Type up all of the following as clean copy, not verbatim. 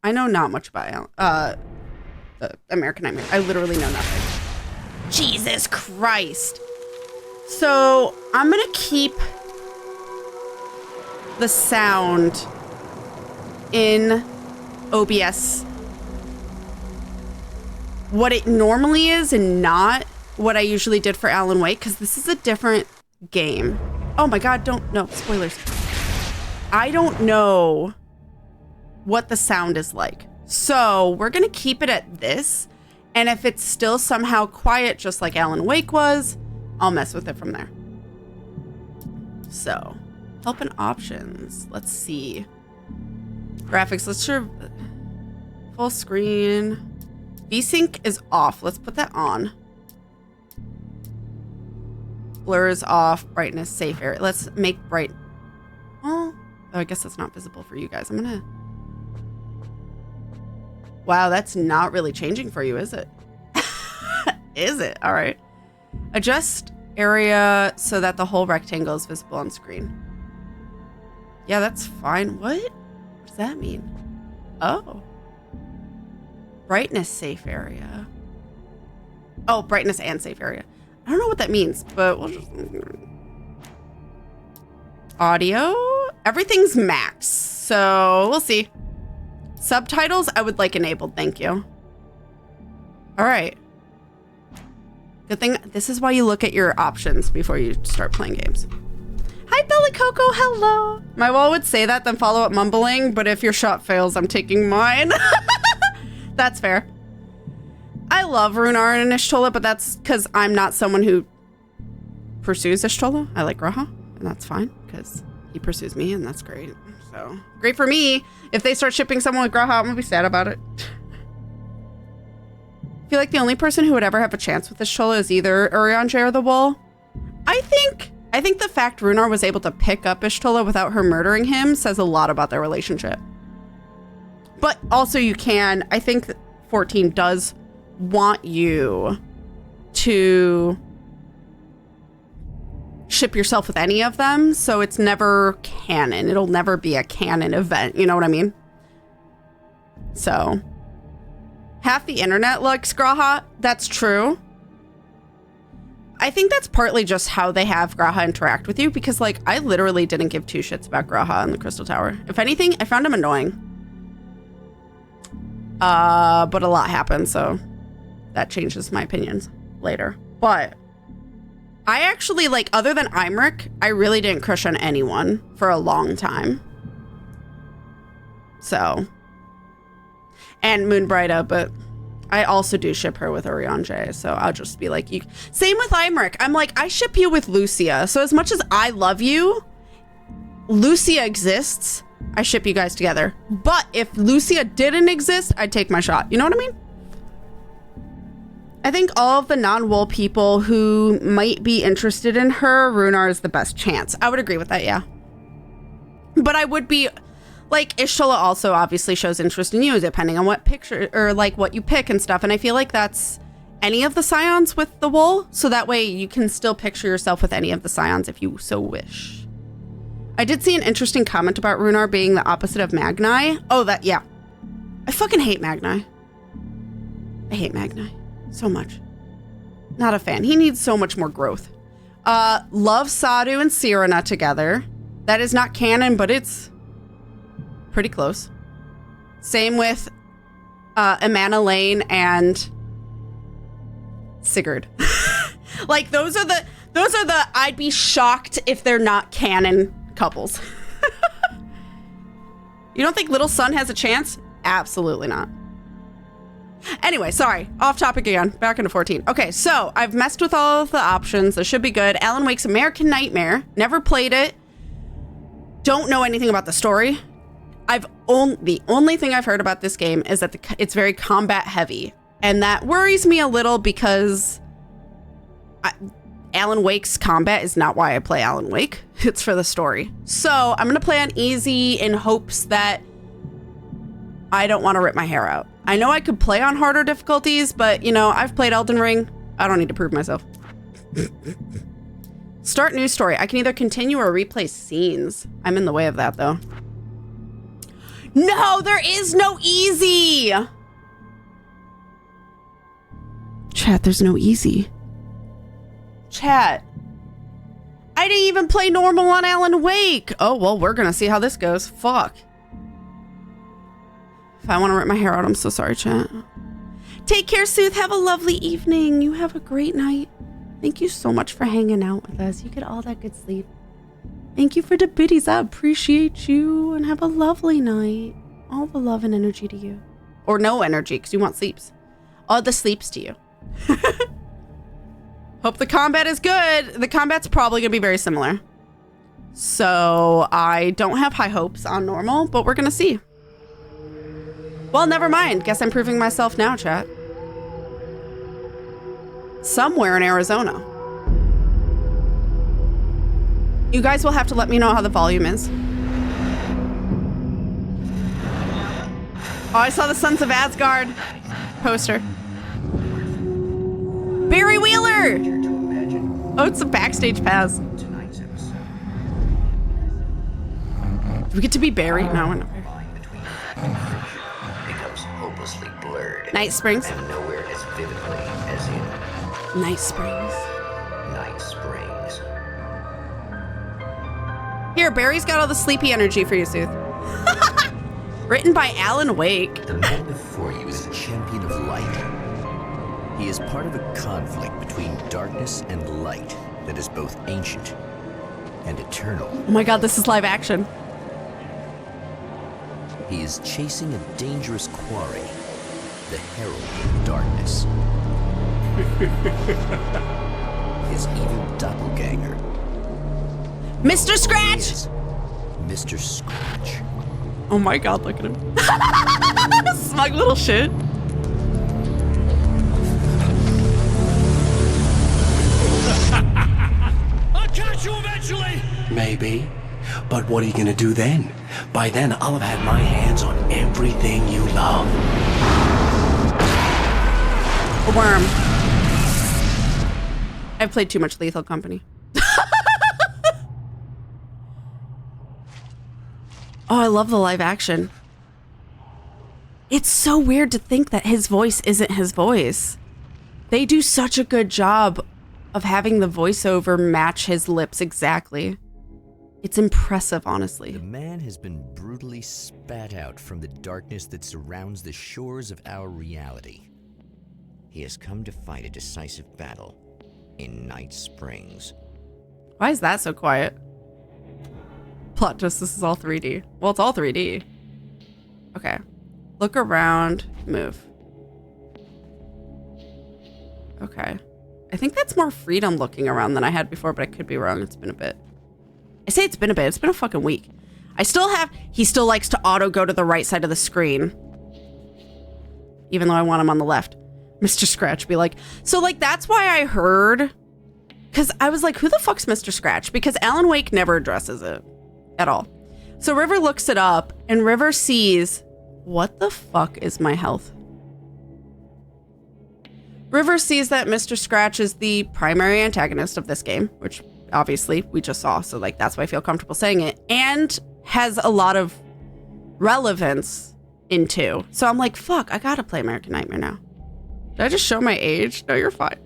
I know not much about American Nightmare. I literally know nothing. Jesus Christ. So I'm gonna keep the sound in OBS what it normally is and not what I usually did for Alan Wake, because this is a different game. Oh my God, no, spoilers. I don't know what the sound is like. So we're gonna keep it at this. And if it's still somehow quiet, just like Alan Wake was, I'll mess with it from there. So, help and options. Let's see. Graphics, let's sure. Full screen. VSync is off. Let's put that on. Blur is off. Brightness, safe area. Let's make bright. Well, oh, I guess that's not visible for you guys. I'm gonna. Wow, that's not really changing for you, is it? Is it? All right. Adjust area so that the whole rectangle is visible on screen. Yeah, that's fine. What does that mean? Oh. Brightness safe area. Oh, brightness and safe area. I don't know what that means, but we'll just... Audio? Everything's max, so we'll see. Subtitles, I would like enabled, thank you. All right. Good thing, this is why you look at your options before you start playing games. Hi, Belly Coco, hello. My wall would say that, then follow up mumbling, but if your shot fails, I'm taking mine. That's fair. I love Runar and Ishtola, but that's because I'm not someone who pursues Ishtola. I like Graha, and that's fine, because he pursues me, and that's great. So, great for me. If they start shipping someone with Graha, I'm going to be sad about it. I feel like the only person who would ever have a chance with Ishtola is either Urianger or the Wall. I think the fact Runar was able to pick up Ishtola without her murdering him says a lot about their relationship. But also you can, I think that 14 does want you to ship yourself with any of them, so it's never canon. It'll never be a canon event, you know what I mean? So, half the internet likes Graha, that's true. I think that's partly just how they have Graha interact with you, because like, I literally didn't give two shits about Graha in the Crystal Tower. If anything, I found him annoying. But a lot happened, so that changes my opinions later. But I actually, like, other than Imric, I really didn't crush on anyone for a long time. So. And Moonbrighta, but I also do ship her with Urianger, so I'll just be like, you. Same with Imric. I'm like, I ship you with Lucia. So as much as I love you, Lucia exists. I ship you guys together. But if Lucia didn't exist, I'd take my shot. You know what I mean? I think all of the non-wool people who might be interested in her, Runar is the best chance. I would agree with that, yeah. But I would be, like, Ishtola also obviously shows interest in you, depending on what picture, or like what you pick and stuff. And I feel like that's any of the scions with the wool. So that way you can still picture yourself with any of the scions if you so wish. I did see an interesting comment about Runar being the opposite of Magni. Oh, that, yeah. I fucking hate Magni. I hate Magni so much. Not a fan. He needs so much more growth. Love Sadu and Sirena together. That is not canon, but it's pretty close. Same with Amana Lane and Sigurd. Like, those are the I'd be shocked if they're not canon couples. You don't think Little Sun has a chance? Absolutely not. Anyway, sorry, off topic again, back into 14. Okay, so I've messed with all of the options. This should be good. Alan Wake's American Nightmare. Never played it. Don't know anything about the story. The only thing I've heard about this game is that it's very combat heavy, and that worries me a little because Alan Wake's combat is not why I play Alan Wake. It's for the story. So I'm gonna play on easy in hopes that I don't want to rip my hair out. I know I could play on harder difficulties, but you know, I've played Elden Ring. I don't need to prove myself. Start new story. I can either continue or replay scenes. I'm in the way of that though. No, there is no easy. Chat, there's no easy. Chat. I didn't even play normal on Alan Wake. Oh, well, we're gonna see how this goes. Fuck. If I want to rip my hair out, I'm so sorry, chat. Take care, Sooth. Have a lovely evening. You have a great night. Thank you so much for hanging out with us. You get all that good sleep. Thank you for the biddies. I appreciate you. And have a lovely night. All the love and energy to you. Or no energy, because you want sleeps. All the sleeps to you. Hope the combat is good. The combat's probably going to be very similar. So I don't have high hopes on normal, but we're going to see. Well, never mind. Guess I'm proving myself now, chat. Somewhere in Arizona. You guys will have to let me know how the volume is. Oh, I saw the Sons of Asgard poster. Barry Wheeler! Oh, it's a backstage pass. Do we get to be Barry? No, we're not Barry. Night Springs. And nowhere as vividly as in Night Springs. Night Springs. Here, Barry's got all the sleepy energy for you, Sooth. Written by Alan Wake. The man before you is a champion of light. He is part of a conflict between darkness and light that is both ancient and eternal. Oh my god, this is live action. He is chasing a dangerous quarry, the Herald of Darkness. His evil doppelganger. Mr. Scratch! Mr. Scratch. Oh my god, look at him. Smug little shit. I'll catch you eventually! Maybe. But what are you gonna do then? By then, I'll have had my hands on everything you love. A worm. I've played too much Lethal Company. Oh, I love the live action. It's so weird to think that his voice isn't his voice. They do such a good job of having the voiceover match his lips exactly. It's impressive, honestly. The man has been brutally spat out from the darkness that surrounds the shores of our reality. He has come to fight a decisive battle in Night Springs. Why is that so quiet? Plot twist, this is all 3D. Well, it's all 3D. Okay. Look around, move. Okay. I think that's more freedom looking around than I had before, but I could be wrong. It's been a bit. I say it's been a bit. It's been a fucking week. I still have... He still likes to auto go to the right side of the screen. Even though I want him on the left. Mr. Scratch be like... So, like, that's why I heard... Because I was like, who the fuck's Mr. Scratch? Because Alan Wake never addresses it. At all. So River looks it up, and River sees... What the fuck is my health? River sees that Mr. Scratch is the primary antagonist of this game, which obviously we just saw, so like that's why I feel comfortable saying it, and has a lot of relevance in 2. So I'm like, fuck, I gotta play American Nightmare now. Did I just show my age? No, you're fine.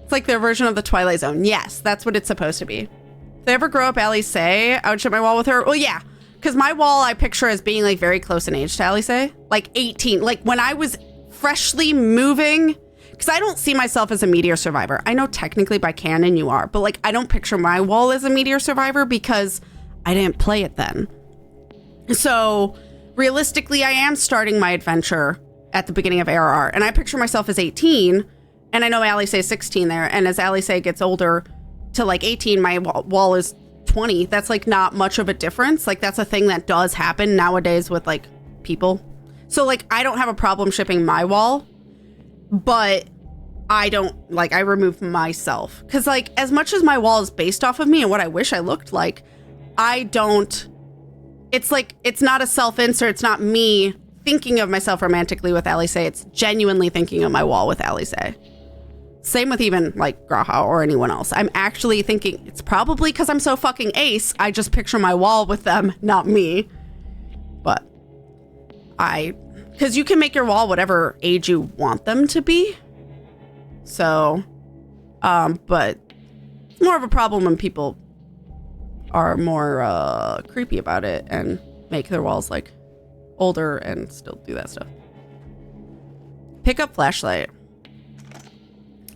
It's like their version of the Twilight Zone. Yes, that's what it's supposed to be. If they ever grow up Alice, I would share my wall with her. Well, yeah, because my wall I picture as being like very close in age to Alice, like 18. Like when I was freshly moving, because I don't see myself as a Meteor survivor. I know technically by canon you are, but like I don't picture my wall as a Meteor survivor because I didn't play it then. So realistically, I am starting my adventure at the beginning of ARR, and I picture myself as 18, and I know Alice is 16 there, and as Alice gets older to like 18, my wall is 20. That's like not much of a difference. Like that's a thing that does happen nowadays with like people. So like I don't have a problem shipping my wall, but I don't like, I remove myself. Cause like as much as my wall is based off of me and what I wish I looked like, I don't, it's like, it's not a self-insert. It's not me thinking of myself romantically with Alice. It's genuinely thinking of my wall with Alice. Same with even like Graha or anyone else. I'm actually thinking it's probably because I'm so fucking ace. I just picture my wall with them, not me. because you can make your wall whatever age you want them to be. So, but it's more of a problem when people are more creepy about it and make their walls like older and still do that stuff. Pick up flashlight.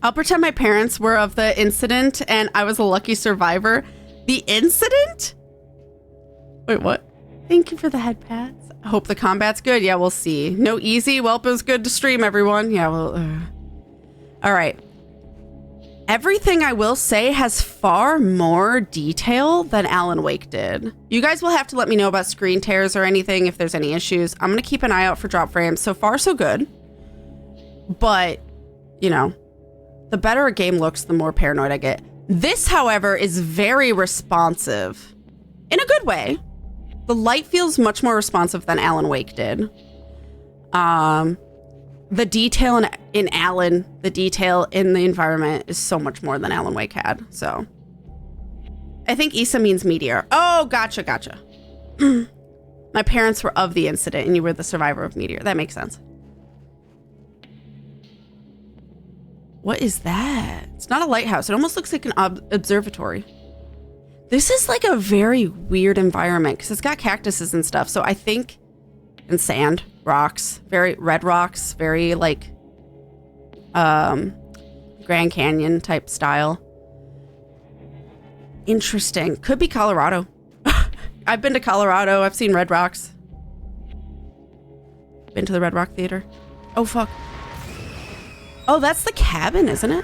I'll pretend my parents were of the incident and I was a lucky survivor. The incident? Wait, what? Thank you for the head pats. I hope the combat's good. Yeah, we'll see. No easy. Well, it was good to stream, everyone. Yeah, well, all right. Everything I will say has far more detail than Alan Wake did. You guys will have to let me know about screen tears or anything if there's any issues. I'm going to keep an eye out for drop frames. So far, so good. But, you know, the better a game looks, the more paranoid I get. This, however, is very responsive in a good way. The light feels much more responsive than Alan Wake did. The detail in Alan, the detail in the environment is so much more than Alan Wake had. So I think Issa means meteor. Oh, gotcha. My parents were of the incident and you were the survivor of meteor. That makes sense. What is that? It's not a lighthouse. It almost looks like an observatory. This is like a very weird environment because it's got cactuses and stuff. So I think, and sand, rocks, very red rocks, very like Grand Canyon type style. Interesting. Could be Colorado. I've been to Colorado. I've seen red rocks. Been to the Red Rock Theater. Oh, fuck. Oh, that's the cabin, isn't it?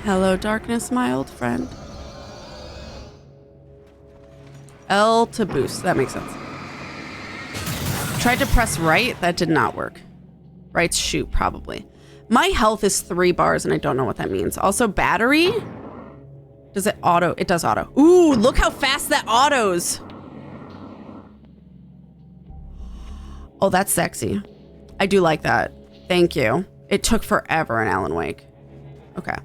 Hello, darkness, my old friend. L to boost. That makes sense. Tried to press right. That did not work. Right's shoot, probably. My health is 3 bars, and I don't know what that means. Also, battery. Does it auto? It does auto. Ooh, look how fast that autos. Oh, that's sexy. I do like that. Thank you. It took forever in Alan Wake. Okay.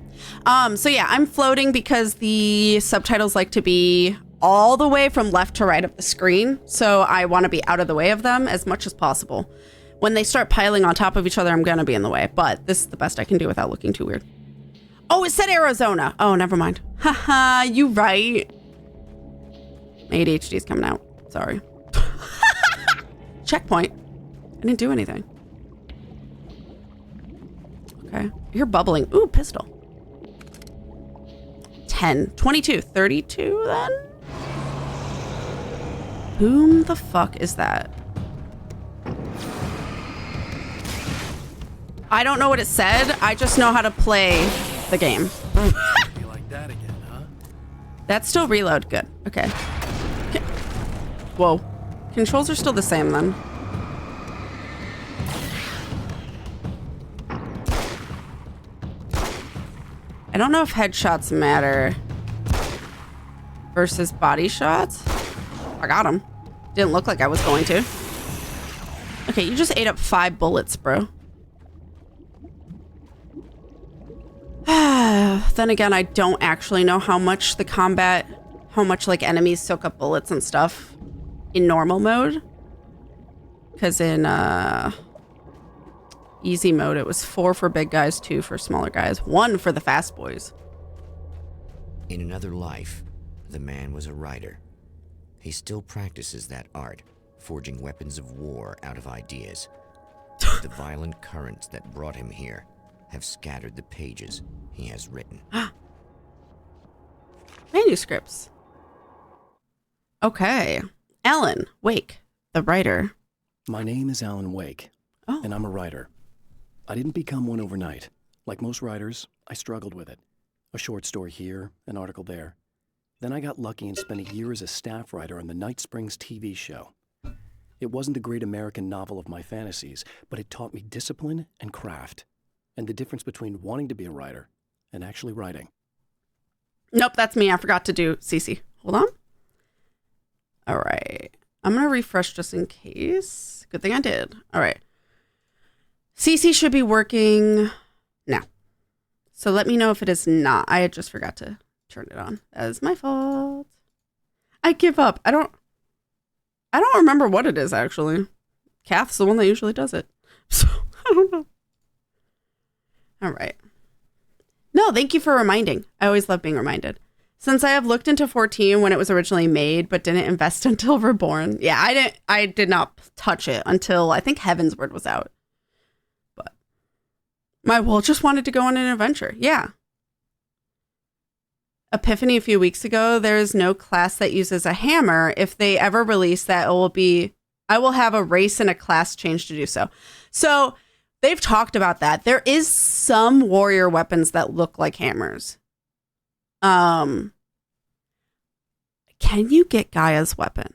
So yeah, I'm floating because the subtitles like to be all the way from left to right of the screen. So I want to be out of the way of them as much as possible. When they start piling on top of each other, I'm going to be in the way. But this is the best I can do without looking too weird. Oh, it said Arizona. Oh, never mind. Haha, you right. My ADHD's coming out. Sorry. Checkpoint. I didn't do anything. Okay. You're bubbling. Ooh, pistol. 10. 22. 32 then? Whom the fuck is that? I don't know what it said. I just know how to play the game. You like that again, huh? That's still reload. Good. Okay. Whoa. Controls are still the same then. I don't know if headshots matter versus body shots. I got him. Didn't look like I was going to. Okay, you just ate up 5 bullets, bro. Then again, I don't actually know how much the combat, how much like enemies soak up bullets and stuff in normal mode. Because in easy mode, it was 4 for big guys, 2 for smaller guys, 1 for the fast boys. In another life, the man was a writer. He still practices that art, forging weapons of war out of ideas. The violent currents that brought him here have scattered the pages he has written. Manuscripts. Okay. Alan Wake, the writer. My name is Alan Wake, and I'm a writer. I didn't become one overnight. Like most writers, I struggled with it. A short story here, an article there. Then I got lucky and spent a year as a staff writer on the Night Springs TV show. It wasn't the great American novel of my fantasies, but it taught me discipline and craft, and the difference between wanting to be a writer and actually writing. Nope, that's me. I forgot to do CC. Hold on. All right. I'm going to refresh just in case. Good thing I did. All right. CC should be working now. So let me know if it is not. I just forgot to turn it on. That is my fault. I give up. I don't remember what it is, actually. Kath's the one that usually does it. So, I don't know. All right. No, thank you for reminding. I always love being reminded. Since I have looked into 14 when it was originally made, but didn't invest until Reborn. Yeah, I did not touch it until I think Heaven's Word was out. But my Will just wanted to go on an adventure. Yeah. Epiphany a few weeks ago, there is no class that uses a hammer. If they ever release that, I will have a race and a class change to do so. So they've talked about that. There is some warrior weapons that look like hammers. Can you get Gaia's weapon?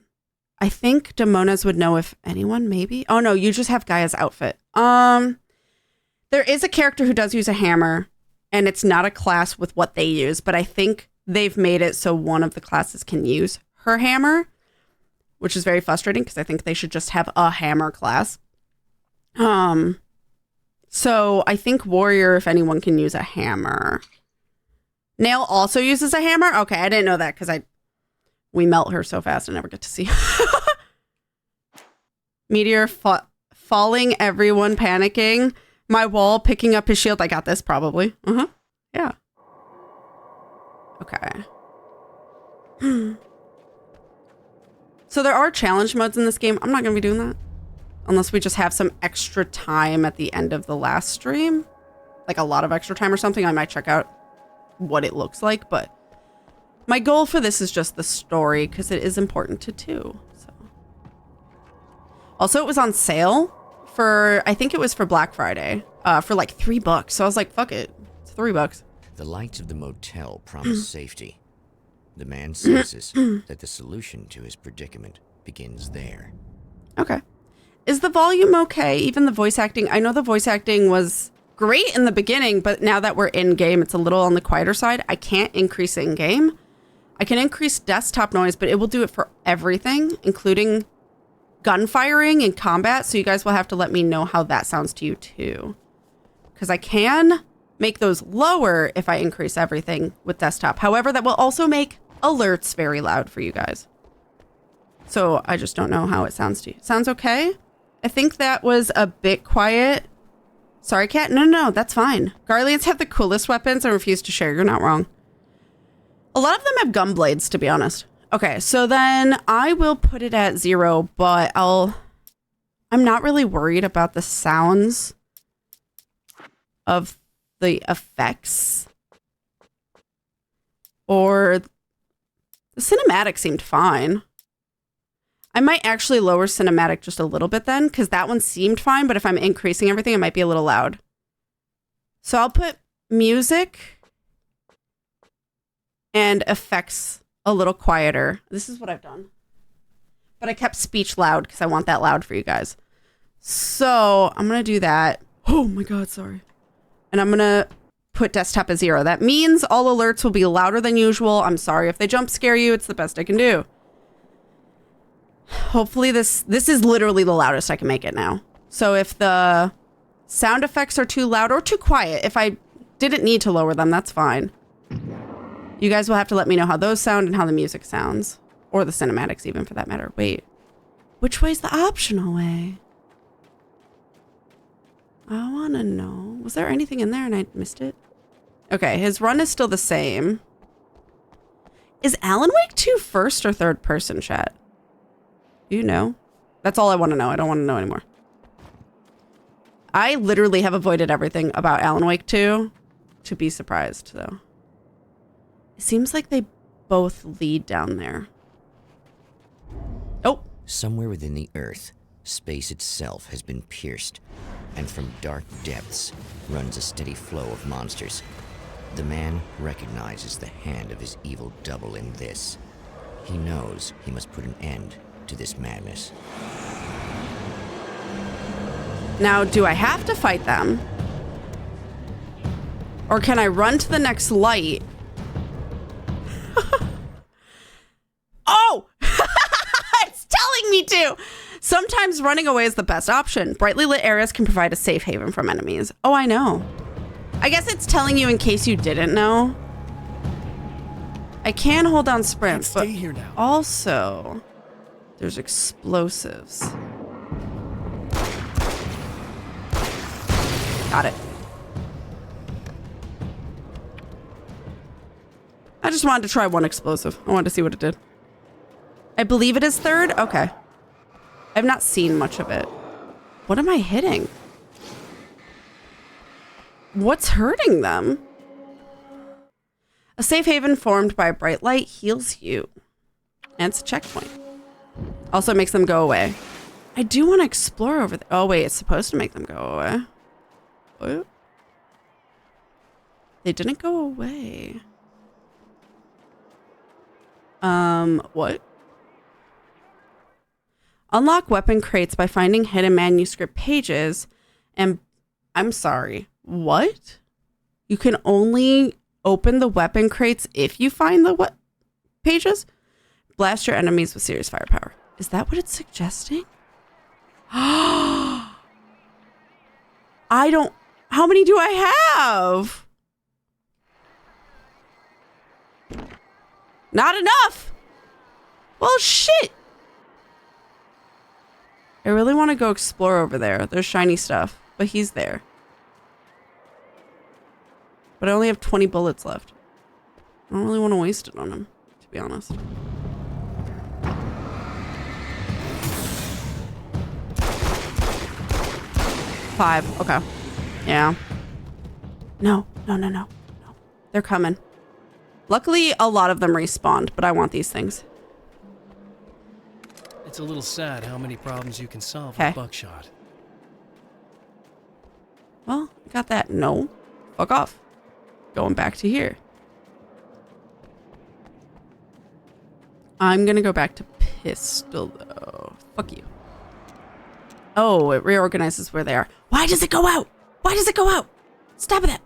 I think Damona's would know if anyone, maybe. Oh no, you just have Gaia's outfit. There is a character who does use a hammer, and it's not a class with what they use, but I think they've made it so one of the classes can use her hammer, which is very frustrating because I think they should just have a hammer class. So I think warrior, if anyone, can use a hammer. Nail also uses a hammer? Okay, I didn't know that because we melt her so fast I never get to see. Meteor falling, everyone panicking. My wall picking up his shield. I got this, probably. Yeah. Okay. So there are challenge modes in this game. I'm not going to be doing that. Unless we just have some extra time at the end of the last stream. Like a lot of extra time or something. I might check out what it looks like. But my goal for this is just the story. Because it is important to too. So. Also, it was on sale for, I think it was for Black Friday. For like $3. So I was like, fuck it. It's $3. The lights of the motel promise safety. The man senses that the solution to his predicament begins there. Okay. Is the volume okay? Even the voice acting? I know the voice acting was great in the beginning, but now that we're in-game, it's a little on the quieter side. I can't increase in-game. I can increase desktop noise, but it will do it for everything, including gunfiring and combat. So you guys will have to let me know how that sounds to you too. Because I can make those lower if I increase everything with desktop. However, that will also make alerts very loud for you guys. So I just don't know how it sounds to you. Sounds okay? I think that was a bit quiet. Sorry, Kat. No, that's fine. Garleans have the coolest weapons and refuse to share. You're not wrong. A lot of them have gun blades, to be honest. Okay, so then I will put it at 0, but I'm not really worried about the sounds of the effects, or the cinematic seemed fine. I might actually lower cinematic just a little bit then, because that one seemed fine, but if I'm increasing everything, it might be a little loud. So I'll put music and effects a little quieter. This is what I've done. But I kept speech loud because I want that loud for you guys. So I'm going to do that. Oh my God, sorry. And I'm going to put desktop at 0. That means all alerts will be louder than usual. I'm sorry if they jump scare you. It's the best I can do. Hopefully this is literally the loudest I can make it now. So if the sound effects are too loud or too quiet, if I didn't need to lower them, that's fine. You guys will have to let me know how those sound and how the music sounds. Or the cinematics even, for that matter. Wait. Which way's the optional way? I want to know. Was there anything in there and I missed it? Okay, his run is still the same. Is Alan Wake 2 first or third person, chat? Do you know? That's all I want to know. I don't want to know anymore. I literally have avoided everything about Alan Wake 2 to be surprised, though. It seems like they both lead down there. Oh. Somewhere within the Earth, space itself has been pierced, and from dark depths runs a steady flow of monsters. The man recognizes the hand of his evil double in this. He knows he must put an end to this madness. Now, do I have to fight them? Or can I run to the next light? Oh! It's telling me to! Sometimes running away is the best option. Brightly lit areas can provide a safe haven from enemies. Oh, I know. I guess it's telling you in case you didn't know. I can hold down sprint, Can't but stay here now. also there's explosives. Got it. I just wanted to try one explosive. I wanted to see what it did. I believe it is third. Okay. I've not seen much of it. What am I hitting? What's hurting them? A safe haven formed by a bright light heals you. And it's a checkpoint. Also makes them go away. I do want to explore over there. Oh, wait. It's supposed to make them go away. What? They didn't go away. What? Unlock weapon crates by finding hidden manuscript pages. And I'm sorry. What? You can only open the weapon crates if you find the pages? Blast your enemies with serious firepower. Is that what it's suggesting? I don't... How many do I have? Not enough. Well, shit. I really want to go explore over there. There's shiny stuff, but he's there. But I only have 20 bullets left. I don't really want to waste it on him, to be honest. Five. Okay. Yeah. No. They're coming. Luckily, a lot of them respawned, but I want these things. It's a little sad how many problems you can solve Okay. with buckshot. Well, got that. No. Fuck off. Going back to here. I'm gonna go back to pistol, though. Fuck you. Oh, it reorganizes where they are. Why does it go out? Why does it go out? Stop it.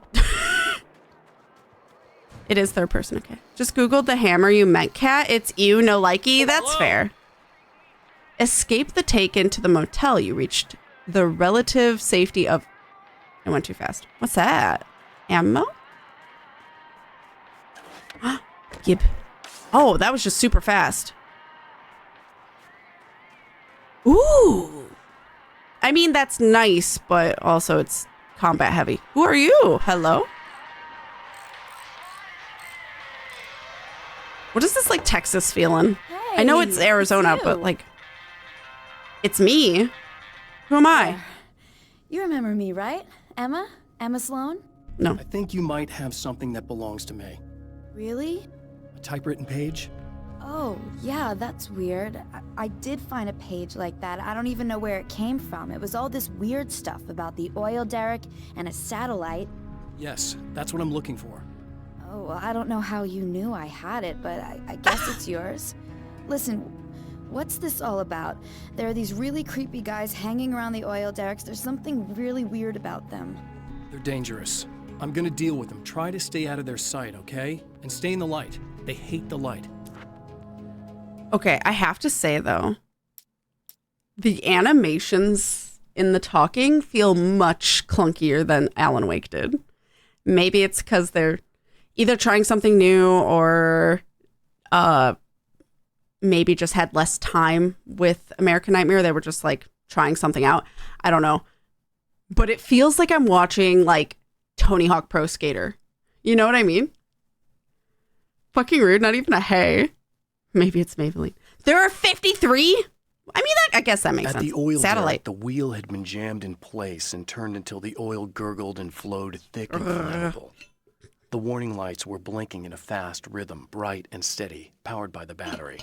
It is third person, okay. Just Googled the hammer you meant, Cat. It's you, no likey. That's fair. Escape the take-in to the motel. You reached the relative safety of... I went too fast. What's that? Ammo? Gib. Oh, that was just super fast. Ooh. I mean, that's nice, but also it's combat heavy. Who are you? Hello? What is this, like, Texas feeling? Hey, I know it's Arizona, it's but, you. like, it's me. Who am I? You remember me, right? Emma? Emma Sloan? No. I think you might have something that belongs to me. Really? A typewritten page? Oh, yeah, that's weird. I did find a page like that. I don't even know where it came from. It was all this weird stuff about the oil derrick and a satellite. Yes, that's what I'm looking for. Oh, well, I don't know how you knew I had it, but I guess it's yours. Listen, what's this all about? There are these really creepy guys hanging around the oil derricks. There's something really weird about them. They're dangerous. I'm gonna deal with them. Try to stay out of their sight, okay? And stay in the light. They hate the light. Okay, I have to say, though, the animations in the talking feel much clunkier than Alan Wake did. Maybe it's because they're either trying something new or maybe just had less time with American Nightmare. They were just, like, trying something out. I don't know. But it feels like I'm watching, like, Tony Hawk Pro Skater. You know what I mean? Fucking rude. Not even a hey. Maybe it's Maybelline. There are 53? I mean, I guess that makes At sense. the oil Satellite. derrick, the wheel had been jammed in place and turned until the oil gurgled and flowed thick and flammable. The warning lights were blinking in a fast rhythm, bright and steady, powered by the battery.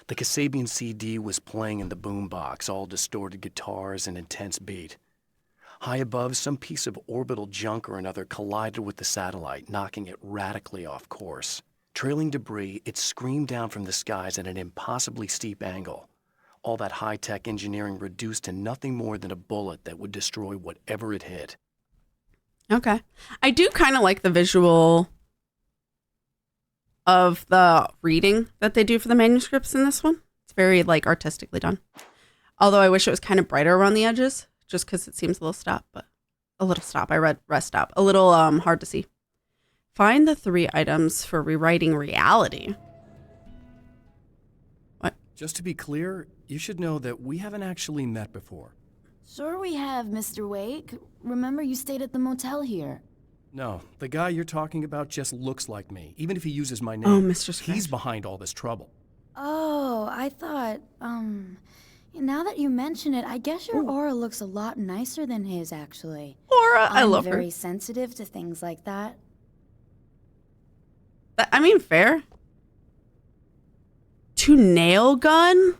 The Kasabian CD was playing in the boombox, all distorted guitars and intense beat. High above, some piece of orbital junk or another collided with the satellite, knocking it radically off course. Trailing debris, it screamed down from the skies at an impossibly steep angle. All that high-tech engineering reduced to nothing more than a bullet that would destroy whatever it hit. Okay. I do kind of like the visual of the reading that they do for the manuscripts in this one. It's very, like, artistically done. Although I wish it was kind of brighter around the edges, just because it seems a little stop. I read rest stop. A little hard to see. Find the 3 items for rewriting reality. What? Just to be clear, you should know that we haven't actually met before. Sure we have, Mr. Wake. Remember you stayed at the motel here. No, the guy you're talking about just looks like me, even if he uses my name. Oh, Mr. Scratch. He's behind all this trouble. Oh, I thought, now that you mention it, I guess your aura looks a lot nicer than his, actually. Aura, I love I'm her. very sensitive to things like that. I mean, fair. To nail gun?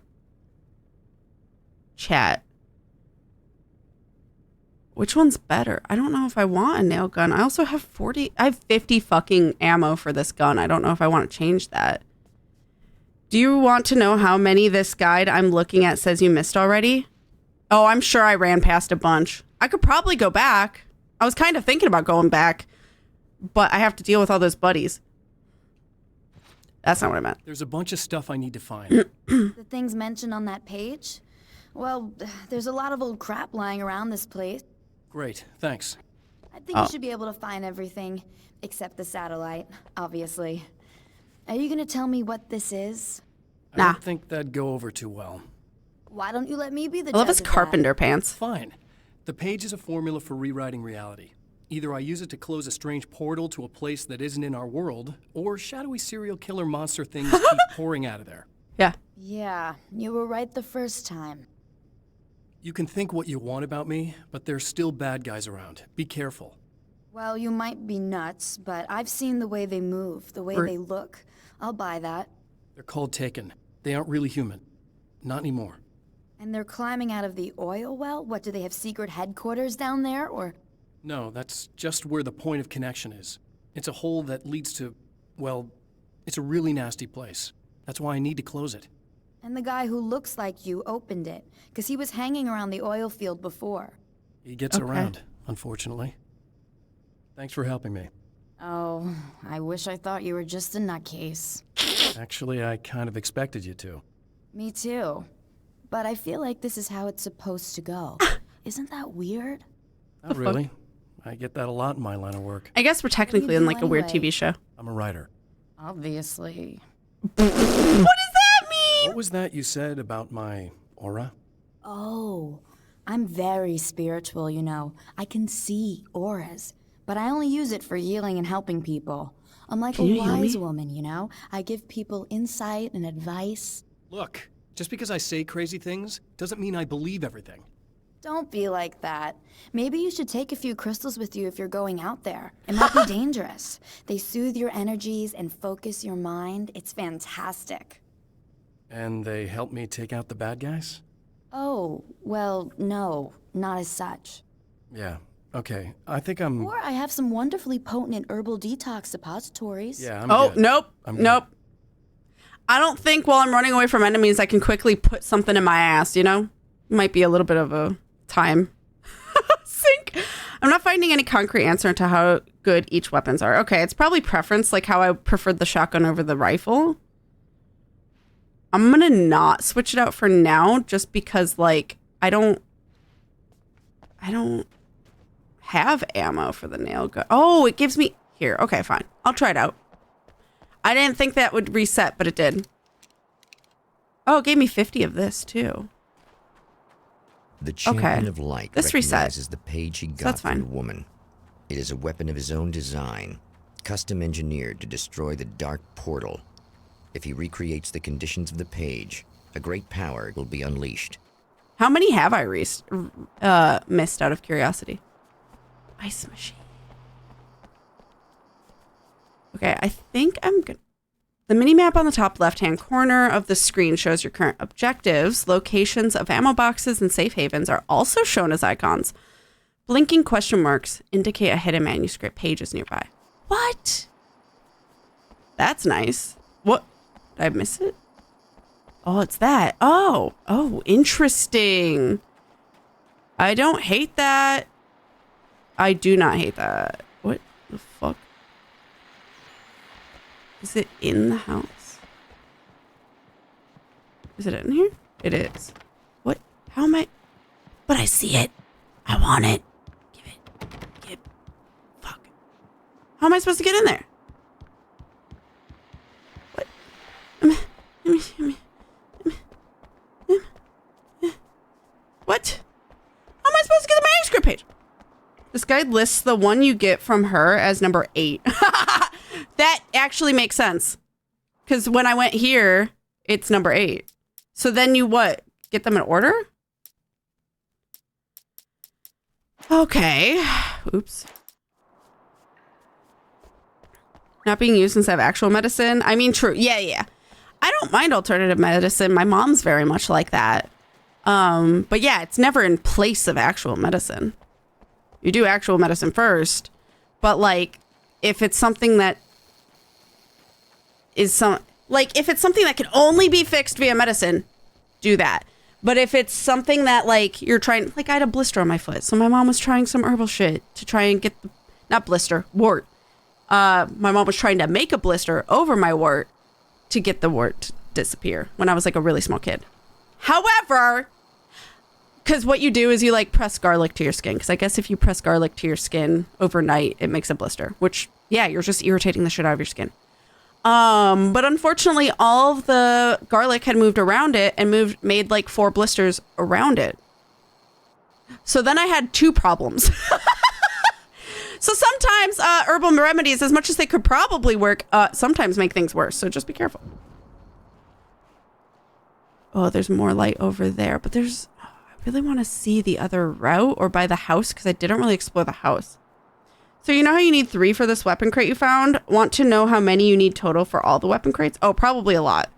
Chat. Which one's better? I don't know if I want a nail gun. I also have 50 fucking ammo for this gun. I don't know if I want to change that. Do you want to know how many this guide I'm looking at says you missed already? Oh, I'm sure I ran past a bunch. I could probably go back. I was kind of thinking about going back, but I have to deal with all those buddies. That's not what I meant. There's a bunch of stuff I need to find. The things mentioned on that page? Well, there's a lot of old crap lying around this place. Great, thanks. I think you should be able to find everything, except the satellite, obviously. Are you gonna tell me what this is? I Nah. don't think that'd go over too well. Why don't you let me be the I love judge his of that? carpenter pants. Fine. The page is a formula for rewriting reality. Either I use it to close a strange portal to a place that isn't in our world, or shadowy serial killer monster things keep pouring out of there. Yeah. Yeah, you were right the first time. You can think what you want about me, but there's still bad guys around. Be careful. Well, you might be nuts, but I've seen the way they move, the way they look. I'll buy that. They're called Taken. They aren't really human. Not anymore. And they're climbing out of the oil well? What, do they have secret headquarters down there, or...? No, that's just where the point of connection is. It's a hole that leads to, well, it's a really nasty place. That's why I need to close it. And the guy who looks like you opened it, because he was hanging around the oil field before. He gets around, unfortunately. Thanks for helping me. Oh, I wish I thought you were just a nutcase. Actually, I kind of expected you to. Me too. But I feel like this is how it's supposed to go. Isn't that weird? Not really. I get that a lot in my line of work. I guess we're technically in like a weird TV show. I'm a writer. Obviously. What does that mean? What was that you said about my aura? Oh, I'm very spiritual, you know. I can see auras, but I only use it for healing and helping people. I'm like Can a you heal wise me? woman, you know? I give people insight and advice. Look, just because I say crazy things doesn't mean I believe everything. Don't be like that. Maybe you should take a few crystals with you if you're going out there. It might be dangerous. They soothe your energies and focus your mind. It's fantastic. And they help me take out the bad guys? Oh, well, no, not as such. Yeah, okay. I think I'm... Or I have some wonderfully potent herbal detox suppositories. Yeah, I'm Oh, good. nope. I'm good. Nope. I don't think while I'm running away from enemies, I can quickly put something in my ass, you know? Might be a little bit of a time sink. I'm not finding any concrete answer to how good each weapons are. Okay, it's probably preference, like how I preferred the shotgun over the rifle. I'm gonna not switch it out for now, just because, like, I don't have ammo for the nail gun. Oh, it gives me... Here, okay, fine. I'll try it out. I didn't think that would reset, but it did. Oh, it gave me 50 of this, too. The champion Okay. of light This reset. recognizes the page he got that's from fine. the woman. It is a weapon of his own design, custom engineered to destroy the dark portal. If he recreates the conditions of the page, a great power will be unleashed. How many have I missed out of curiosity? Ice machine. Okay, I think I'm good. The minimap on the top left-hand corner of the screen shows your current objectives. Locations of ammo boxes and safe havens are also shown as icons. Blinking question marks indicate a hidden manuscript page is nearby. What? That's nice. What? Did I miss it? Oh, it's that. Oh, interesting. I don't hate that. I do not hate that. What the fuck? Is it in the house? Is it in here? It is. What? How am I? But I see it. I want it. Give it. Fuck. How am I supposed to get in there? What? What? How am I supposed to get the manuscript page? This guide lists the one you get from her as number 8. That actually makes sense. Because when I went here, it's number 8. So then you what? Get them in order? Okay. Oops. Not being used instead of actual medicine. I mean, true. Yeah. I don't mind alternative medicine. My mom's very much like that. But yeah, it's never in place of actual medicine. You do actual medicine first. But like, if it's something that is if it's something that can only be fixed via medicine, do that. But if it's something that like you're trying, like I had a blister on my foot. So my mom was trying some herbal shit to try and get wart. My mom was trying to make a blister over my wart to get the wart to disappear when I was like a really small kid. However, because what you do is you like press garlic to your skin. Because I guess if you press garlic to your skin overnight, it makes a blister, which yeah, you're just irritating the shit out of your skin. But unfortunately, all of the garlic had moved around it and made like 4 blisters around it. So then I had 2 problems. So sometimes herbal remedies, as much as they could probably work, sometimes make things worse. So just be careful. Oh, there's more light over there, but I really want to see the other route or by the house because I didn't really explore the house. So you know how you need 3 for this weapon crate you found? Want to know how many you need total for all the weapon crates? Oh, probably a lot.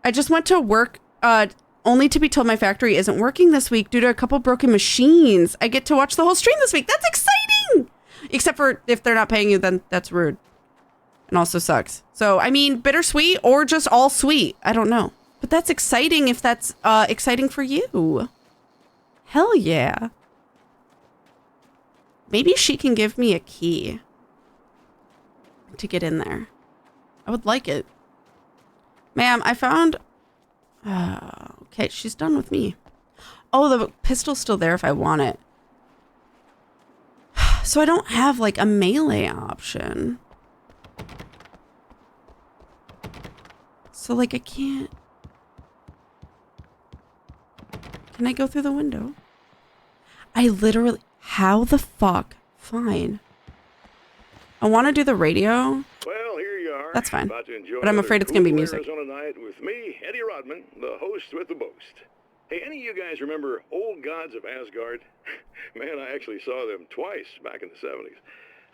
I just went to work only to be told my factory isn't working this week due to a couple broken machines. I get to watch the whole stream this week. That's exciting! Except for if they're not paying you, then that's rude. And also sucks. So, I mean, bittersweet or just all sweet. I don't know. But that's exciting if that's exciting for you. Hell yeah. Maybe she can give me a key to get in there. I would like it. Ma'am, I found... okay, she's done with me. Oh, the pistol's still there if I want it. So I don't have, like, a melee option. So, like, I can't... Can I go through the window? I literally... How the fuck? Fine. I want to do the radio. Well, here you are. That's fine. About to enjoy But I'm afraid it's going to be music. Arizona night with me, Eddie Rodman, the host with the boast. Hey, any of you guys remember Old Gods of Asgard? Man, I actually saw them twice back in the 70s.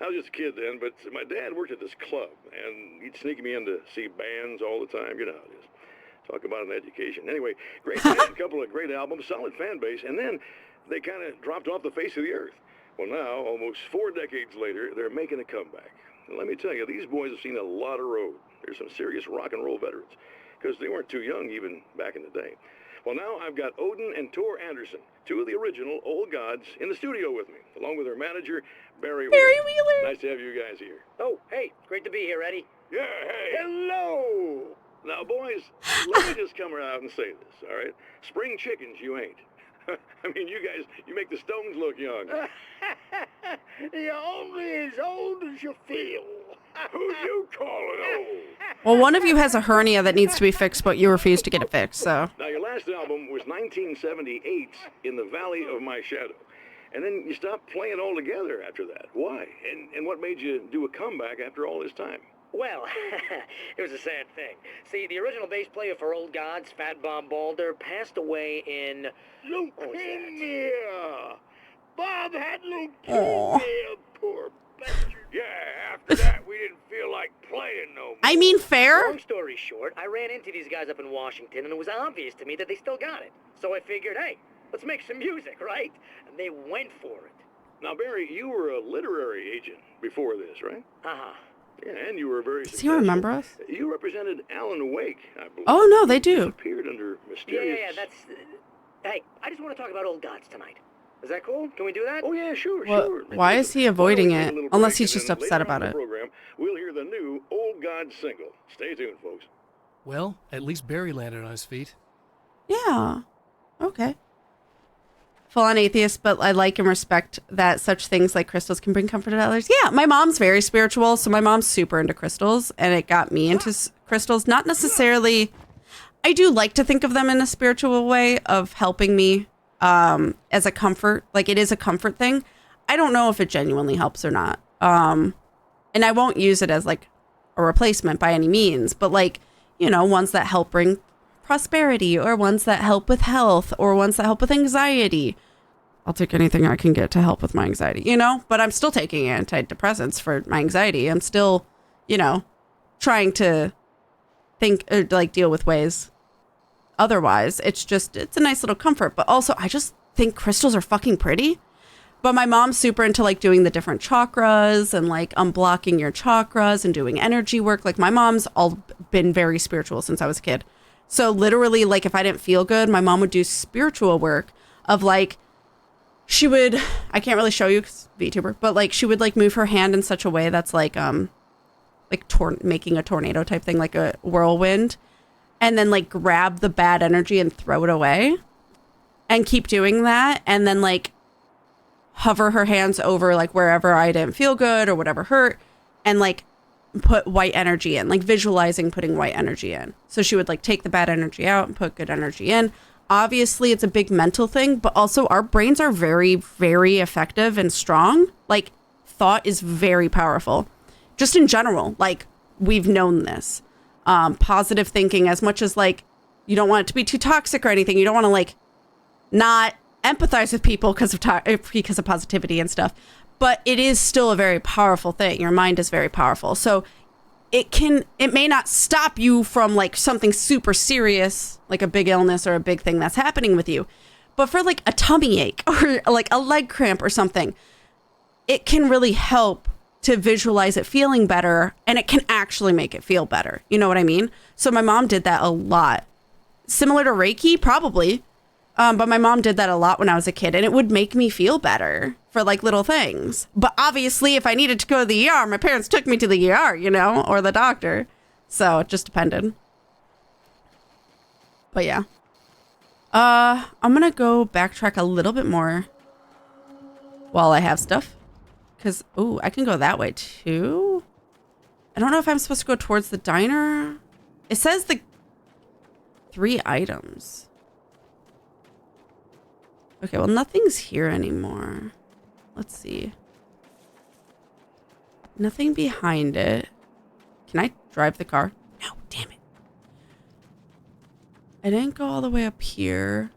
I was just a kid then, but my dad worked at this club, and he'd sneak me in to see bands all the time. You know how it is. Talk about an education. Anyway, great band, a couple of great albums, solid fan base, and then they kind of dropped off the face of the earth. Well, now, almost 4 decades later, they're making a comeback. And let me tell you, these boys have seen a lot of road. There's some serious rock and roll veterans, because they weren't too young even back in the day. Well, now I've got Odin and Tor Anderson, 2 of the original Old Gods, in the studio with me, along with their manager, Barry Wheeler. Nice to have you guys here. Oh, hey, great to be here, Eddie. Yeah, hey. Hello. Now, boys, let me just come out and say this, all right? Spring chickens, you ain't. I mean, you guys, you make the Stones look young. You're only as old as you feel. Who you calling old? Well, one of you has a hernia that needs to be fixed, but you refuse to get it fixed, so. Now, your last album was 1978, In the Valley of My Shadow. And then you stopped playing altogether after that. Why? And what made you do a comeback after all this time? Well, it was a sad thing. See, the original bass player for Old Gods, Fat Bob Balder, passed away in... Leukemia! Bob had leukemia, Aww. poor bastard. Yeah, after that, we didn't feel like playing no more. I mean, fair. Long story short, I ran into these guys up in Washington, and it was obvious to me that they still got it. So I figured, hey, let's make some music, right? And they went for it. Now, Barry, you were a literary agent before this, right? Uh-huh. Yeah, and you were very Does he remember us? You represented Alan Wake, I believe. Oh, no, they do. Appeared under mysterious... Yeah, that's... Hey, I just want to talk about Old Gods tonight. Is that cool? Can we do that? Oh, yeah, sure, Well, sure. why is he avoiding Well, it? we'll take a little Unless break, he's and just then upset later on about in it. the program, we'll hear the new Old Gods single. Stay tuned, folks. Well, at least Barry landed on his feet. Yeah. Okay. full-on atheist, but I like and respect that such things like crystals can bring comfort to others. Yeah, my mom's very spiritual, so my mom's super into crystals, and it got me into crystals. Not necessarily... I do like to think of them in a spiritual way of helping me as a comfort. Like, it is a comfort thing. I don't know if it genuinely helps or not. And I won't use it as, like, a replacement by any means, but, like, you know, ones that help bring prosperity, or ones that help with health, or ones that help with anxiety. I'll take anything I can get to help with my anxiety, you know? But I'm still taking antidepressants for my anxiety. I'm still, you know, trying to think, or, like, deal with ways. Otherwise, it's a nice little comfort. But also, I just think crystals are fucking pretty. But my mom's super into, like, doing the different chakras and, like, unblocking your chakras and doing energy work. Like, my mom's all been very spiritual since I was a kid. So literally, like, if I didn't feel good, my mom would do spiritual work of, like, she would, I can't really show you because VTuber, but, like, she would, like, move her hand in such a way that's, like making a tornado type thing, like a whirlwind, and then, like, grab the bad energy and throw it away and keep doing that. And then, like, hover her hands over, like, wherever I didn't feel good or whatever hurt, and, like, put white energy in, like, visualizing putting white energy in. So she would, like, take the bad energy out and put good energy in. Obviously, it's a big mental thing, but also our brains are very, very effective and strong. Like, thought is very powerful. Just in general, like, we've known this. Positive thinking, as much as, like, you don't want it to be too toxic or anything. You don't want to, like, not empathize with people because of positivity and stuff. But it is still a very powerful thing. Your mind is very powerful. So it may not stop you from, like, something super serious, like a big illness or a big thing that's happening with you. But for, like, a tummy ache or, like, a leg cramp or something, it can really help to visualize it feeling better, and it can actually make it feel better. You know what I mean? So my mom did that a lot. Similar to Reiki, probably. But my mom did that a lot when I was a kid, and it would make me feel better for, like, little things. But obviously, if I needed to go to the ER, my parents took me to the ER, you know, or the doctor. So it just depended. But yeah. I'm going to go backtrack a little bit more while I have stuff. Because, ooh, I can go that way too. I don't know if I'm supposed to go towards the diner. It says the 3 items. Okay, well, nothing's here anymore. Let's see. Nothing behind it. Can I drive the car? No, damn it. I didn't go all the way up here.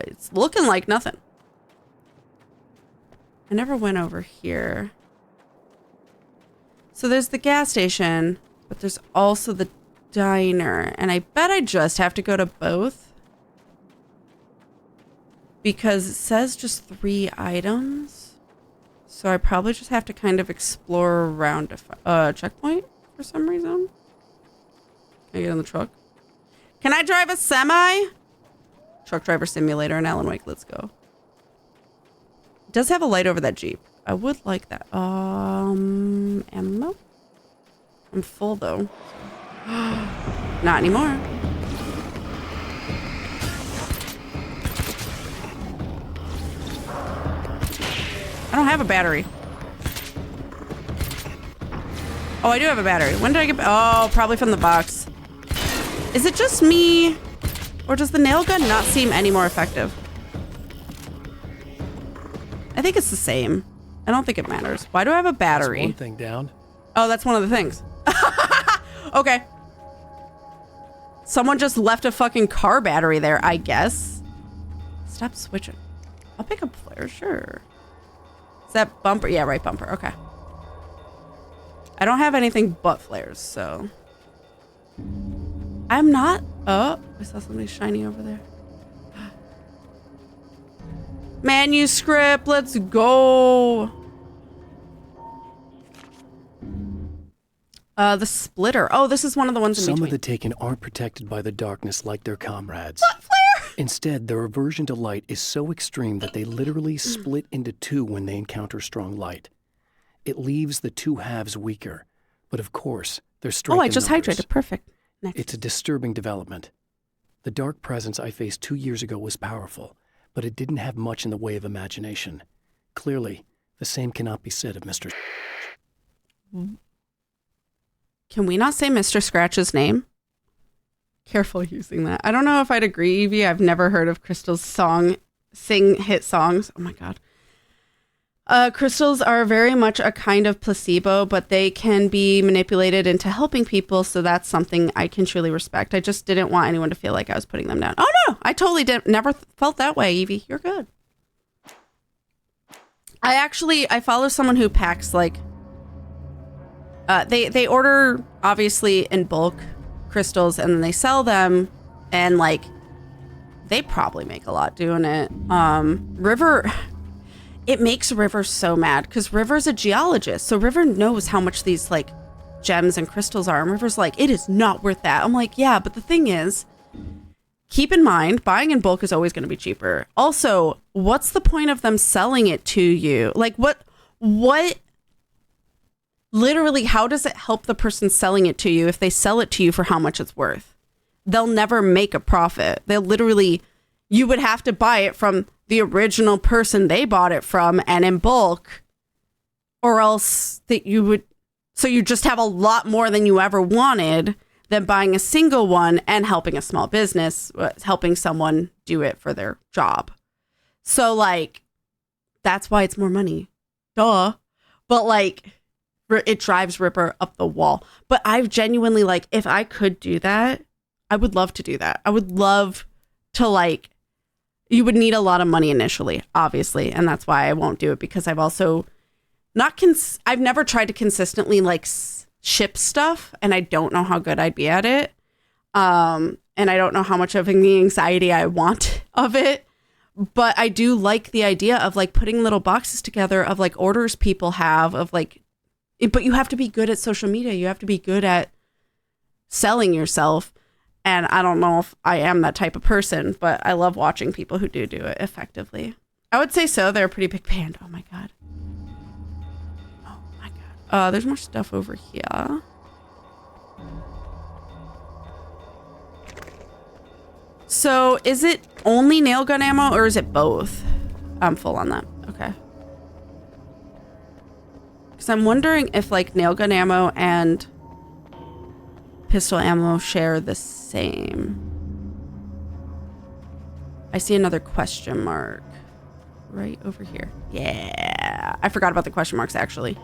It's looking like nothing. I never went over here. So there's the gas station, but there's also the diner. And I bet I just have to go to both. Because it says just 3 items. So I probably just have to kind of explore around a checkpoint for some reason. Can I get in the truck? Can I drive a semi? Truck driver simulator in Alan Wake. Let's go. It does have a light over that Jeep. I would like that. Ammo? I'm full though. Not anymore. I don't have a battery. Oh, I do have a battery. When did I get... Oh, probably from the box. Is it just me? Or does the nail gun not seem any more effective? I think it's the same. I don't think it matters. Why do I have a battery? That's one thing down. Oh, that's one of the things. Okay. Someone just left a fucking car battery there, I guess. Stop switching. I'll pick up flares, sure. Is that bumper? Yeah, right bumper. Okay. I don't have anything but flares, so... I'm not... Oh, I saw something shiny over there. Manuscript, let's go. The splitter. Oh, this is one of the ones in between. Some of the Taken aren't protected by the darkness like their comrades. What, flare? Instead, their aversion to light is so extreme that they literally split into 2 when they encounter strong light. It leaves the 2 halves weaker, but of course, their strength. Oh, I just hydrated. Perfect. It's a disturbing development. The dark presence I faced 2 years ago was powerful, but it didn't have much in the way of imagination. Clearly, the same cannot be said of Mr. Can we not say Mr. Scratch's name? Careful using that. I don't know if I'd agree, Evie. I've never heard of Crystal's sing hit songs. Oh my God. Crystals are very much a kind of placebo, but they can be manipulated into helping people. So that's something I can truly respect. I just didn't want anyone to feel like I was putting them down. Oh no, I totally never felt that way, Evie. You're good. I follow someone who packs like, they order obviously in bulk crystals and then they sell them, and like they probably make a lot doing it. River, it makes River so mad because River's a geologist, so River knows how much these like gems and crystals are, and River's like, it is not worth that. I'm like, yeah, but the thing is, keep in mind, buying in bulk is always going to be cheaper. Also, what's the point of them selling it to you? Like what literally, how does it help the person selling it to you if they sell it to you for how much it's worth? They'll never make a profit. They'll literally, you would have to buy it from the original person they bought it from and in bulk, or else that you would, so you just have a lot more than you ever wanted than buying a single one and helping a small business, helping someone do it for their job. So like, that's why it's more money. Duh. But like, it drives Ripper up the wall. But I've genuinely, like, if I could do that, I would love to do that. I would love to, like, you would need a lot of money initially, obviously. And that's why I won't do it, because I've also I've never tried to consistently, like, ship stuff, and I don't know how good I'd be at it. And I don't know how much of the anxiety I want of it. But I do like the idea of, like, putting little boxes together of, like, orders people have of, like, but you have to be good at social media. You have to be good at selling yourself. And I don't know if I am that type of person, but I love watching people who do it effectively. I would say so. They're a pretty big band. Oh my God. Oh my God. There's more stuff over here. So is it only nail gun ammo or is it both? I'm full on that. Okay. Because I'm wondering if like nail gun ammo and pistol ammo share the same. I see another question mark right over here. Yeah. I forgot about the question marks actually.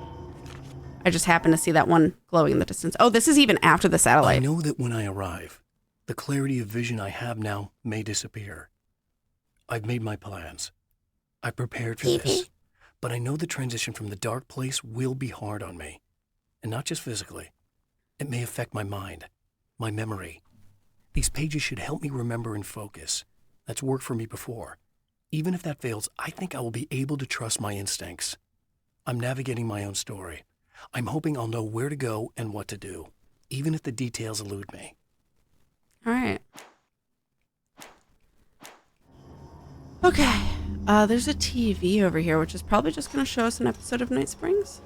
I just happened to see that one glowing in the distance. Oh, this is even after the satellite. I know that when I arrive, the clarity of vision I have now may disappear. I've made my plans. I prepared for this. But I know the transition from the dark place will be hard on me. And not just physically. It may affect my mind, my memory. These pages should help me remember and focus. That's worked for me before. Even if that fails, I think I will be able to trust my instincts. I'm navigating my own story. I'm hoping I'll know where to go and what to do, even if the details elude me. All right. Okay. There's a TV over here, which is probably just going to show us an episode of Night Springs.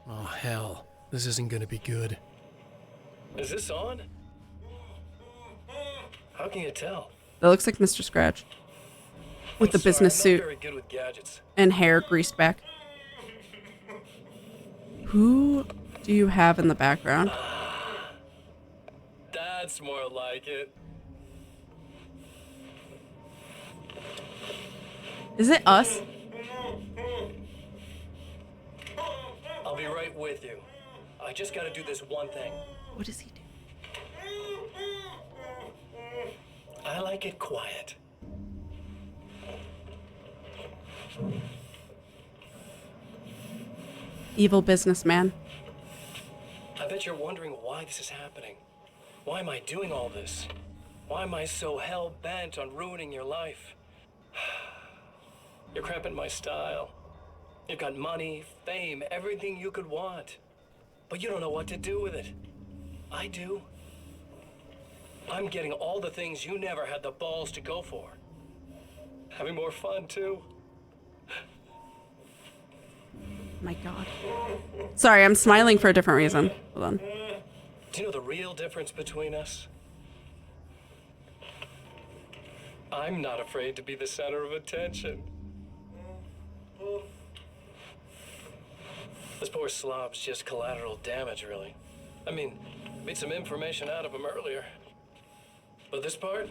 Oh, hell. This isn't going to be good. Is this on? How can you tell? That looks like Mr. Scratch. With the business suit. Very good with gadgets. And hair greased back. Who do you have in the background? That's more like it. Is it us? I'll be right with you. I just gotta do this one thing. What does he do? I like it quiet. Evil businessman. I bet you're wondering why this is happening. Why am I doing all this? Why am I so hell-bent on ruining your life? You're cramping my style. You've got money, fame, everything you could want. But you don't know what to do with it. I do. I'm getting all the things you never had the balls to go for. Having more fun, too. My God. Sorry, I'm smiling for a different reason. Hold on. Do you know the real difference between us? I'm not afraid to be the center of attention. This poor slob's just collateral damage, really. I mean, beat some information out of him earlier. But this part?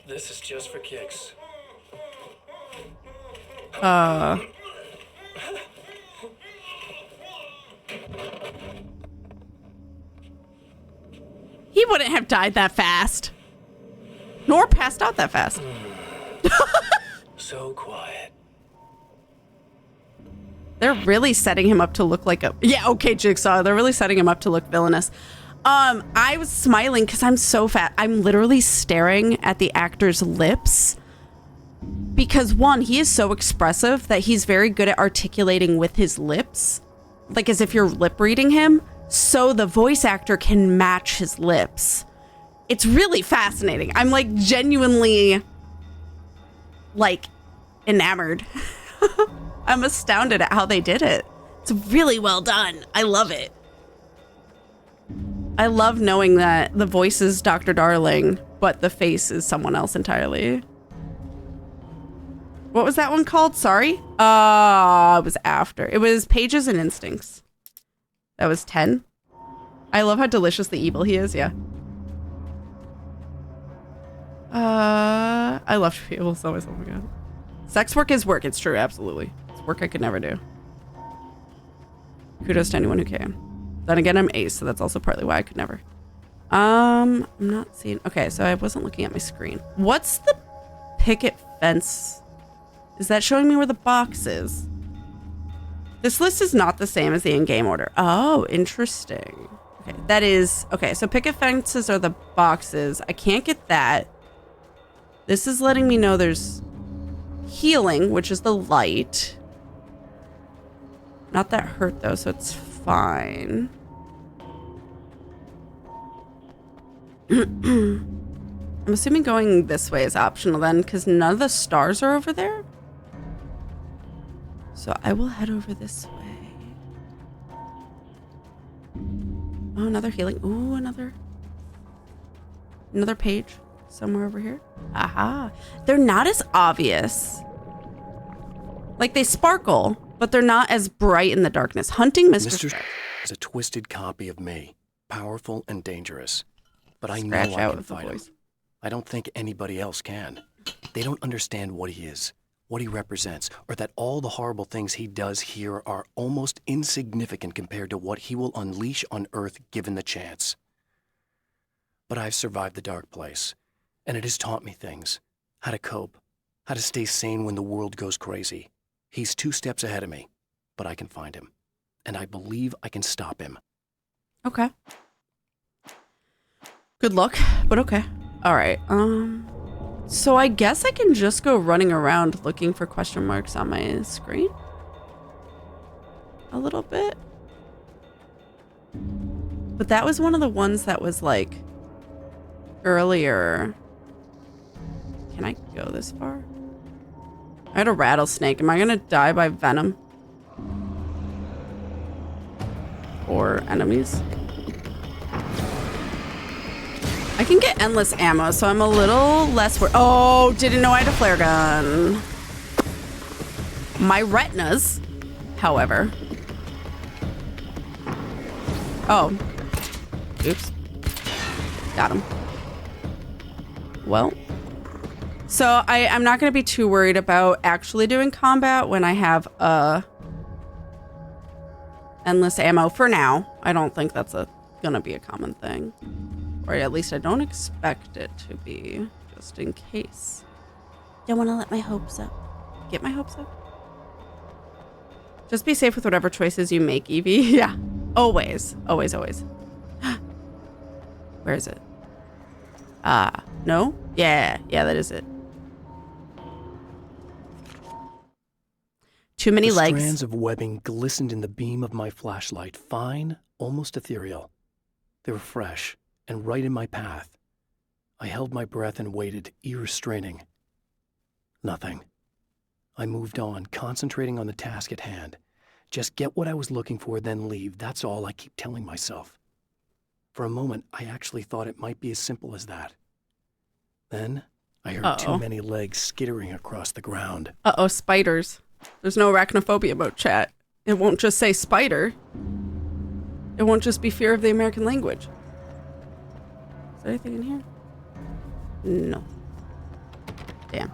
This is just for kicks. He wouldn't have died that fast. Nor passed out that fast. So quiet. They're really setting him up to look like a... Yeah, okay, Jigsaw. They're really setting him up to look villainous. I was smiling because I'm so fat. I'm literally staring at the actor's lips. Because one, he is so expressive that he's very good at articulating with his lips. Like as if you're lip reading him. So the voice actor can match his lips. It's really fascinating. I'm like genuinely like enamored. I'm astounded at how they did it. It's really well done. I love it. I love knowing that the voice is Dr. Darling, but the face is someone else entirely. What was that one called? Sorry? It was after. It was Pages and Instincts. That was 10. I love how deliciously evil he is, yeah. I love to be able to sell myself again. Sex work is work, it's true, absolutely. It's work I could never do. Kudos to anyone who can. Then again, I'm ace, so that's also partly why I could never. I'm not seeing... Okay, so I wasn't looking at my screen. What's the picket fence? Is that showing me where the box is? This list is not the same as the in-game order. Oh, interesting. Okay, that is... Okay, so picket fences are the boxes. I can't get that. This is letting me know there's healing, which is the light. Not that hurt, though, so it's fine. I'm assuming going this way is optional then, because none of the stars are over there. So I will head over this way. Oh, another healing. Ooh, another page somewhere over here. Aha. They're not as obvious. Like they sparkle, but they're not as bright in the darkness. Hunting Mr. is a twisted copy of me, powerful and dangerous. But I know Scratch I out can with the fight him. voice. I don't think anybody else can. They don't understand what he is, what he represents, or that all the horrible things he does here are almost insignificant compared to what he will unleash on Earth given the chance. But I've survived the dark place, and it has taught me things. How to cope, how to stay sane when the world goes crazy. He's 2 steps ahead of me, but I can find him. And I believe I can stop him. Okay. Good luck, but okay. All right. So I guess I can just go running around looking for question marks on my screen. A little bit. But that was one of the ones that was like earlier. Can I go this far? I had a rattlesnake. Am I gonna die by venom? Or enemies? I can get endless ammo, so I'm a little less worried. Oh, didn't know I had a flare gun. My retinas, however. Oh. Oops. Got him. Well. So I'm not going to be too worried about actually doing combat when I have endless ammo for now. I don't think that's going to be a common thing. Or at least I don't expect it to be, just in case. Don't want to let my hopes up. Get my hopes up? Just be safe with whatever choices you make, Evie. Yeah. Always. Always, always. Where is it? No? Yeah, that is it. Too many legs. The strands of webbing glistened in the beam of my flashlight, fine, almost ethereal. They were fresh and right in my path. I held my breath and waited, ears straining. Nothing. I moved on, concentrating on the task at hand. Just get what I was looking for, then leave. That's all I keep telling myself. For a moment, I actually thought it might be as simple as that. Then, I heard too many legs skittering across the ground. Uh-oh, spiders. There's no arachnophobia mode, chat. It won't just say spider. It won't just be fear of the American language. Is there anything in here? No. Damn.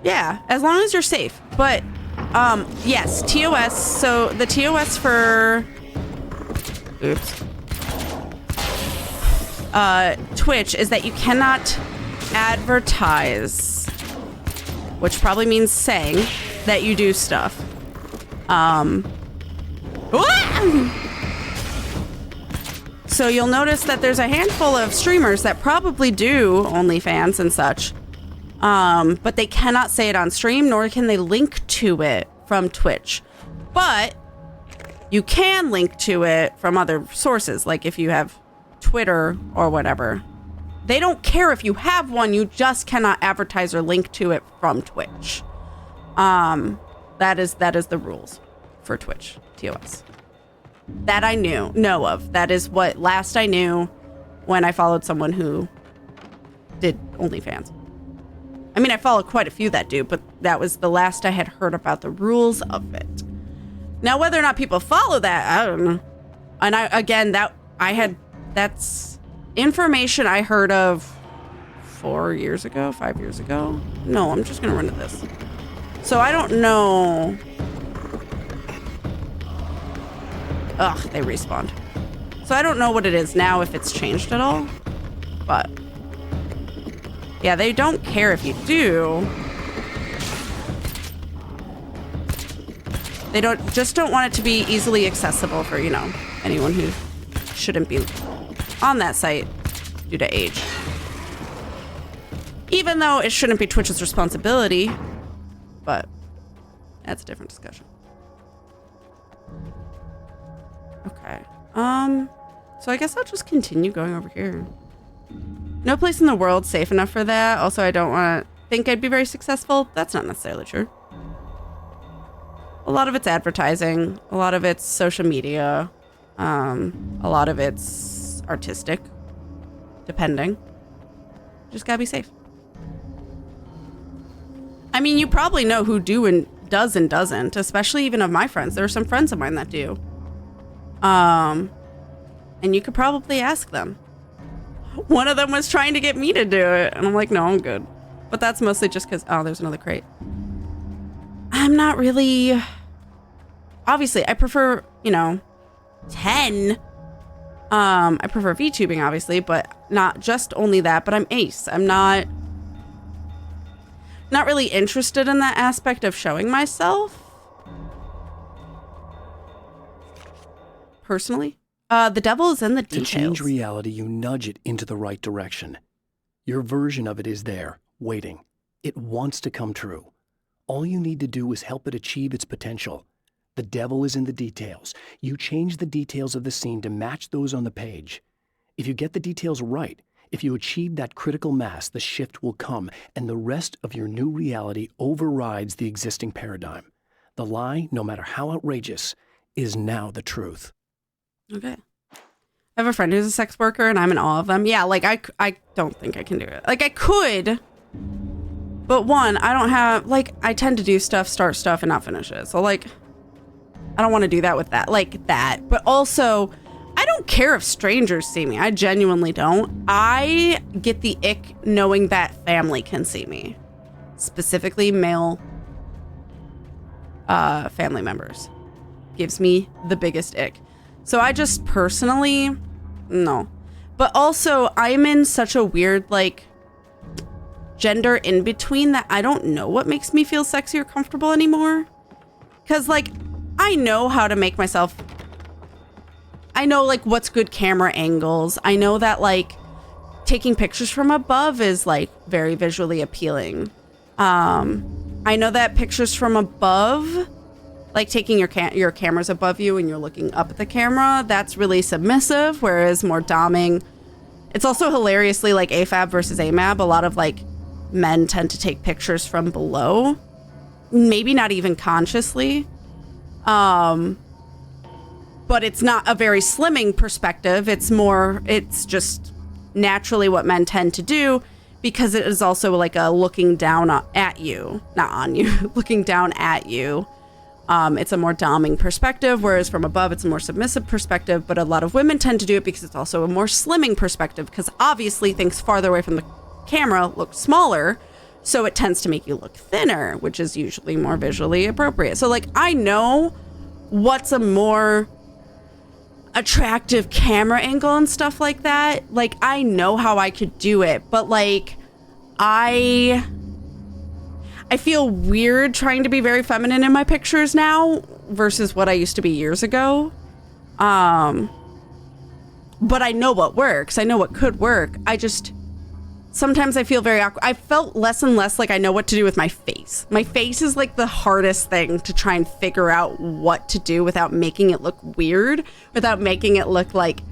Yeah, as long as you're safe. But, yes, TOS. So, the TOS for... Oops. Twitch is that you cannot advertise, which probably means saying that you do stuff. So you'll notice that there's a handful of streamers that probably do OnlyFans and such, but they cannot say it on stream, nor can they link to it from Twitch. But you can link to it from other sources, like if you have Twitter or whatever. They don't care if you have one, you just cannot advertise or link to it from Twitch. That is the rules for Twitch TOS. That I know of. That is what last I knew when I followed someone who did OnlyFans. I mean, I follow quite a few that do, but that was the last I had heard about the rules of it. Now, whether or not people follow that, I don't know. And that's information I heard of 5 years ago. No, I'm just gonna run to this. So I don't know. Ugh, they respawned. So I don't know what it is now, if it's changed at all. But yeah, they don't care if you do. They don't want it to be easily accessible for, anyone who shouldn't be on that site due to age. Even though it shouldn't be Twitch's responsibility, but that's a different discussion. Okay. So I guess I'll just continue going over here. No place in the world safe enough for that. Also, I don't want to think I'd be very successful. That's not necessarily true. A lot of it's advertising. A lot of it's social media. A lot of it's artistic. Depending. Just gotta be safe. I mean, you probably know who does and doesn't, especially even of my friends. There are some friends of mine that do. And you could probably ask them. One of them was trying to get me to do it, and I'm like, no, I'm good. But that's mostly just because, there's another crate. I'm not really... Obviously, I prefer, 10. I prefer VTubing, obviously, but not just only that, but I'm ace. I'm not really interested in that aspect of showing myself. Personally. The devil is in the details. To change reality, you nudge it into the right direction. Your version of it is there, waiting. It wants to come true. All you need to do is help it achieve its potential. The devil is in the details. You change the details of the scene to match those on the page. If you get the details right, if you achieve that critical mass, the shift will come, and the rest of your new reality overrides the existing paradigm. The lie, no matter how outrageous, is now the truth. Okay. I have a friend who's a sex worker, and I'm in awe of them. Yeah, like, I don't think I can do it. Like, I could, but one, I don't have, like, I tend to do stuff, start stuff, and not finish it. So, like, I don't want to do that with that. Like, that. But also, I don't care if strangers see me. I genuinely don't. I get the ick knowing that family can see me. Specifically, male family members. Gives me the biggest ick. So I just personally, no. But also, I'm in such a weird, like, gender in between that I don't know what makes me feel sexy or comfortable anymore. Because, like, I know how to make myself... I know, like, what's good camera angles. I know that, like, taking pictures from above is, like, very visually appealing. I know that pictures from above... Like taking your cameras above you and you're looking up at the camera, that's really submissive, whereas more doming. It's also hilariously like AFAB versus AMAB. A lot of like men tend to take pictures from below maybe not even consciously. But it's not a very slimming perspective. It's just naturally what men tend to do, because it is also like a looking down at you, not on you, looking down at you. It's a more doming perspective, whereas from above, it's a more submissive perspective. But a lot of women tend to do it because it's also a more slimming perspective, because obviously things farther away from the camera look smaller. So it tends to make you look thinner, which is usually more visually appropriate. So like, I know what's a more attractive camera angle and stuff like that. Like, I know how I could do it, but like, I feel weird trying to be very feminine in my pictures now versus what I used to be years ago. But I know what works. I know what could work. Sometimes I feel very awkward. I felt less and less like I know what to do with my face. My face is like the hardest thing to try and figure out what to do without making it look weird, without making it look like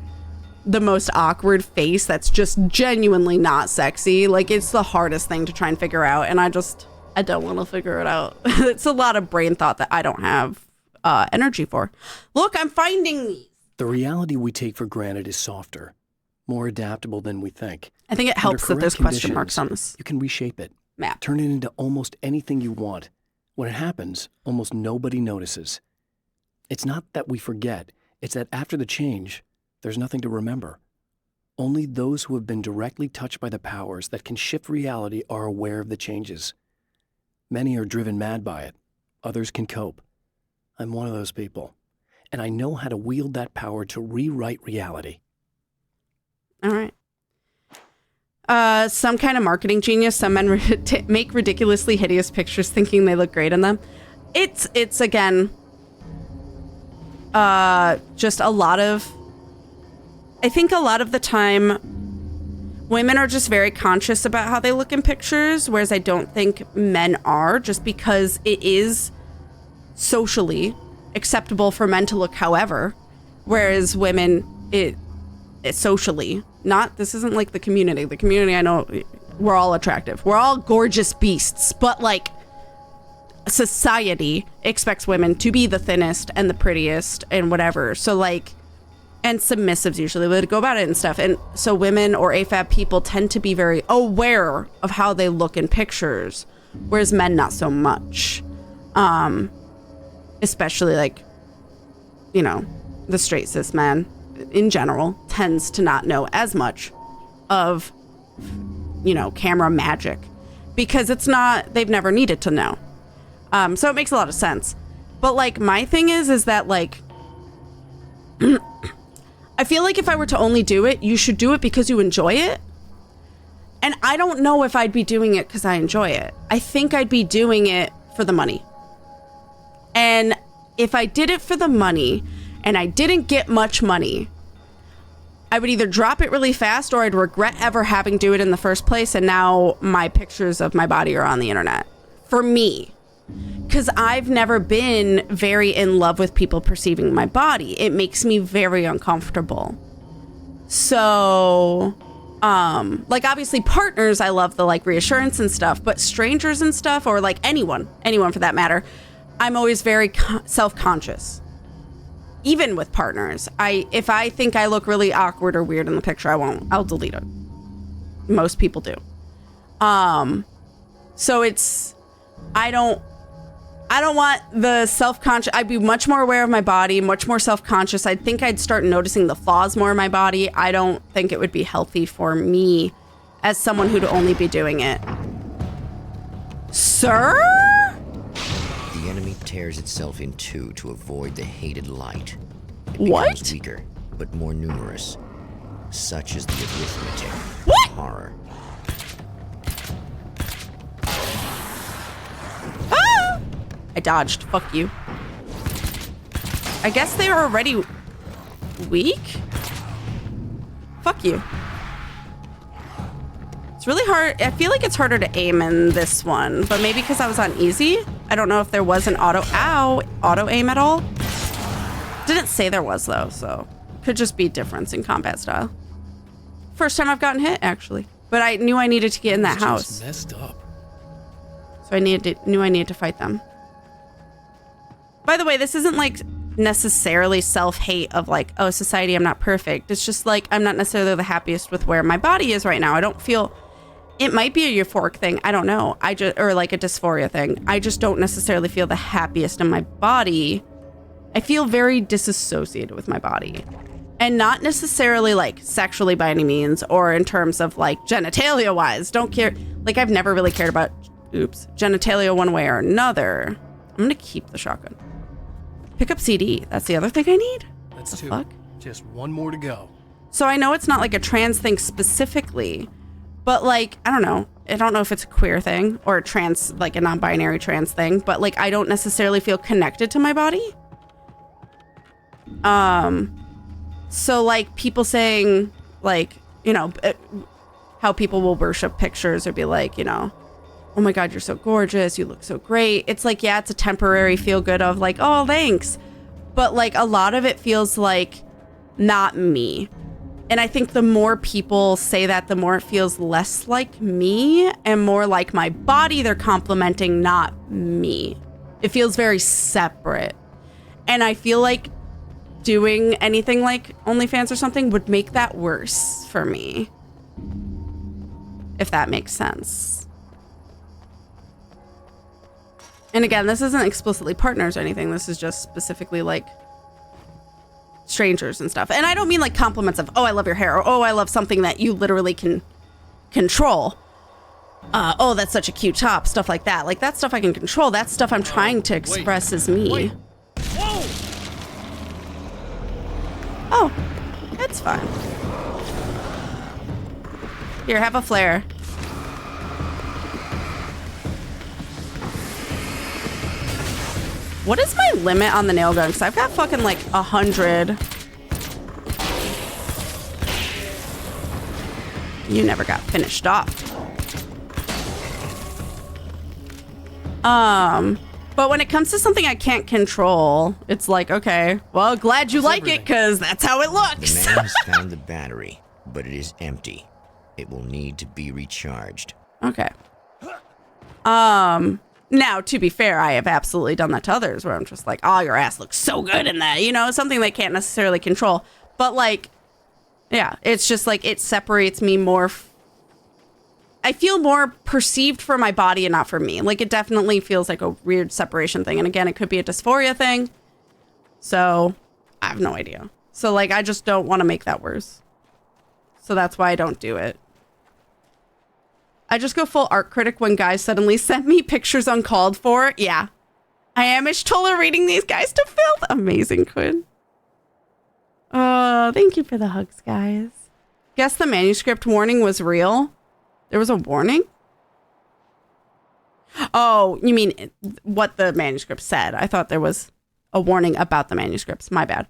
the most awkward face that's just genuinely not sexy. Like, it's the hardest thing to try and figure out, and I don't want to figure it out. It's a lot of brain thought that I don't have energy for. Look, I'm finding these. The reality we take for granted is softer, more adaptable than we think. I think it helps that there's question marks on this. You can reshape it, map. Turn it into almost anything you want. When it happens, almost nobody notices. It's not that we forget, it's that after the change, there's nothing to remember. Only those who have been directly touched by the powers that can shift reality are aware of the changes. Many are driven mad by it. Others can cope. I'm one of those people. And I know how to wield that power to rewrite reality. All right. Some kind of marketing genius. Some men make ridiculously hideous pictures thinking they look great in them. It's again, just a lot of, I think a lot of the time women are just very conscious about how they look in pictures, whereas I don't think men are, just because it is socially acceptable for men to look however, whereas women, it's socially not. This isn't like the community. The community, I know we're all attractive. We're all gorgeous beasts, but like society expects women to be the thinnest and the prettiest and whatever. So like, and submissives usually would go about it and stuff. And so women or AFAB people tend to be very aware of how they look in pictures, whereas men not so much. Especially like, you know, the straight cis man in general tends to not know as much of, you know, camera magic, because it's not, they've never needed to know. So it makes a lot of sense. But like, my thing is that like, I feel like if I were to only do it, you should do it because you enjoy it. And I don't know if I'd be doing it because I enjoy it. I think I'd be doing it for the money. And if I did it for the money and I didn't get much money, I would either drop it really fast or I'd regret ever having to do it in the first place. And now my pictures of my body are on the internet. For me. Because I've never been very in love with people perceiving my body. It makes me very uncomfortable. So, like obviously partners, I love the like reassurance and stuff, but strangers and stuff, or like anyone for that matter, I'm always very self-conscious. Even with partners, if I think I look really awkward or weird in the picture, I'll delete it. Most people do. So I don't want the self-conscious. I'd be much more aware of my body, much more self-conscious. I think I'd start noticing the flaws more in my body. I don't think it would be healthy for me as someone who'd only be doing it. Sir? The enemy tears itself in two to avoid the hated light. It What? becomes weaker, but more numerous. Such is the arithmetic What? of horror. Ah! I dodged. Fuck you. I guess they were already weak? Fuck you. It's really hard. I feel like it's harder to aim in this one, but maybe because I was on easy? I don't know if there was an auto aim at all. Didn't say there was though, so could just be difference in combat style. First time I've gotten hit actually, but I knew I needed to get in that house. Messed up. So knew I needed to fight them. By the way, this isn't like necessarily self-hate of like, oh, society, I'm not perfect. It's just like, I'm not necessarily the happiest with where my body is right now. I don't feel, it might be a euphoric thing. I don't know. Or like a dysphoria thing. I just don't necessarily feel the happiest in my body. I feel very disassociated with my body. And not necessarily like sexually by any means, or in terms of like genitalia wise. Don't care. Like I've never really cared about, genitalia one way or another. I'm going to keep the shotgun. Pick up CD. That's the other thing I need. That's the 2. fuck? Just 1 more to go. So I know it's not like a trans thing specifically, but like, I don't know. I don't know if it's a queer thing or a trans, like a non-binary trans thing, but like, I don't necessarily feel connected to my body. So like people saying like, you know, how people will worship pictures or be like, you know, oh my God, you're so gorgeous. You look so great. It's like, yeah, it's a temporary feel good of like, oh, thanks. But like a lot of it feels like not me. And I think the more people say that, the more it feels less like me and more like my body they're complimenting, not me. It feels very separate. And I feel like doing anything like OnlyFans or something would make that worse for me. If that makes sense. And again, this isn't explicitly partners or anything. This is just specifically like strangers and stuff. And I don't mean like compliments of, oh, I love your hair, or oh, I love something that you literally can control. Oh, that's such a cute top, stuff like that. Like that stuff I can control. That's stuff I'm trying to express as me. Whoa! Oh, that's fine. Here, have a flare. What is my limit on the nail gun? Because I've got fucking like 100. You never got finished off. But when it comes to something I can't control, it's like, okay, well, glad you like it because that's how it looks. The man has found the battery, but it is empty. It will need to be recharged. Okay. Now, to be fair, I have absolutely done that to others where I'm just like, oh, your ass looks so good in that, you know, something they can't necessarily control. But like, yeah, it's just like it separates me more. I feel more perceived for my body and not for me. Like it definitely feels like a weird separation thing. And again, it could be a dysphoria thing. So I have no idea. So like, I just don't want to make that worse. So that's why I don't do it. I just go full art critic when guys suddenly send me pictures uncalled for. Yeah. I am Ishtola reading these guys to filth. Amazing, Quinn. Oh, thank you for the hugs, guys. Guess the manuscript warning was real. There was a warning? Oh, you mean what the manuscript said. I thought there was a warning about the manuscripts. My bad.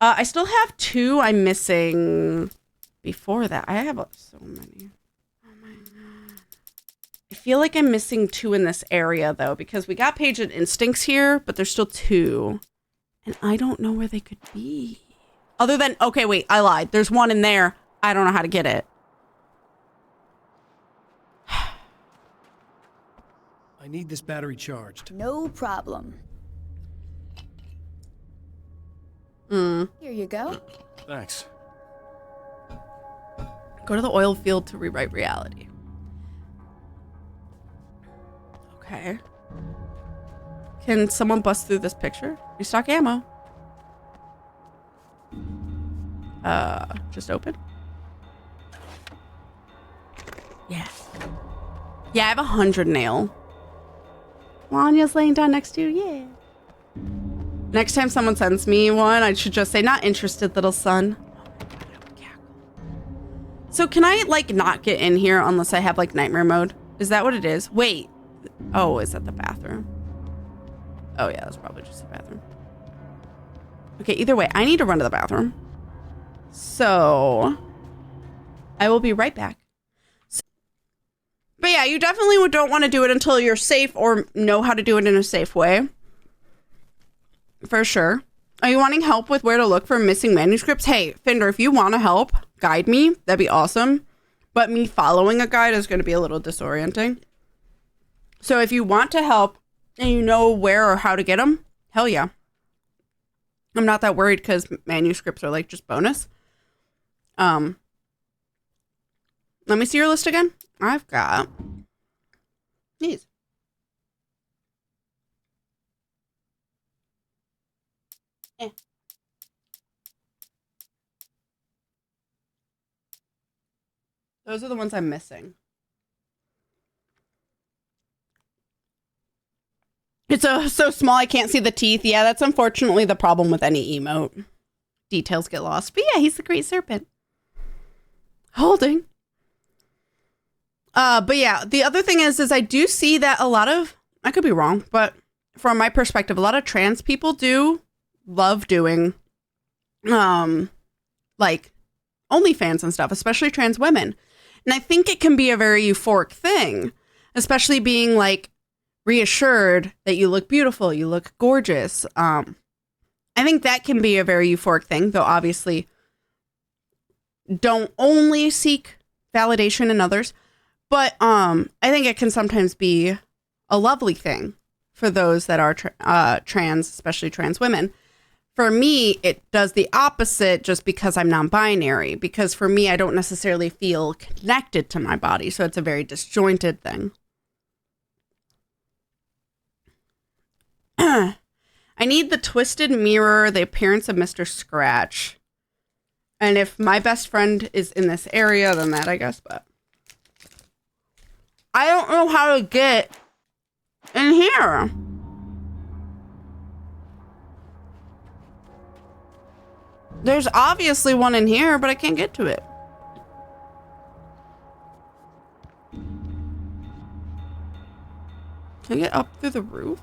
I still have 2 I'm missing before that. I have so many. I feel like I'm missing 2 in this area, though, because we got Page and Instincts here, but there's still 2. And I don't know where they could be. Other than, okay, wait, I lied. There's 1 in there. I don't know how to get it. I need this battery charged. No problem. Here you go. Thanks. Go to the oil field to rewrite reality. Okay. Can someone bust through this picture? Restock ammo. Just open. Yeah. Yeah, I have 100 nail. Lanya's laying down next to you. Yeah. Next time someone sends me one, I should just say, not interested, little son. So can I, like, not get in here unless I have, like, nightmare mode? Is that what it is? Wait. Oh, is that the bathroom? Oh, yeah, that's probably just the bathroom. Okay, either way, I need to run to the bathroom. So, I will be right back. But yeah, you definitely don't want to do it until you're safe or know how to do it in a safe way. For sure. Are you wanting help with where to look for missing manuscripts? Hey, Fender, if you want to help guide me, that'd be awesome. But me following a guide is going to be a little disorienting. So if you want to help and you know where or how to get them, Hell yeah. I'm not that worried because manuscripts are like just bonus. Let me see your list again. I've got these. Those are the ones I'm missing. It's so small I can't see the teeth. Yeah, that's unfortunately the problem with any emote. Details get lost. But yeah, he's the Great Serpent. Holding. But yeah, the other thing is I do see that a lot of, I could be wrong, but from my perspective, a lot of trans people do love doing, like OnlyFans and stuff, especially trans women. And I think it can be a very euphoric thing, especially being like reassured that you look beautiful, you look gorgeous. I think that can be a very euphoric thing, though obviously don't only seek validation in others. But I think it can sometimes be a lovely thing for those that are trans, especially trans women. For me, it does the opposite just because I'm non-binary. Because for me, I don't necessarily feel connected to my body. So it's a very disjointed thing. I need the Twisted Mirror, the appearance of Mr. Scratch. And if my best friend is in this area, then that, I guess. But I don't know how to get in here. There's obviously one in here, but I can't get to it. Can I get up through the roof?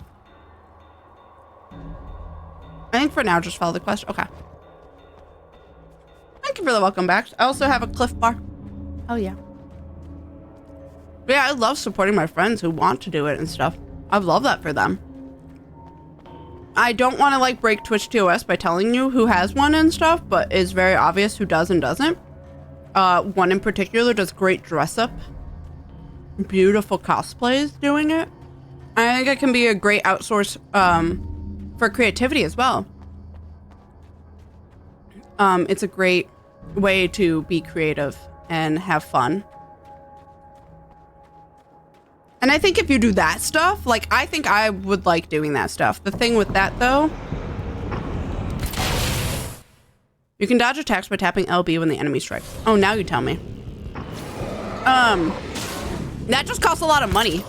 I think for now, just follow the quest. Okay. Thank you for the welcome back. I also have a Cliff Bar. Oh, yeah. But yeah, I love supporting my friends who want to do it and stuff. I love that for them. I don't want to like break Twitch TOS by telling you who has one and stuff, but it's very obvious who does and doesn't. One in particular does great dress up. Beautiful cosplays doing it. I think it can be a great outsource for creativity as well. It's a great way to be creative and have fun. And I think if you do that stuff, like, I think I would like doing that stuff. The thing with that, though, you can dodge attacks by tapping LB when the enemy strikes. Oh, now you tell me. That just costs a lot of money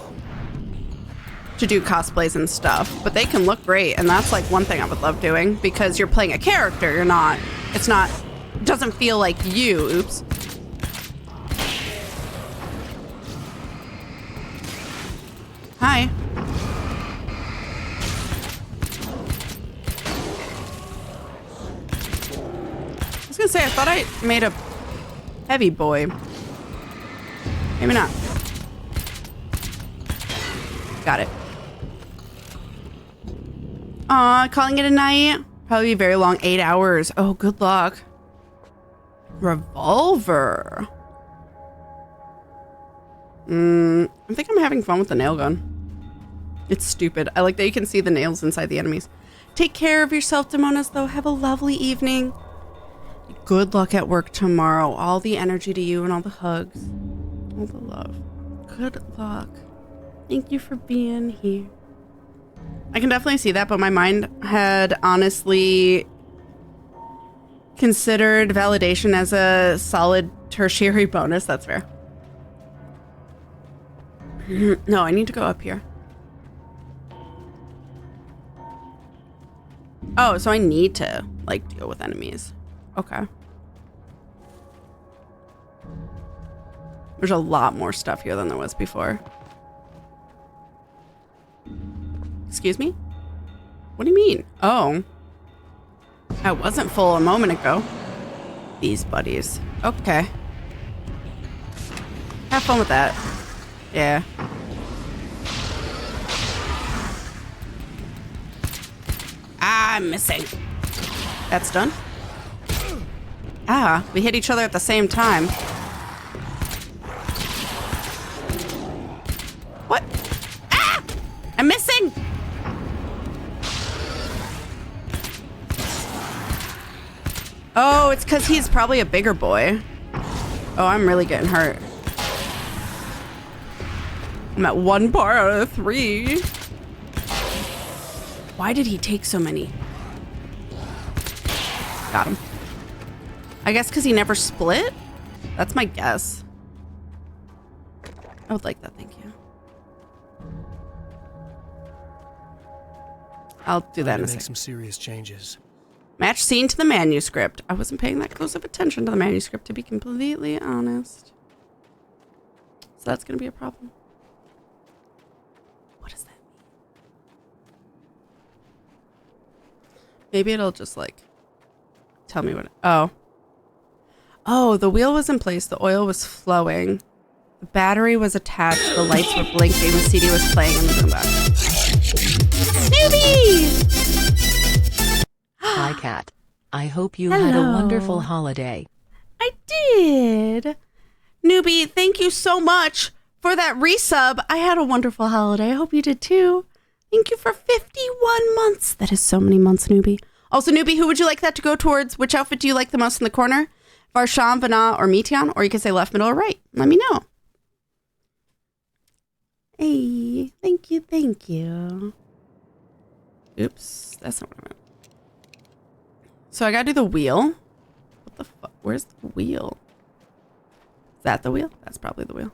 to do cosplays and stuff, but they can look great. And that's like one thing I would love doing because you're playing a character. You're not, it doesn't feel like you. Oops. Hi. I was gonna say, I thought I made a heavy boy. Maybe not. Got it. Aw, calling it a night? Probably very long, 8 hours. Oh, good luck. Revolver. I think I'm having fun with the nail gun. It's stupid. I like that you can see the nails inside the enemies. Take care of yourself, Demonas, though. Have a lovely evening. Good luck at work tomorrow. All the energy to you and all the hugs. All the love. Good luck. Thank you for being here. I can definitely see that, but my mind had honestly considered validation as a solid tertiary bonus. That's fair. No, I need to go up here. Oh, so I need to, like, deal with enemies. Okay. There's a lot more stuff here than there was before. Excuse me? What do you mean? Oh. I wasn't full a moment ago. These buddies. Okay. Have fun with that. Yeah. Ah, I'm missing. That's done. Ah, we hit each other at the same time. What? Ah! I'm missing! Oh, it's because he's probably a bigger boy. Oh, I'm really getting hurt. I'm at 1 bar out of 3. Why did he take so many? Got him. I guess because he never split? That's my guess. I would like that, thank you. I'll do that in a Make second. some serious changes. Match scene to the manuscript. I wasn't paying that close of attention to the manuscript, to be completely honest. So that's going to be a problem. What does that mean? Maybe it'll just, like, tell me what... Oh. Oh, the wheel was in place. The oil was flowing. The battery was attached. The lights were blinking. The CD was playing. And then back. Snoopy! Hi, Kat. I hope you had a wonderful holiday. I did. Newbie, thank you so much for that resub. I had a wonderful holiday. I hope you did too. Thank you for 51 months. That is so many months, Newbie. Also, Newbie, who would you like that to go towards? Which outfit do you like the most in the corner? Varshan, Vana, or Meteon? Or you can say left, middle, or right. Let me know. Hey, thank you, thank you. Oops, that's not what I meant. So I gotta do the wheel. What the fuck? Where's the wheel? Is that the wheel? That's probably the wheel.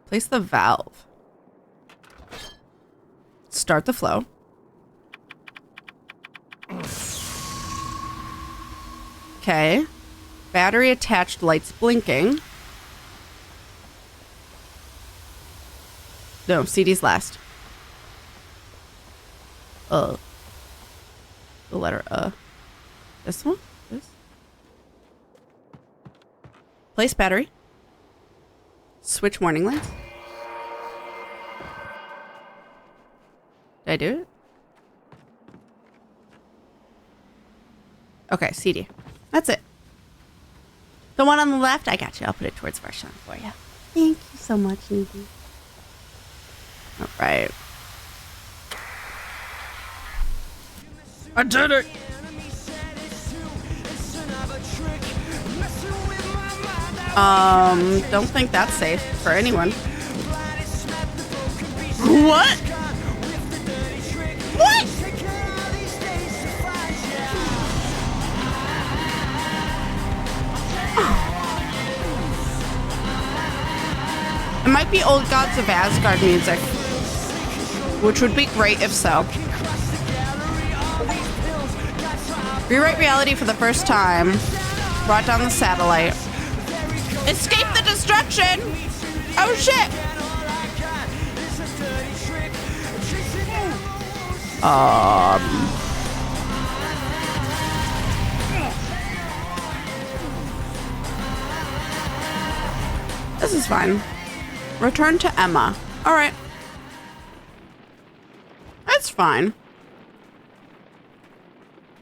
Place the valve. Start the flow. Okay. Battery attached, lights blinking. No, CD's last. The letter This one? This? Place battery. Switch warning lights. Did I do it? Okay, CD. That's it. The one on the left, I got you. I'll put it towards Varshan for you. Thank you so much, Newbie. All right. I did it! Don't think that's safe for anyone. What? What? It might be Old Gods of Asgard music, which would be great if so. Rewrite reality for the first time. Brought down the satellite. Escape the destruction! Oh shit! This is fine. Return to Emma. Alright. That's fine.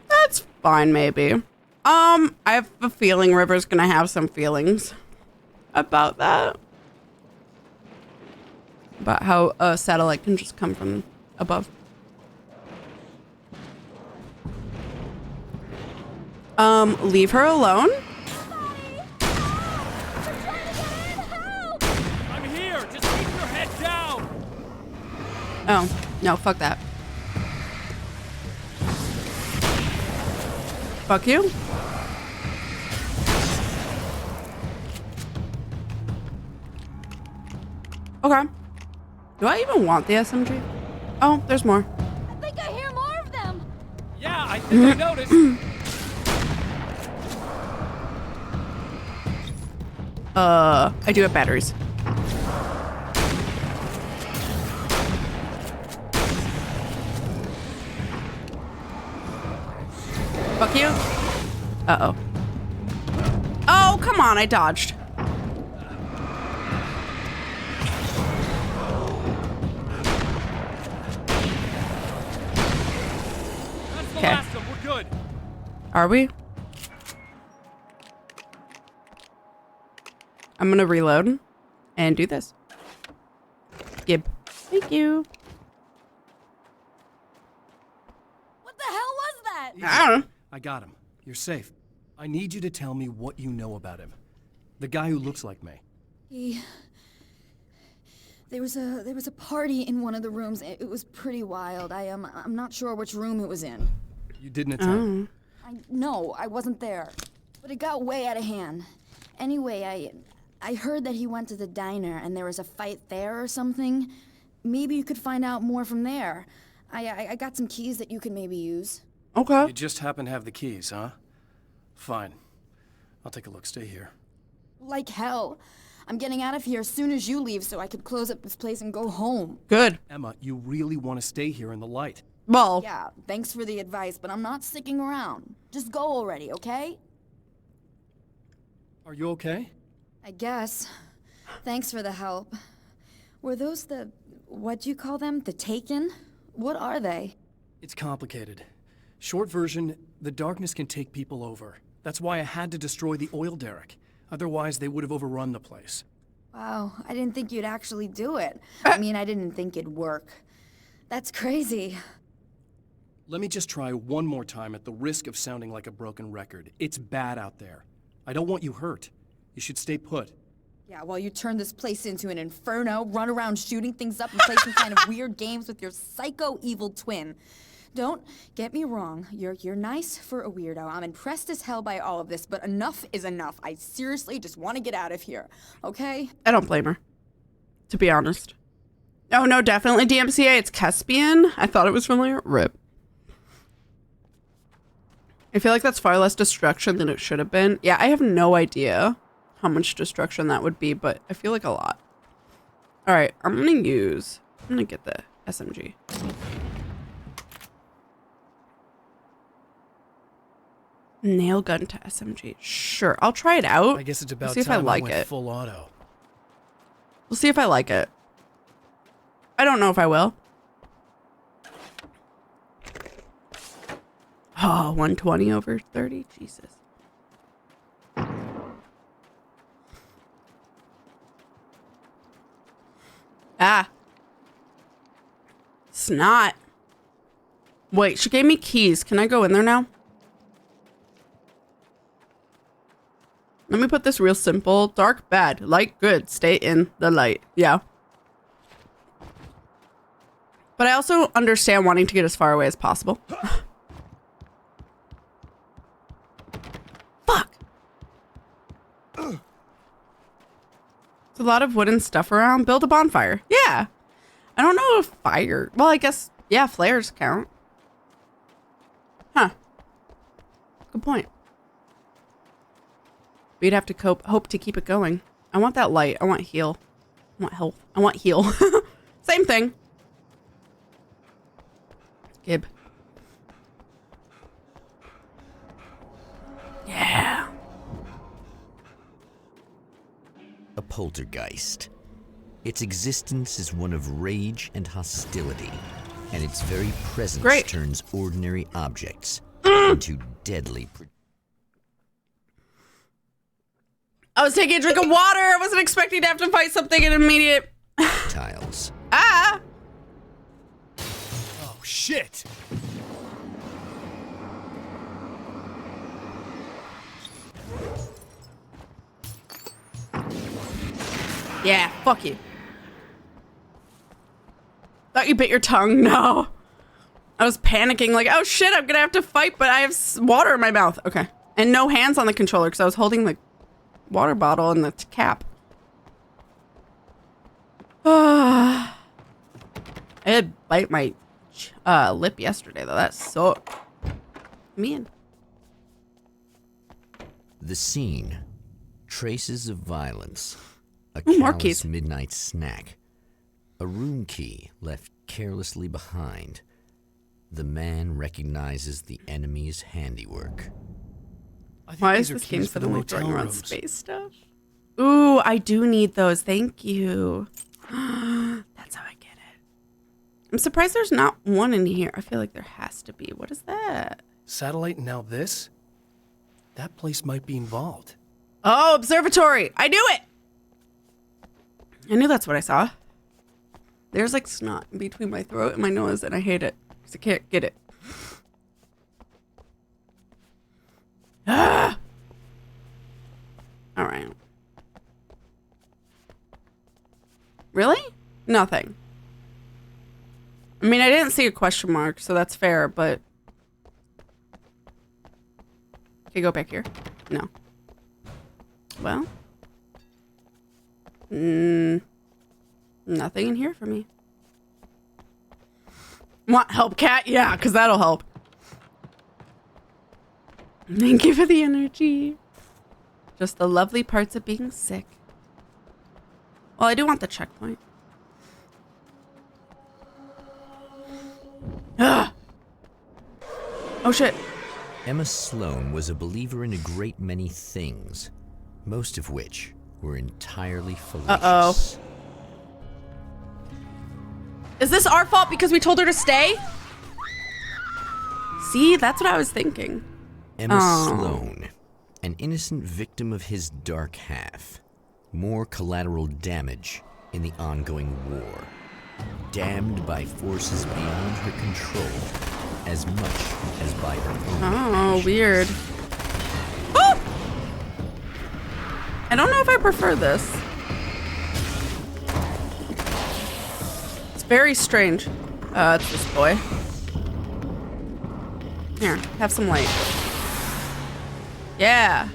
That's fine, maybe. I have a feeling River's gonna have some feelings about that. About how a satellite can just come from above. Leave her alone? I'm here! Just keep your head down! Oh, no, fuck that. Fuck you. Okay. Do I even want the SMG? Oh, there's more. I think I hear more of them. Yeah, I think I noticed. I do have batteries. Fuck you. Uh-oh. Oh, come on, I dodged. That's the Okay. last of them. We're good. Are we? I'm gonna reload and do this. Gib. Thank you. What the hell was that? I don't know. I got him. You're safe. I need you to tell me what you know about him. The guy who looks like me. There was a party in one of the rooms. It was pretty wild. I'm not sure which room it was in. You didn't attend? No, I wasn't there. But it got way out of hand. Anyway, I heard that he went to the diner and there was a fight there or something. Maybe you could find out more from there. I got some keys that you could maybe use. Okay. You just happen to have the keys, huh? Fine. I'll take a look. Stay here. Like hell. I'm getting out of here as soon as you leave so I could close up this place and go home. Good. Emma, you really want to stay here in the light? Well, Yeah, thanks for the advice, but I'm not sticking around. Just go already, okay? Are you okay? I guess. Thanks for the help. Were those what'd you call them? The Taken? What are they? It's complicated. Short version, the darkness can take people over. That's why I had to destroy the oil derrick. Otherwise, they would have overrun the place. Wow, I didn't think you'd actually do it. I mean, I didn't think it'd work. That's crazy. Let me just try one more time at the risk of sounding like a broken record. It's bad out there. I don't want you hurt. You should stay put. Yeah, while you turn this place into an inferno, run around shooting things up and play some kind of weird games with your psycho evil twin. Don't get me wrong, you're nice for a weirdo. I'm impressed as hell by all of this, but enough is enough. I seriously just want to get out of here, okay? I don't blame her, to be honest. Oh, no, definitely DMCA. It's Caspian. I thought it was familiar. RIP. I feel like that's far less destruction than it should have been. Yeah, I have no idea how much destruction that would be, but I feel like a lot. All right, I'm going to get the SMG. Nail gun to SMG. Sure, I'll try it out. I guess it's about see if I time like went it. full auto. We'll see if I like it. I don't know if I will. Oh, 120 over 30? Jesus. Ah. Snot. Wait, she gave me keys. Can I go in there now? Let me put this real simple. Dark, bad. Light, good. Stay in the light. Yeah. But I also understand wanting to get as far away as possible. Fuck. There's a lot of wooden stuff around. Build a bonfire. Yeah. I don't know if fire... Well, I guess... Yeah, flares count. Huh. Good point. We'd have to hope to keep it going. I want that light. I want heal. I want health. I want heal. Same thing. Gib. Yeah. A poltergeist. Its existence is one of rage and hostility, and its very presence turns ordinary objects into deadly... I was taking a drink of water. I wasn't expecting to have to fight something in immediate... tiles. Ah! Oh, shit! Yeah, fuck you. Thought you bit your tongue? No. I was panicking like, oh shit, I'm gonna have to fight, but I have water in my mouth. Okay. And no hands on the controller because I was holding the water bottle and the cap. I did bite my lip yesterday though. That sucked. Man. The scene. Traces of violence. A more callous keys. midnight snack. A room key left carelessly behind. The man recognizes the enemy's handiwork. Why is this game suddenly throwing around space stuff? Ooh, I do need those. Thank you. That's how I get it. I'm surprised there's not one in here. I feel like there has to be. What is that? Satellite and now this? That place might be involved. Oh, Observatory. I knew it. I knew that's what I saw. There's like snot in between my throat and my nose, and I hate it because I can't get it. Ah! All right. Really? Nothing. I mean, I didn't see a question mark, so that's fair, but... Can you go back here? No. Well. Nothing in here for me. Want help, Cat? Yeah, because that'll help. Thank you for the energy. Just the lovely parts of being sick. Well, I do want the checkpoint. Ugh. Oh, shit. Emma Sloan was a believer in a great many things, most of which were entirely fallacious. Uh-oh. Is this our fault because we told her to stay? See, that's what I was thinking. Emma Sloan, an innocent victim of his dark half. More collateral damage in the ongoing war. Damned by forces beyond her control as much as by her own passions. Weird. Oh! I don't know if I prefer this. It's very strange. It's this boy. Here, have some light. Yeah.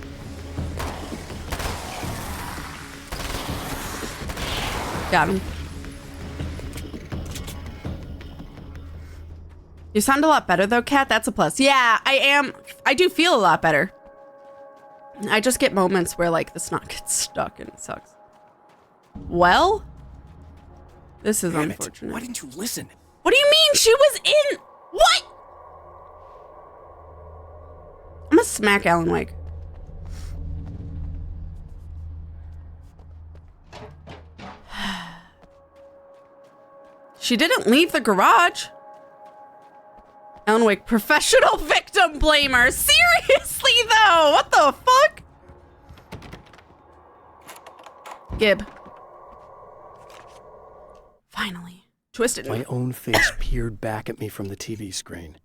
Got him. You sound a lot better though, Kat. That's a plus. Yeah, I am. I do feel a lot better. I just get moments where like the snot gets stuck and it sucks. Well, this is unfortunate. Why didn't you listen? What do you mean? She was in. What? I'm gonna smack Alan Wake. She didn't leave the garage. Alan Wake, professional victim blamer. Seriously, though. What the fuck? Gib. Finally. Twisted. My own face peered back at me from the TV screen.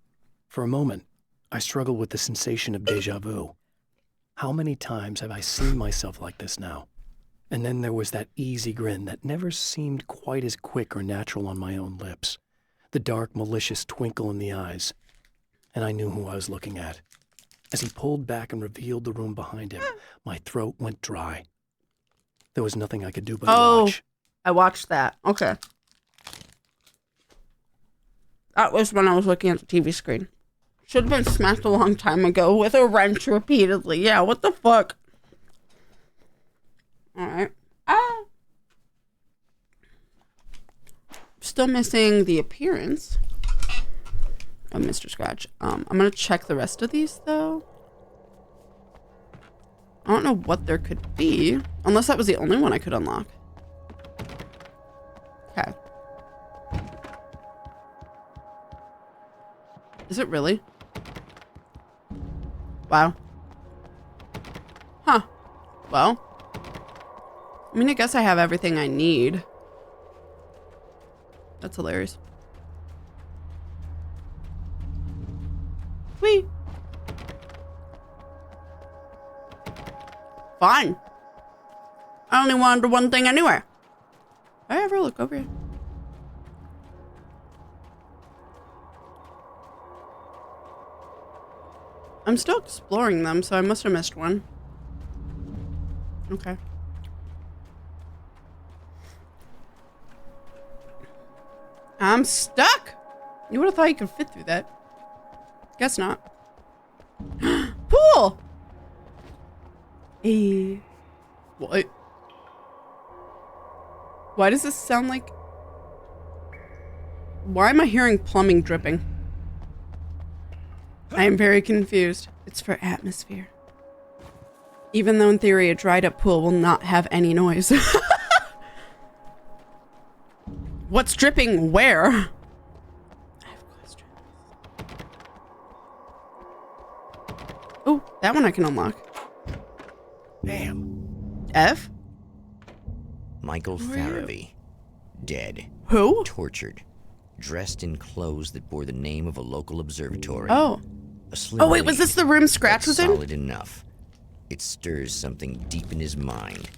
For a moment, I struggled with the sensation of deja vu. How many times have I seen myself like this now? And then there was that easy grin that never seemed quite as quick or natural on my own lips. The dark, malicious twinkle in the eyes. And I knew who I was looking at. As he pulled back and revealed the room behind him, my throat went dry. There was nothing I could do but watch. I watched that. Okay. That was when I was looking at the TV screen. Should have been smacked a long time ago with a wrench repeatedly. Yeah, what the fuck? Alright. Still missing the appearance of Mr. Scratch. I'm gonna check the rest of these though. I don't know what there could be. Unless that was the only one I could unlock. Okay. Is it really? Wow. Huh. Well. I mean, I guess I have everything I need. That's hilarious. Whee! Fine. I only wanted one thing anyway. Did I ever look over here? I'm still exploring them, so I must have missed one. Okay. I'm stuck! You would have thought you could fit through that. Guess not. Pool! Hey. What? Why does this sound like... Why am I hearing plumbing dripping? I am very confused. It's for atmosphere. Even though in theory a dried up pool will not have any noise. What's dripping where? I have questions. Oh, that one I can unlock. Damn. F? Michael Farabee, dead. Who? Tortured. Dressed in clothes that bore the name of a local observatory. Oh. A slim Oh wait, was lady, this the room Scratch but was in? solid enough. It stirs something deep in his mind.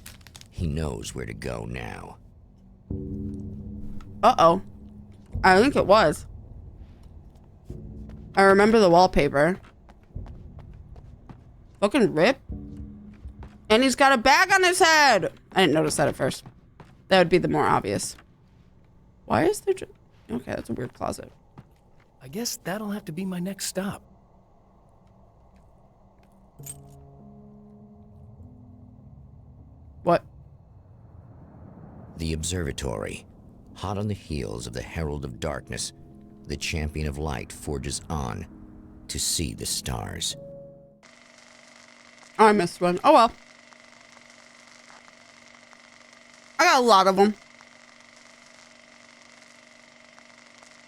He knows where to go now. Uh-oh. I think it was. I remember the wallpaper. Fucking rip. And he's got a bag on his head. I didn't notice that at first. That would be the more obvious. Why is there okay, that's a weird closet. I guess that'll have to be my next stop. What? The Observatory. Hot on the heels of the Herald of Darkness, the Champion of Light forges on to see the stars. Oh, I missed one. Oh well. I got a lot of them.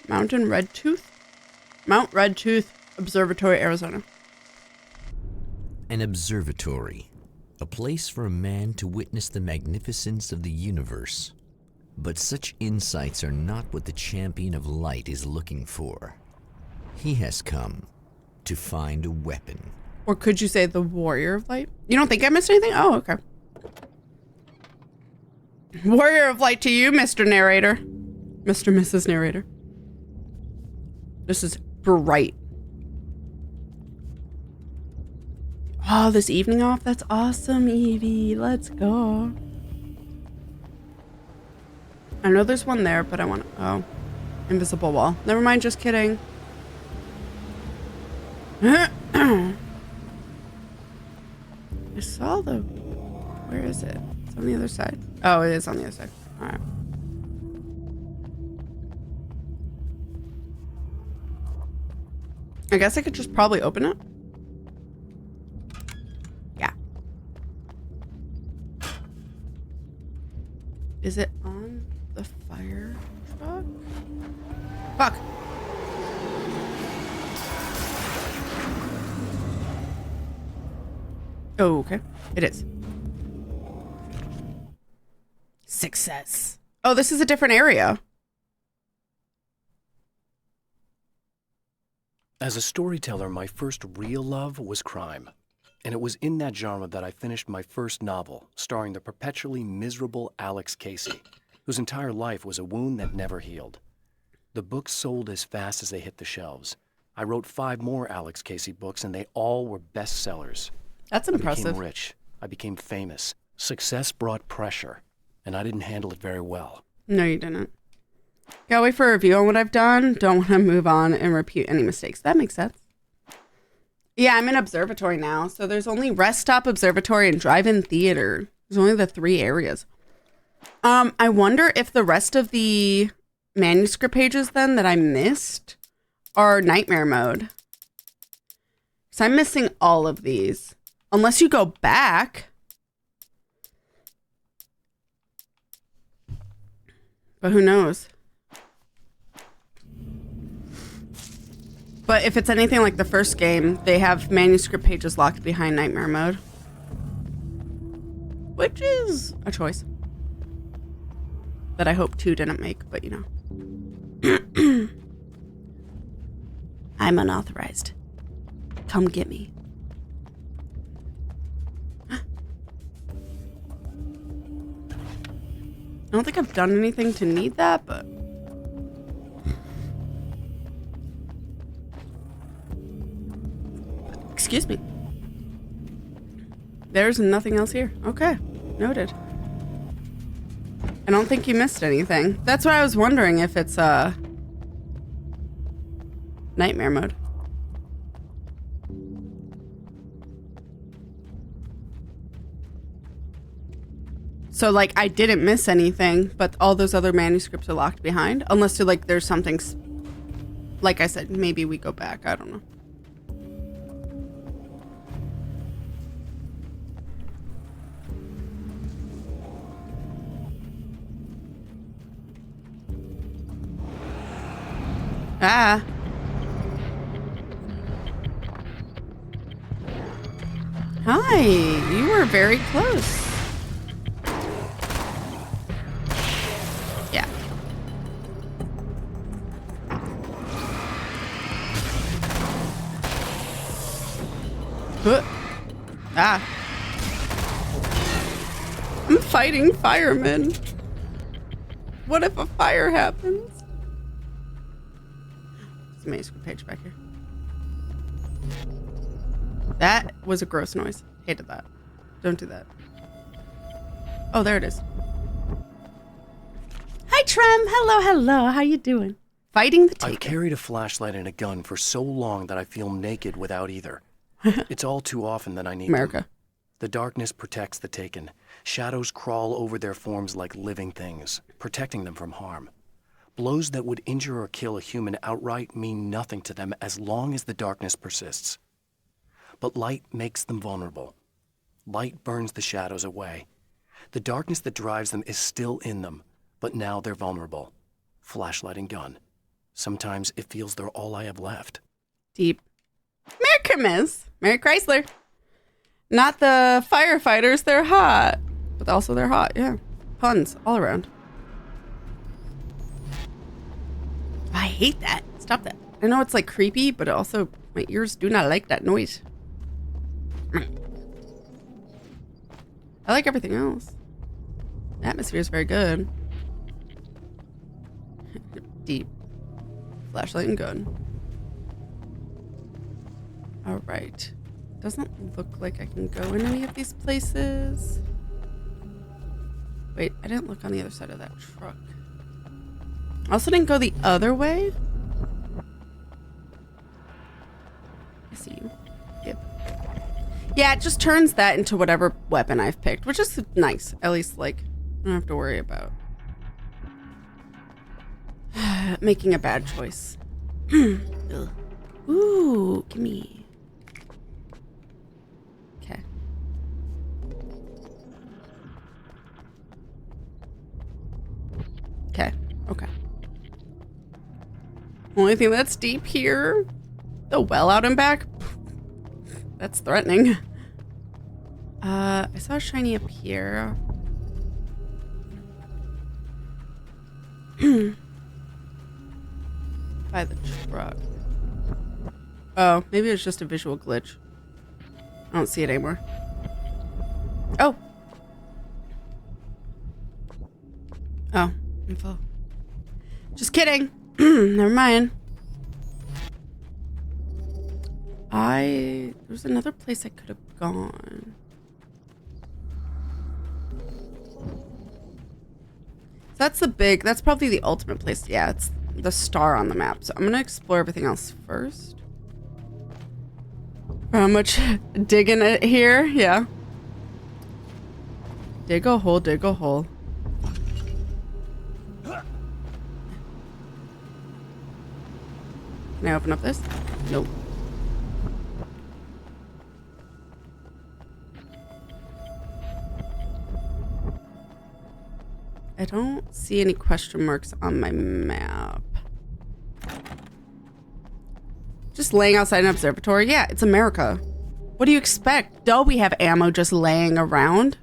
Mountain Red Tooth? Mount Red Tooth, Observatory, Arizona. An observatory. A place for a man to witness the magnificence of the universe. But such insights are not what the Champion of Light is looking for. He has come to find a weapon. Or could you say the Warrior of Light? You don't think I missed anything? Oh, okay. Warrior of Light to you, Mr. Narrator. Mr. and Mrs. Narrator. This is bright. Oh, this evening off? That's awesome, Evie. Let's go. I know there's one there, but I want to... Oh. Invisible wall. Never mind, just kidding. I saw the... Where is it? It's on the other side. Oh, it is on the other side. All right. I guess I could just probably open it. Yeah. Is it on the fire truck? Fuck. Oh, okay. It is. Success. Oh, this is a different area. As a storyteller, my first real love was crime. And it was in that genre that I finished my first novel, starring the perpetually miserable Alex Casey, whose entire life was a wound that never healed. The books sold as fast as they hit the shelves. I wrote 5 more Alex Casey books, and they all were bestsellers. That's impressive. I became rich. I became famous. Success brought pressure, and I didn't handle it very well. No, you didn't. Gotta wait for a review on what I've done. Don't want to move on and repeat any mistakes. That makes sense. Yeah, I'm in Observatory now. So there's only Rest Stop, Observatory, and Drive-In Theater. There's only the 3 areas. I wonder if the rest of the manuscript pages then that I missed are Nightmare Mode. Because I'm missing all of these. Unless you go back. But who knows? But if it's anything like the first game, they have manuscript pages locked behind Nightmare Mode. Which is a choice. That I hope 2 didn't make, but you know. I'm unauthorized. Come get me. I don't think I've done anything to need that, but... Excuse me. There's nothing else here. Okay. Noted. I don't think you missed anything. That's why I was wondering if it's Nightmare Mode. So, like, I didn't miss anything, but all those other manuscripts are locked behind. Unless, like, there's something... Like I said, maybe we go back. I don't know. Ah. Hi, you were very close. Yeah. Ah. fighting firemen. What if a fire happens? There's a manuscript page back here. That was a gross noise. Hated that. Don't do that. Oh, there it is. Hi, Trem. Hello, hello. How you doing? Fighting the Taken. I've carried a flashlight and a gun for so long that I feel naked without either. It's all too often that I need America. them. The darkness protects the Taken. Shadows crawl over their forms like living things, protecting them from harm. Blows that would injure or kill a human outright mean nothing to them as long as the darkness persists. But light makes them vulnerable. Light burns the shadows away. The darkness that drives them is still in them, but now they're vulnerable. Flashlight and gun. Sometimes it feels they're all I have left. Deep. Merry Christmas. Merry Chrysler. Not the firefighters, they're hot. But also they're hot, yeah. Puns all around. I hate that. Stop that. I know it's like creepy, but also my ears do not like that noise. I like everything else. The atmosphere is very good. Deep. Flashlight and gun. All right. Doesn't look like I can go in any of these places. Wait, I didn't look on the other side of that truck. I also didn't go the other way. I see you. Yep. Yeah, it just turns that into whatever weapon I've picked, which is nice. At least, like, I don't have to worry about making a bad choice. Ooh, gimme. Okay. Okay. Only thing that's deep here, the well out and back. That's threatening. I saw a shiny up here. By the truck. Oh, maybe it's just a visual glitch. I don't see it anymore. Oh. Oh, info. Just kidding. Never mind. There's another place I could have gone. That's probably the ultimate place. Yeah, it's the star on the map. So I'm gonna explore everything else first. How much digging it here? Yeah. Dig a hole, dig a hole. Can I open up this? Nope. I don't see any question marks on my map. Just laying outside an observatory? Yeah, it's America. What do you expect? Don't we have ammo just laying around?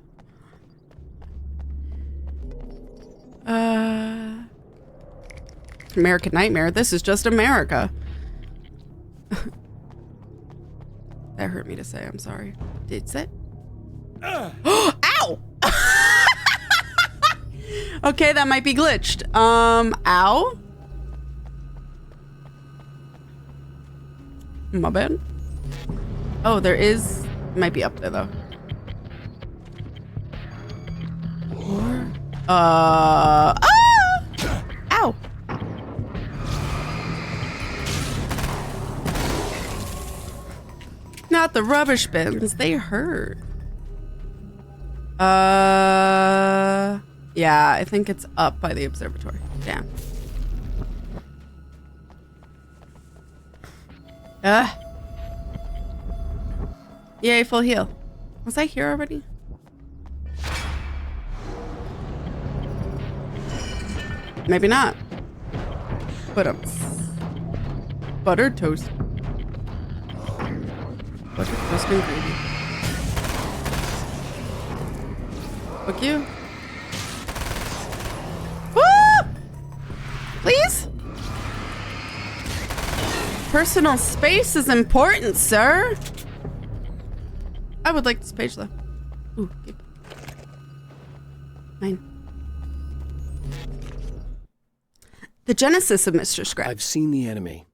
American Nightmare. This is just America. That hurt me to say. I'm sorry. Did it? Ow! Okay, that might be glitched. Ow? My bad. Oh, there is. Might be up there though. Or ow! Not the rubbish bins. They hurt. Yeah, I think it's up by the observatory. Damn. Yay, full heal. Was I here already? Maybe not. But buttered toast. Buttered toast and gravy. Fuck you. Woo! Please? Personal space is important, sir. I would like this page though. Ooh, keep. Mine. The genesis of Mr. Scratch. I've seen the enemy,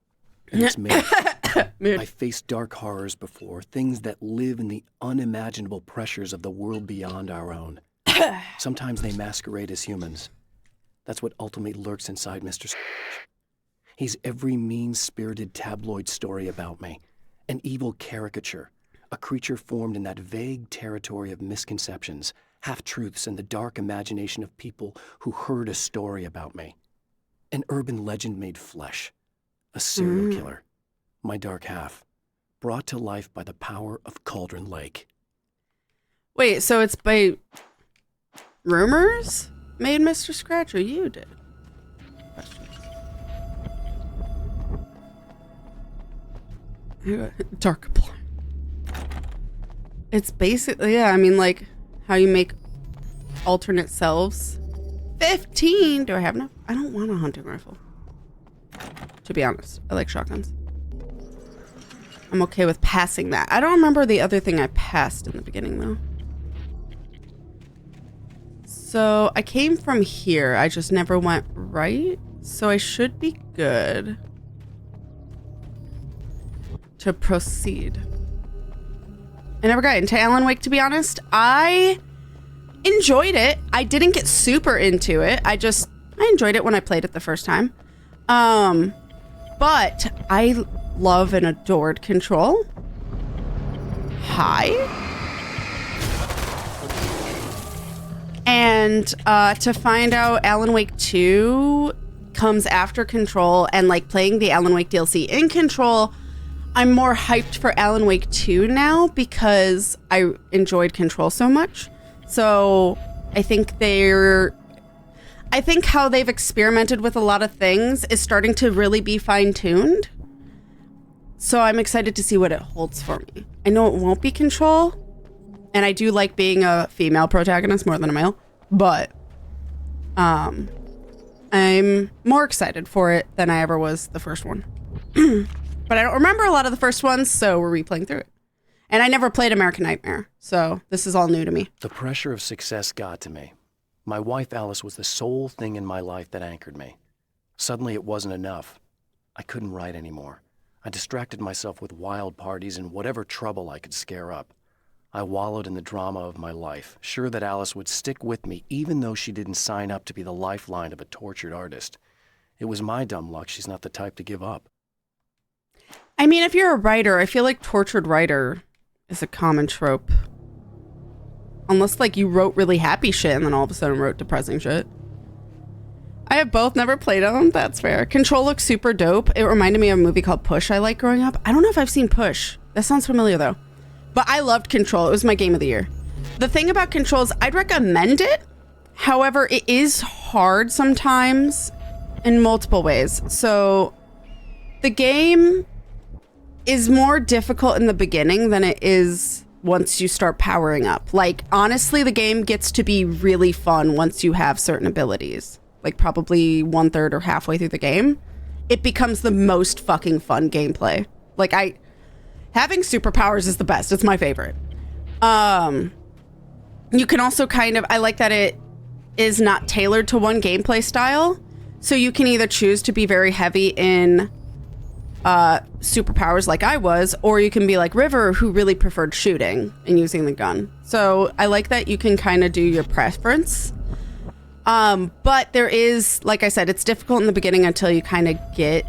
and it's me. I faced dark horrors before, things that live in the unimaginable pressures of the world beyond our own. Sometimes they masquerade as humans. That's what ultimately lurks inside Mr. Scratch. He's every mean-spirited tabloid story about me, an evil caricature, a creature formed in that vague territory of misconceptions, half-truths, and the dark imagination of people who heard a story about me. An urban legend made flesh, a serial killer, my dark half, brought to life by the power of Cauldron Lake. Wait, so it's by rumors made Mr. Scratch, or you did? Dark plot. It's basically, yeah, I mean, like how you make alternate selves. 15. Do I have enough? I don't want a hunting rifle. To be honest, I like shotguns. I'm okay with passing that. I don't remember the other thing I passed in the beginning though. So I came from here. I just never went right. So I should be good to proceed. I never got into Alan Wake, to be honest. I enjoyed it. I didn't get super into it. I enjoyed it when I played it the first time. But I love and adored Control. Hi. And to find out Alan Wake 2 comes after Control, and like playing the Alan Wake DLC in Control, I'm more hyped for Alan Wake 2 now because I enjoyed Control so much. So I think how they've experimented with a lot of things is starting to really be fine-tuned. So I'm excited to see what it holds for me. I know it won't be Control, and I do like being a female protagonist more than a male, but I'm more excited for it than I ever was the first one. But I don't remember a lot of the first ones, so we're replaying through it. And I never played American Nightmare, so this is all new to me. The pressure of success got to me. My wife Alice was the sole thing in my life that anchored me. Suddenly it wasn't enough. I couldn't write anymore. I distracted myself with wild parties and whatever trouble I could scare up. I wallowed in the drama of my life, sure that Alice would stick with me even though she didn't sign up to be the lifeline of a tortured artist. It was my dumb luck she's not the type to give up. I mean, if you're a writer, I feel like tortured writer is a common trope. Unless, like, you wrote really happy shit and then all of a sudden wrote depressing shit. I have both, never played them. That's fair. Control looks super dope. It reminded me of a movie called Push I liked growing up. I don't know if I've seen Push. That sounds familiar, though. But I loved Control. It was my game of the year. The thing about Control is I'd recommend it. However, it is hard sometimes in multiple ways. So the game is more difficult in the beginning than it is once you start powering up. Like, honestly, the game gets to be really fun once you have certain abilities. Like, probably 1/3 or halfway through the game, it becomes the most fucking fun gameplay. Like, having superpowers is the best. It's my favorite. You can also I like that it is not tailored to one gameplay style. So you can either choose to be very heavy in superpowers like I was, or you can be like River, who really preferred shooting and using the gun. So I like that you can kind of do your preference. But there is, like I said, it's difficult in the beginning until you kind of get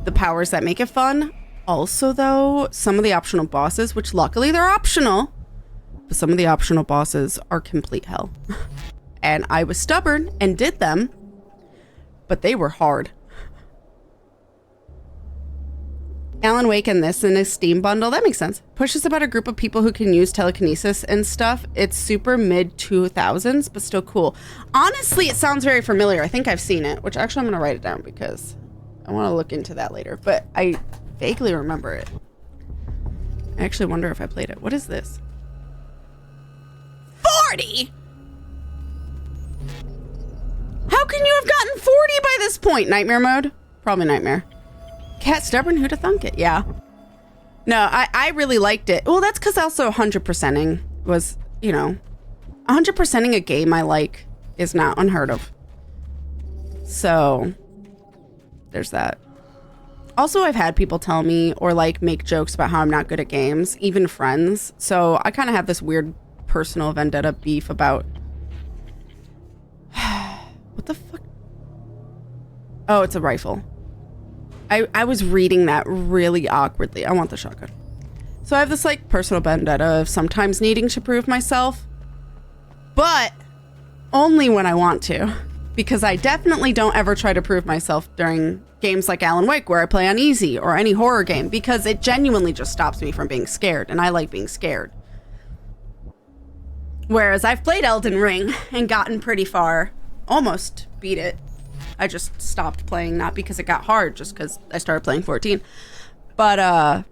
the powers that make it fun. Also, though, some of the optional bosses, which luckily they're optional, but some of the optional bosses are complete hell. And I was stubborn and did them, but they were hard. Alan Wake and this in a Steam bundle. That makes sense. Push is about a group of people who can use telekinesis and stuff. It's super mid-2000s, but still cool. Honestly, it sounds very familiar. I think I've seen it, which actually I'm going to write it down because I want to look into that later. But I vaguely remember it. I actually wonder if I played it. What is this? 40? How can you have gotten 40 by this point? Nightmare mode? Probably Nightmare. KatFTWynn, who'd have thunk it? Yeah. No, I really liked it. Well, that's because also 100%ing was, 100%ing a game I like is not unheard of. So there's that. Also, I've had people tell me or like make jokes about how I'm not good at games, even friends. So I kind of have this weird personal vendetta beef about what the fuck? Oh, it's a rifle. I was reading that really awkwardly. I want the shotgun. So I have this like personal vendetta of sometimes needing to prove myself, but only when I want to, because I definitely don't ever try to prove myself during games like Alan Wake where I play on easy or any horror game, because it genuinely just stops me from being scared, and I like being scared. Whereas I've played Elden Ring and gotten pretty far, almost beat it. I just stopped playing, not because it got hard, just because I started playing 14. But,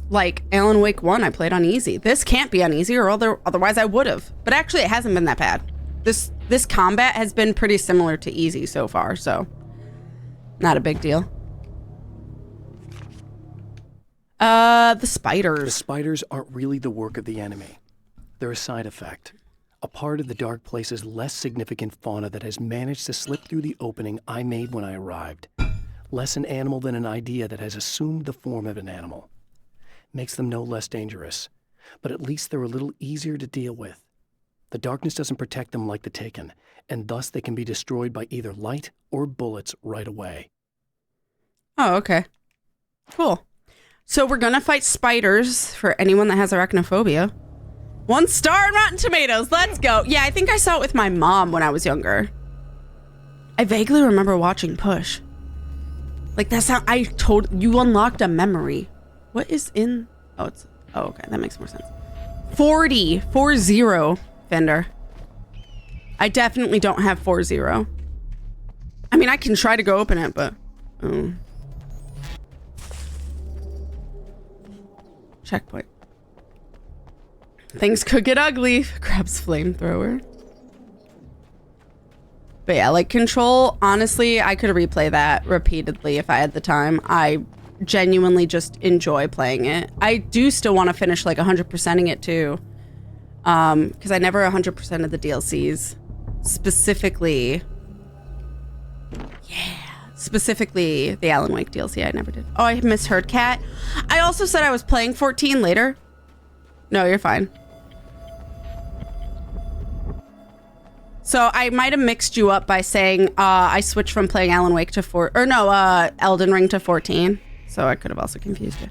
like, Alan Wake 1, I played on easy. This can't be on easy, or otherwise I would have. But actually, it hasn't been that bad. This combat has been pretty similar to easy so far, so not a big deal. The spiders. The spiders aren't really the work of the enemy. They're a side effect. A part of the Dark Place's less significant fauna that has managed to slip through the opening I made when I arrived. Less an animal than an idea that has assumed the form of an animal. Makes them no less dangerous, but at least they're a little easier to deal with. The darkness doesn't protect them like the Taken, and thus they can be destroyed by either light or bullets right away. Oh, okay. Cool. So we're gonna fight spiders for anyone that has arachnophobia. 1 star on Rotten Tomatoes. Let's go. Yeah, I think I saw it with my mom when I was younger. I vaguely remember watching Push. Like, that's how you unlocked a memory. What is in... Oh, okay. That makes more sense. 40. Fender. I definitely don't have 40. I mean, I can try to go open it, but... Checkpoint. Things could get ugly. Grabs flamethrower. But yeah, like Control, honestly, I could replay that repeatedly if I had the time. I genuinely just enjoy playing it. I do still want to finish like 100%ing it too. Because I never 100% of the DLCs. Specifically the Alan Wake DLC I never did. Oh, I misheard Kat. I also said I was playing 14 later. No, you're fine. So I might have mixed you up by saying I switched from playing Alan Wake to Elden Ring to 14. So I could have also confused you.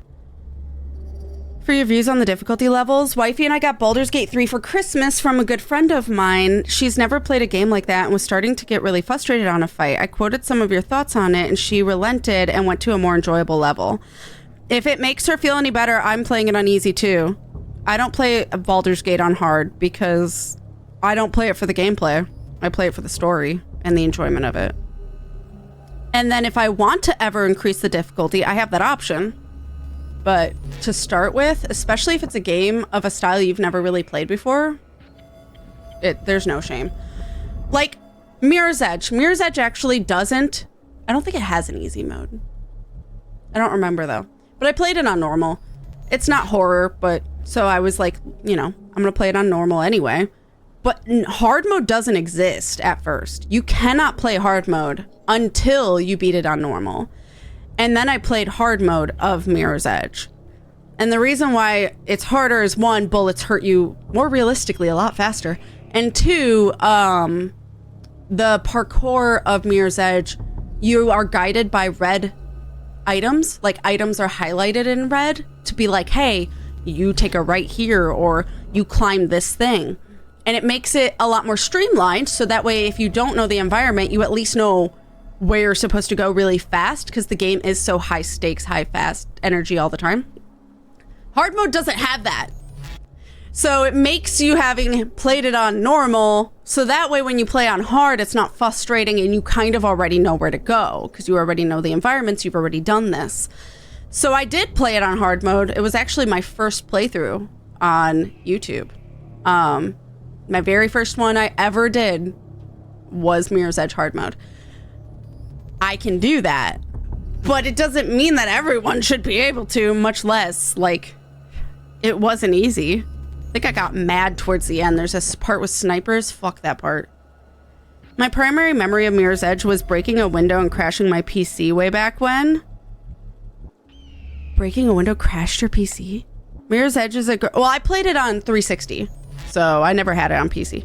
For your views on the difficulty levels, Wifey and I got Baldur's Gate 3 for Christmas from a good friend of mine. She's never played a game like that and was starting to get really frustrated on a fight. I quoted some of your thoughts on it and she relented and went to a more enjoyable level. If it makes her feel any better, I'm playing it on easy too. I don't play Baldur's Gate on hard because I don't play it for the gameplay. I play it for the story and the enjoyment of it. And then if I want to ever increase the difficulty, I have that option. But to start with, especially if it's a game of a style you've never really played before, there's no shame. Like Mirror's Edge. Mirror's Edge actually doesn't... I don't think it has an easy mode. I don't remember though. But I played it on normal. It's not horror, but... So I was like, you know, I'm going to play it on normal anyway. But hard mode doesn't exist at first. You cannot play hard mode until you beat it on normal. And then I played hard mode of Mirror's Edge. And the reason why it's harder is 1, bullets hurt you more realistically a lot faster. And 2, the parkour of Mirror's Edge, you are guided by red items. Like items are highlighted in red to be like, hey, you take a right here or you climb this thing. And it makes it a lot more streamlined. So that way, if you don't know the environment, you at least know where you're supposed to go really fast because the game is so high stakes, high fast energy all the time. Hard mode doesn't have that. So it makes you having played it on normal. So that way when you play on hard, it's not frustrating and you kind of already know where to go because you already know the environments. You've already done this. So I did play it on hard mode. It was actually my first playthrough on YouTube. My very first one I ever did was Mirror's Edge hard mode. I can do that, but it doesn't mean that everyone should be able to, much less, like, it wasn't easy. I think I got mad towards the end. There's this part with snipers. Fuck that part. My primary memory of Mirror's Edge was breaking a window and crashing my PC way back when. Breaking a window crashed your PC? Mirror's Edge is well, I played it on 360, so I never had it on PC.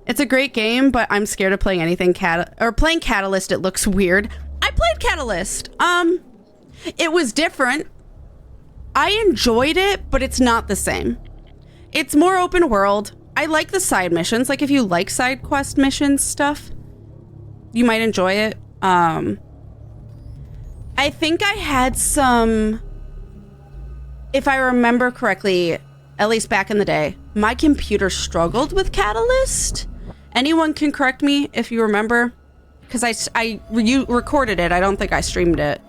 It's a great game, but I'm scared of playing anything playing Catalyst. It looks weird. I played Catalyst. It was different. I enjoyed it, but it's not the same. It's more open world. I like the side missions. Like if you like side quest missions stuff, you might enjoy it. I think I had some, if I remember correctly, at least back in the day, my computer struggled with Catalyst. Anyone can correct me if you remember, because you recorded it. I don't think I streamed it.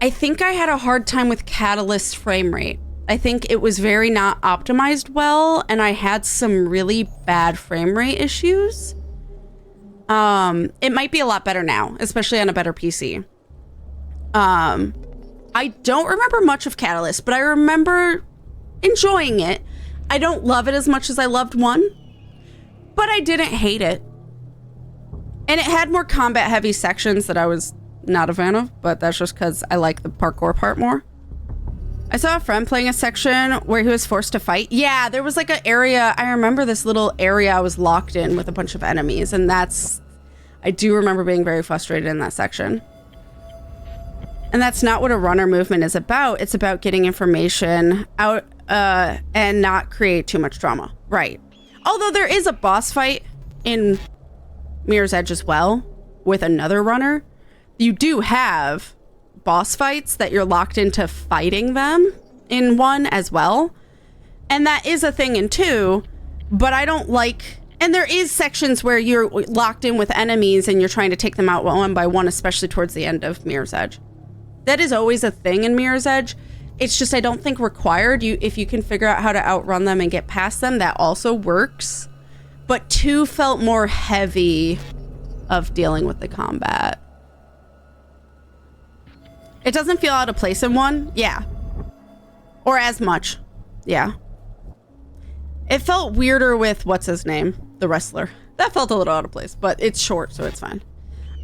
I think I had a hard time with Catalyst frame rate. I think it was very not optimized well, and I had some really bad frame rate issues. It might be a lot better now, especially on a better PC. I don't remember much of Catalyst, but I remember enjoying it. I don't love it as much as I loved 1, but I didn't hate it. And it had more combat heavy sections that I was not a fan of, but that's just because I like the parkour part more. I saw a friend playing a section where he was forced to fight. Yeah, there was like an area. I remember this little area I was locked in with a bunch of enemies, and I do remember being very frustrated in that section. And that's not what a runner movement is about. It's about getting information out and not create too much drama. Right. Although there is a boss fight in Mirror's Edge as well with another runner. You do have boss fights that you're locked into fighting them in 1 as well. And that is a thing in 2, but I don't like, and there is sections where you're locked in with enemies and you're trying to take them out one by one, especially towards the end of Mirror's Edge. That is always a thing in Mirror's Edge. It's just I don't think required. If you can figure out how to outrun them and get past them, that also works. But 2 felt more heavy of dealing with the combat. It doesn't feel out of place in 1. Yeah. Or as much. Yeah. It felt weirder with, what's his name? The wrestler. That felt a little out of place, but it's short, so it's fine.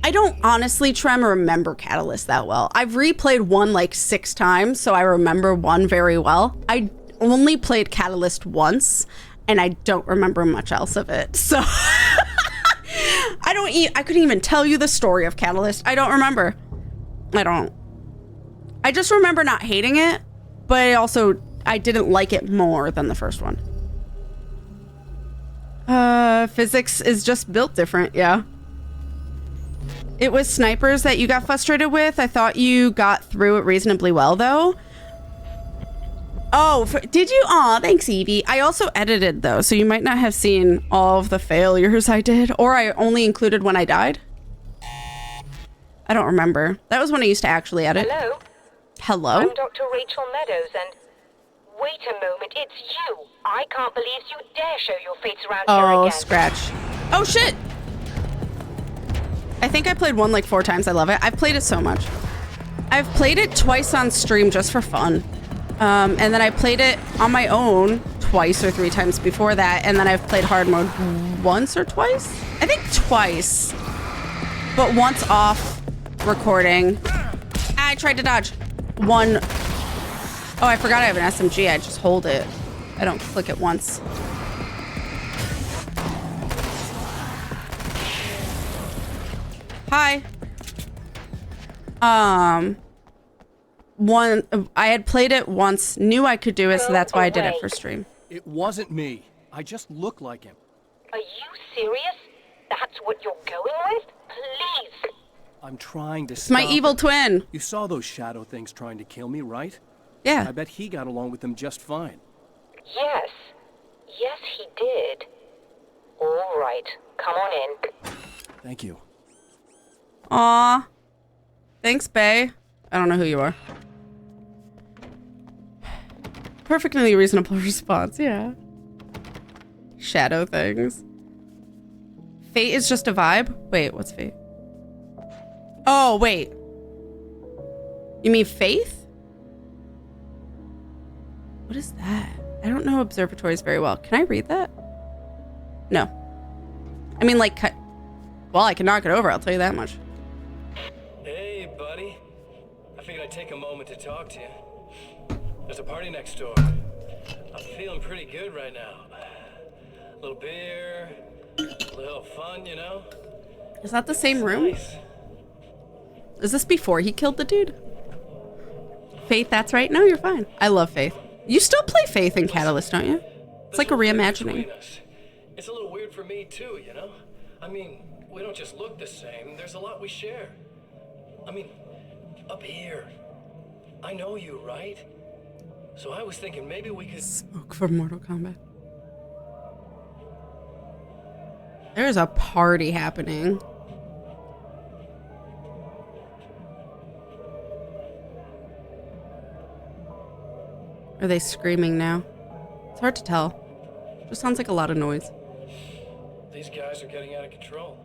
I don't honestly, Trem, remember Catalyst that well. I've replayed 1 like 6 times, so I remember 1 very well. I only played Catalyst once, and I don't remember much else of it, so... I couldn't even tell you the story of Catalyst. I don't remember. I just remember not hating it, but I didn't like it more than the first one. Physics is just built different, yeah. It was snipers that you got frustrated with. I thought you got through it reasonably well, though. Oh, did you? Aw, thanks, Evie. I also edited, though, so you might not have seen all of the failures I did, or I only included when I died. I don't remember. That was when I used to actually edit. Hello? Hello? I'm Dr. Rachel Meadows, and... Wait a moment, it's you! I can't believe you dare show your face around here again. Oh, scratch. Oh, shit! I think I played 1 like 4 times. I love it. I've played it so much. I've played it twice on stream just for fun. And then I played it on my own twice or 3 times before that, and then I've played hard mode once or twice? I think twice. But once off recording. I tried to dodge. 1. Oh, I forgot I have an SMG. I just hold it. I don't click it once. Hi. I had played it once, knew I could do it, so that's why I did it for stream. It wasn't me. I just looked like him. Are you serious? That's what you're going with? Please. I'm trying to It's stop my evil twin. You saw those shadow things trying to kill me, right? Yeah. I bet he got along with them just fine. Yes. Yes, he did. All right. Come on in. Thank you. Aw. Thanks, Bae. I don't know who you are. Perfectly reasonable response, yeah. Shadow things. Fate is just a vibe? Wait, what's fate? Oh, wait. You mean faith? What is that? I don't know observatories very well. Can I read that? No. I mean, like, well, I can knock it over, I'll tell you that much. Hey, buddy. I figured I'd take a moment to talk to you. There's a party next door. I'm feeling pretty good right now. A little beer, a little fun, you know? Is that the same room? Nice. Is this before he killed the dude? Faith, that's right. No, you're fine. I love Faith. You still play Faith in Catalyst, don't you? It's like a reimagining. It's a little weird for me too, you know? I mean, we don't just look the same. There's a lot we share. I mean, up here. I know you, right? So I was thinking maybe we could... Smoke for Mortal Kombat. There's a party happening. Are they screaming now? It's hard to tell. Just sounds like a lot of noise. These guys are getting out of control.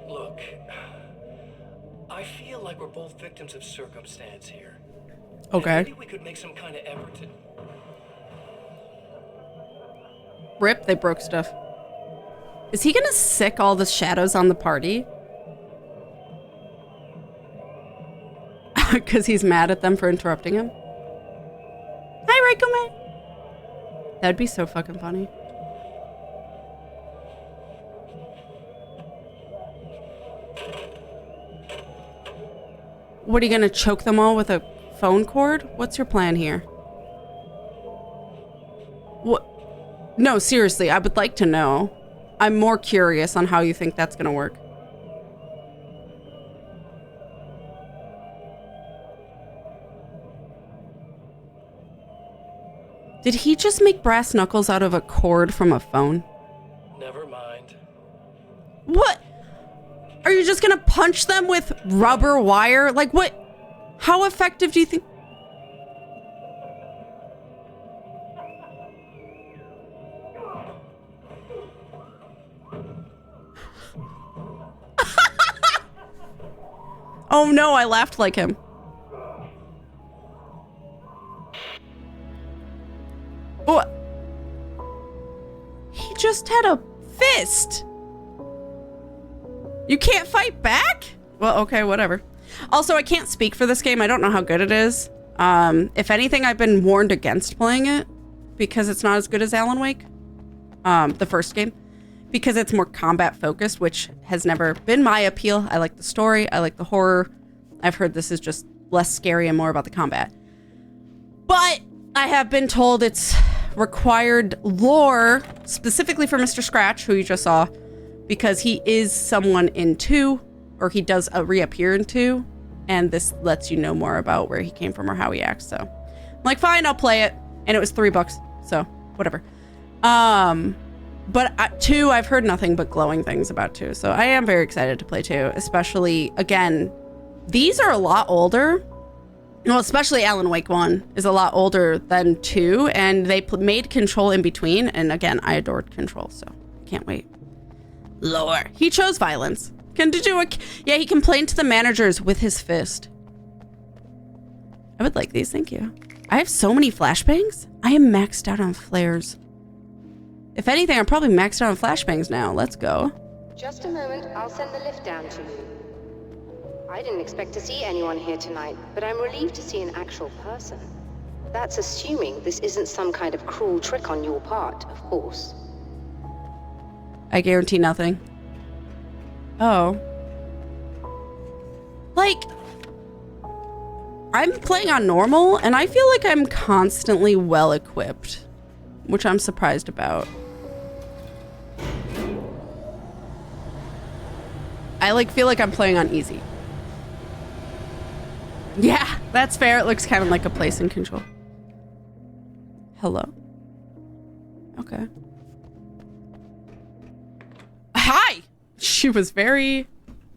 Look, I feel like we're both victims of circumstance here. Okay. And maybe we could make some kind of effort to... Rip, they broke stuff. Is he gonna sick all the shadows on the party? Because he's mad at them for interrupting him? Hi, Reikume! That'd be so fucking funny. What, are you gonna choke them all with a phone cord? What's your plan here? What? No, seriously, I would like to know. I'm more curious on how you think that's gonna work. Did he just make brass knuckles out of a cord from a phone? Never mind. What? Are you just gonna punch them with rubber wire? Like what? How effective do you think? Oh no, I laughed like him. What? He just had a fist. You can't fight back? Well, okay, whatever. Also, I can't speak for this game. I don't know how good it is. If anything, I've been warned against playing it because it's not as good as Alan Wake, the first game, because it's more combat focused, which has never been my appeal. I like the story. I like the horror. I've heard this is just less scary and more about the combat. But I have been told it's required lore specifically for Mr. Scratch, who you just saw, because he is someone in 2, or he does reappear in 2, and this lets you know more about where he came from or how he acts. So I'm like, fine, I'll play it. And it was $3, so whatever. But 2, I've heard nothing but glowing things about 2, so I am very excited to play 2, especially, again, these are a lot older. Well, especially Alan Wake 1 is a lot older than 2, and they made Control in between, and again, I adored Control, so can't wait. Lore. He chose violence. Yeah, he complained to the managers with his fist. I would like these, thank you. I have so many flashbangs. I am maxed out on flares. If anything, I'm probably maxed out on flashbangs now. Let's go. Just a moment, I'll send the lift down to you. I didn't expect to see anyone here tonight, but I'm relieved to see an actual person. That's assuming this isn't some kind of cruel trick on your part, of course. I guarantee nothing. Oh. Like, I'm playing on normal, and I feel like I'm constantly well equipped, which I'm surprised about. I feel like I'm playing on easy. Yeah, that's fair. It looks kind of like a place in Control. Hello? Okay. Hi! She was very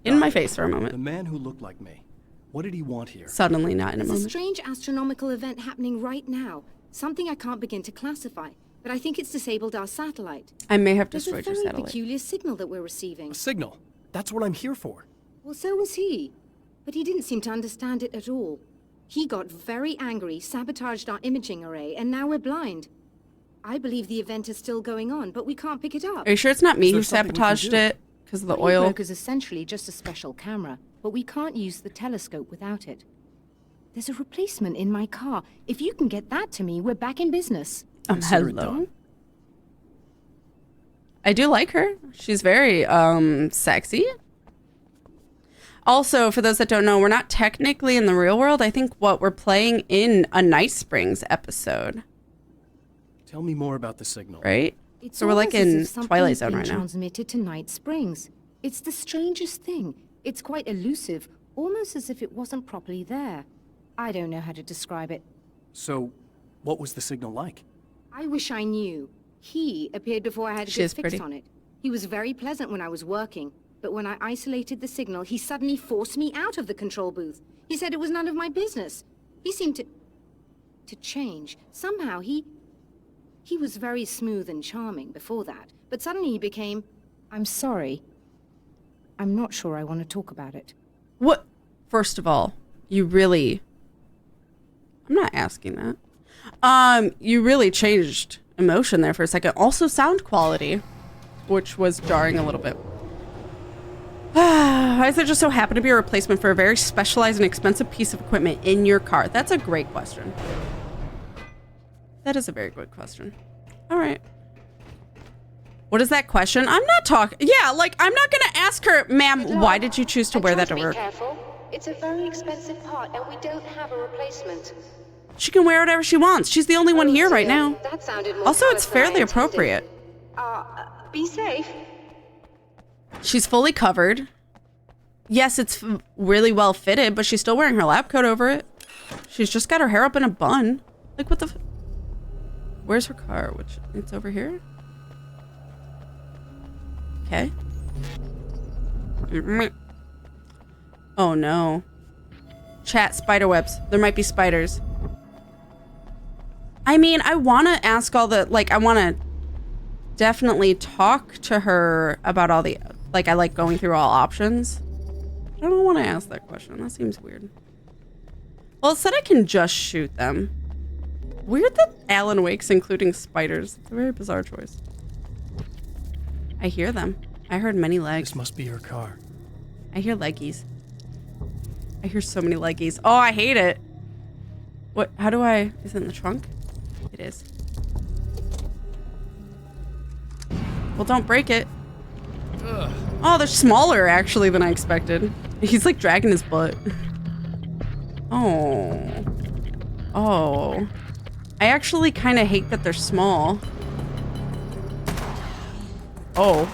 in my face for a moment. The man who looked like me. What did he want here? Suddenly, not in a There's moment. a strange astronomical event happening right now. Something I can't begin to classify, but I think it's disabled our satellite. I may have There's destroyed a your very satellite. peculiar signal that we're receiving. A signal. That's what I'm here for. Well, so was he. But he didn't seem to understand it at all. He got very angry, sabotaged our imaging array, and now we're blind. I believe the event is still going on, but we can't pick it up. Are you sure it's not me Is there who something we can sabotaged do? it because of the What you oil? broke is essentially just a special camera, but we can't use the telescope without it. There's a replacement in my car. If you can get that to me, we're back in business. Consider it Hello. done. I do like her. She's very sexy. Also, for those that don't know, we're not technically in the real world. I think we're playing in a Night Springs episode, Tell me more about the signal. right? It's So we're like almost as in if something's Twilight Zone been right now. transmitted to Night Springs. It's the strangest thing. It's quite elusive, almost as if it wasn't properly there. I don't know how to describe it. So, what was the signal like? I wish I knew. He appeared before I had a She good is fix pretty. on it. He was very pleasant when I was working, but when I isolated the signal, he suddenly forced me out of the control booth. He said it was none of my business. He seemed to change. Somehow he was very smooth and charming before that, but suddenly he became, I'm sorry. I'm not sure I want to talk about it. What? First of all, you really... I'm not asking that. You really changed emotion there for a second. Also sound quality, which was jarring a little bit. Why does there just so happen to be a replacement for a very specialized and expensive piece of equipment in your car? That's a great question. That is a very good question. All right. What is that question? I'm not talking. Yeah, like, I'm not going to ask her, ma'am, why did you choose to wear that to work? Be careful. It's a very expensive part, and we don't have a replacement. She can wear whatever she wants. She's the only one here right dear. now. That sounded more Also, it's callous than I fairly intended. appropriate. Be safe. She's fully covered. Yes, it's really well fitted, but she's still wearing her lab coat over it. She's just got her hair up in a bun. Like, what the... Where's her car? Which, it's over here? Okay. Oh, no. Chat, spider webs. There might be spiders. I mean, I want to ask all the... Like, I want to definitely talk to her about all the... Like, I like going through all options. I don't want to ask that question. That seems weird. Well, it said I can just shoot them. Weird that Alan Wake's including spiders. It's a very bizarre choice. I hear them. I heard many legs. This must be her car. I hear leggies. I hear so many leggies. Oh, I hate it. What? How do I... Is it in the trunk? It is. Well, don't break it. Oh, they're smaller, actually, than I expected. He's, like, dragging his butt. Oh. Oh. I actually kind of hate that they're small. Oh.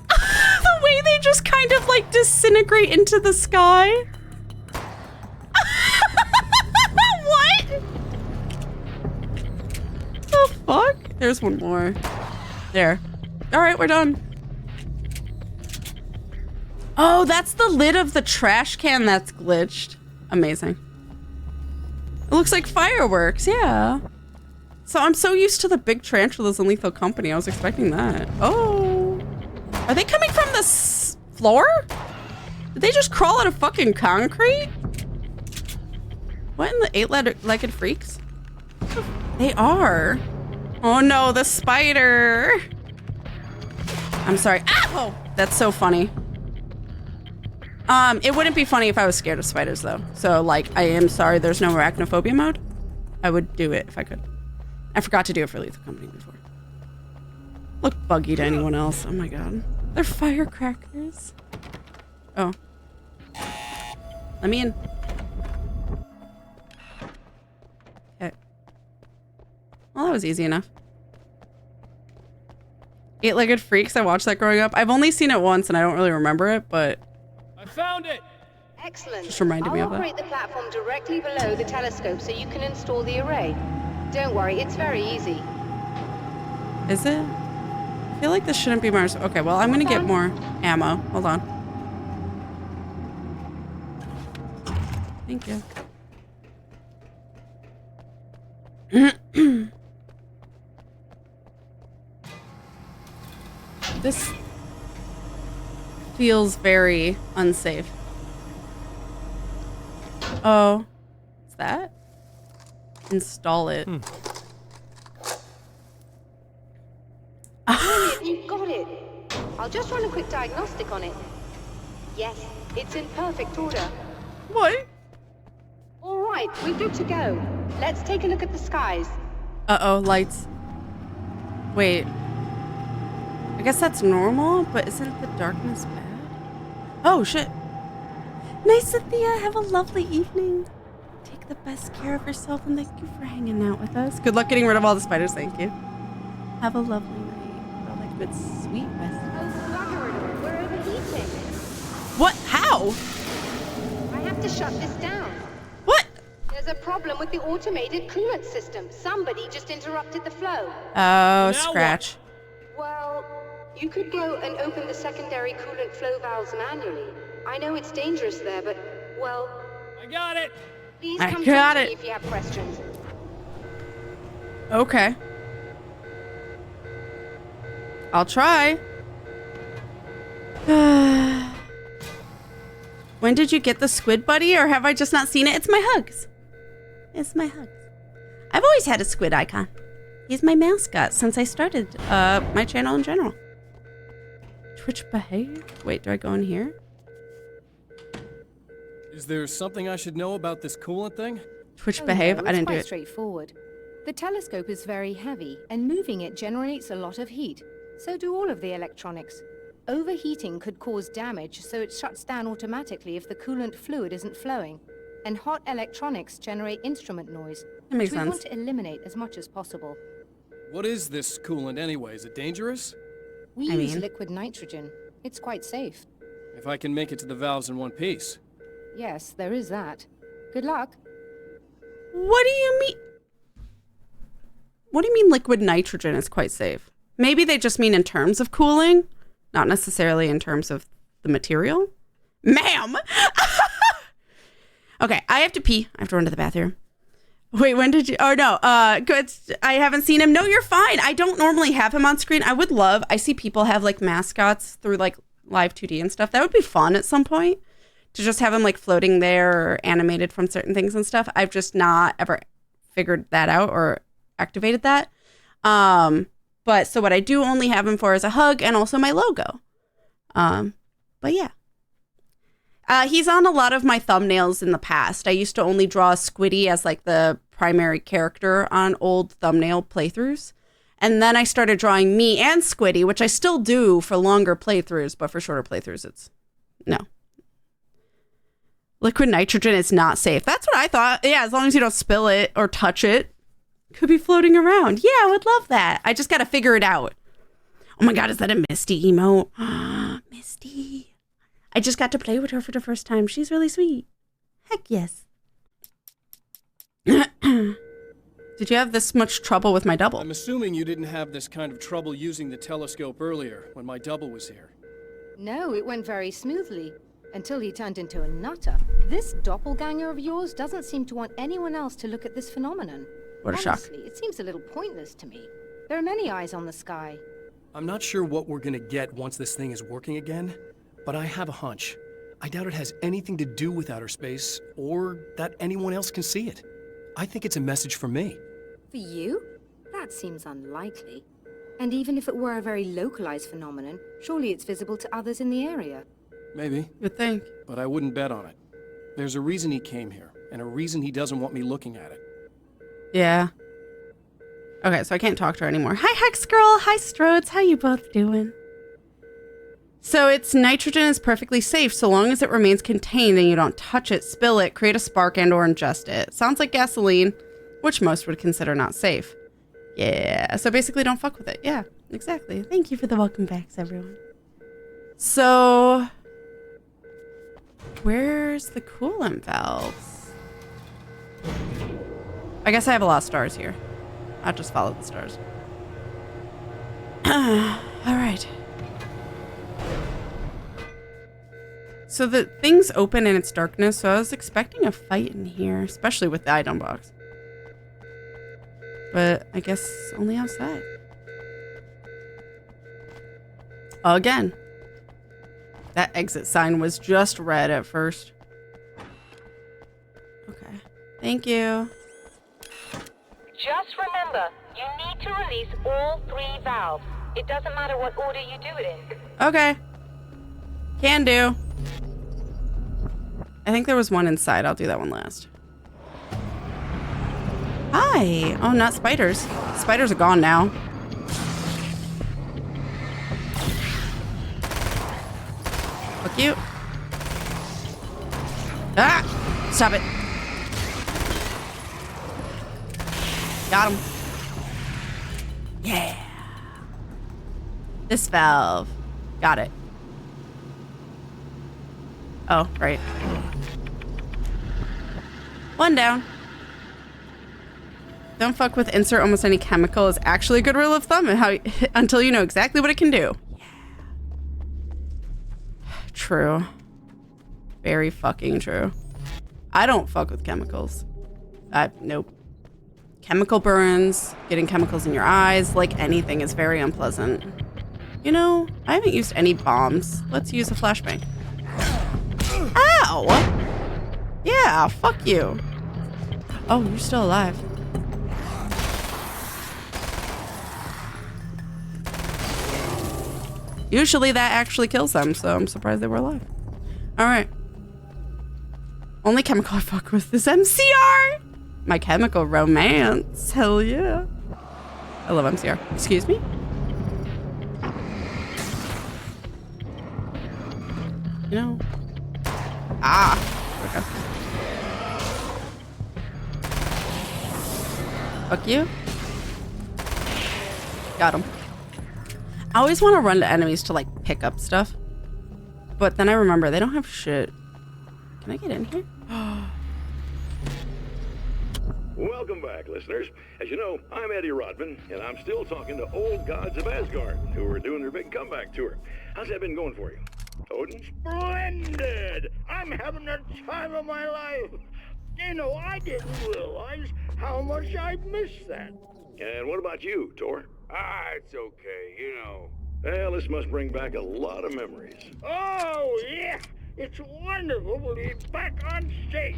The way they just kind of, like, disintegrate into the sky. What? The fuck? There's one more. There. All right, we're done. Oh, that's the lid of the trash can that's glitched. Amazing. It looks like fireworks, yeah. So I'm so used to the big tarantulas in Lethal Company. I was expecting that. Oh. Are they coming from the floor? Did they just crawl out of fucking concrete? What in the eight-legged freaks? They are. Oh no, the spider. I'm sorry. Ah! Oh, that's so funny. It wouldn't be funny if I was scared of spiders, though. So, like, I am sorry there's no arachnophobia mode. I would do it if I could. I forgot to do it for Lethal Company before. Look buggy to anyone else. Oh my god. They're firecrackers. Oh. Let me in. Okay. Well, that was easy enough. Eight-legged freaks. I watched that growing up. I've only seen it once and I don't really remember it, but... I found it! Excellent. Just reminded me of that. I'll operate the platform directly below the telescope so you can install the array. Don't worry, it's very easy. Is it? I feel like this shouldn't be Mars. Okay, well, I'm gonna get more ammo. Hold on. Thank you. This feels very unsafe. Oh. that? Install it. Brilliant, you've got it. I'll just run a quick diagnostic on it. Yes, it's in perfect order. What? All right, we're good to go. Let's take a look at the skies. Uh-oh, lights. Wait. I guess that's normal, but isn't the darkness bad? Oh, shit. Nice, Cynthia. Have a lovely evening. Take the best care of yourself, and thank you for hanging out with us. Good luck getting rid of all the spiders, thank you. Have a lovely night. Feel like good, sweet rest. Oh, bugger it. We're overheating. What? How? I have to shut this down. What? There's a problem with the automated coolant system. Somebody just interrupted the flow. Oh, Scratch. Well, you could go and open the secondary coolant flow valves manually. I know it's dangerous there, but, well... I got it! Please I come got talk to it. me if you have questions. Okay. I'll try. When did you get the squid buddy, or have I just not seen it? It's my hugs. It's my hugs. I've always had a squid icon. He's my mascot since I started my channel in general. Twitch behave? Wait, do I go in here? Is there something I should know about this coolant thing? Twitch Oh, behave? no, I didn't do It's it. quite straightforward. The telescope is very heavy, and moving it generates a lot of heat. So do all of the electronics. Overheating could cause damage, so it shuts down automatically if the coolant fluid isn't flowing. And hot electronics generate instrument noise, That makes which we sense. want to eliminate as much as possible. What is this coolant anyway? Is it dangerous? We I use mean- liquid nitrogen. It's quite safe. If I can make it to the valves in one piece. Yes, there is that. Good luck. What do you mean? What do you mean liquid nitrogen is quite safe? Maybe they just mean in terms of cooling, not necessarily in terms of the material. Ma'am! Okay, I have to pee. I have to run to the bathroom. Wait, when did you? Oh, no. Good. I haven't seen him. No, you're fine. I don't normally have him on screen. I see people have like mascots through like live 2D and stuff. That would be fun at some point to just have him like floating there or animated from certain things and stuff. I've just not ever figured that out or activated that. But so what I do only have him for is a hug and also my logo. But yeah. He's on a lot of my thumbnails in the past. I used to only draw Squiddy as like the primary character on old thumbnail playthroughs. And then I started drawing me and Squiddy, which I still do for longer playthroughs, but for shorter playthroughs, it's no. Liquid nitrogen is not safe. That's what I thought. Yeah, as long as you don't spill it or touch it. Could be floating around. Yeah, I would love that. I just got to figure it out. Oh my God, is that a Misty emote? Misty. I just got to play with her for the first time. She's really sweet. Heck yes. Did you have this much trouble with my double? I'm assuming you didn't have this kind of trouble using the telescope earlier when my double was here. No, it went very smoothly. Until he turned into a nutter. This doppelganger of yours doesn't seem to want anyone else to look at this phenomenon. What a shock. Honestly, it seems a little pointless to me. There are many eyes on the sky. I'm not sure what we're gonna get once this thing is working again, but I have a hunch. I doubt it has anything to do with outer space, or that anyone else can see it. I think it's a message for me. For you? That seems unlikely. And even if it were a very localized phenomenon, surely it's visible to others in the area. Maybe, Good thing. but I wouldn't bet on it. There's a reason he came here, and a reason he doesn't want me looking at it. Yeah. Okay, so I can't talk to her anymore. Hi, Hex Girl. Hi, Strodes. How you both doing? So it's nitrogen is perfectly safe so long as it remains contained and you don't touch it, spill it, create a spark, and or ingest it. Sounds like gasoline, which most would consider not safe. Yeah, so basically don't fuck with it. Yeah, exactly. Thank you for the welcome backs, everyone. So, where's the coolant valves? I guess I have a lot of stars here. I'll just follow the stars. All right. So the thing's open in its darkness, so I was expecting a fight in here, especially with the item box. But I guess only outside. Again. That exit sign was just red at first. Okay. Thank you. Just remember, you need to release all 3 valves. It doesn't matter what order you do it in. Okay. Can do. I think there was one inside. I'll do that one last. Hi. Oh, not spiders. Spiders are gone now. Fuck you. Ah! Stop it. Got him. Yeah. This valve. Got it. Oh, right. One down. Don't fuck with insert almost any chemical is actually a good rule of thumb until you know exactly what it can do. Yeah. True. Very fucking true. I don't fuck with chemicals. Nope. Chemical burns, getting chemicals in your eyes, like anything is very unpleasant. You know, I haven't used any bombs. Let's use a flashbang. Ow! Yeah, fuck you. Oh, you're still alive. Usually that actually kills them, so I'm surprised they were alive. Alright. Only chemical I fuck with is MCR! My chemical romance. Hell yeah. I love MCR. Excuse me? You know. Ah. Okay. Fuck you. Got him. I always want to run to enemies to like pick up stuff. But then I remember they don't have shit. Can I get in here? Welcome back, listeners. As you know, I'm Eddie Rodman, and I'm still talking to old gods of Asgard, who are doing their big comeback tour. How's that been going for you? Odin? Splendid! I'm having the time of my life. You know, I didn't realize how much I'd missed that. And what about you, Tor? It's okay, you know. Well, this must bring back a lot of memories. Oh, yeah! It's wonderful to be back on stage.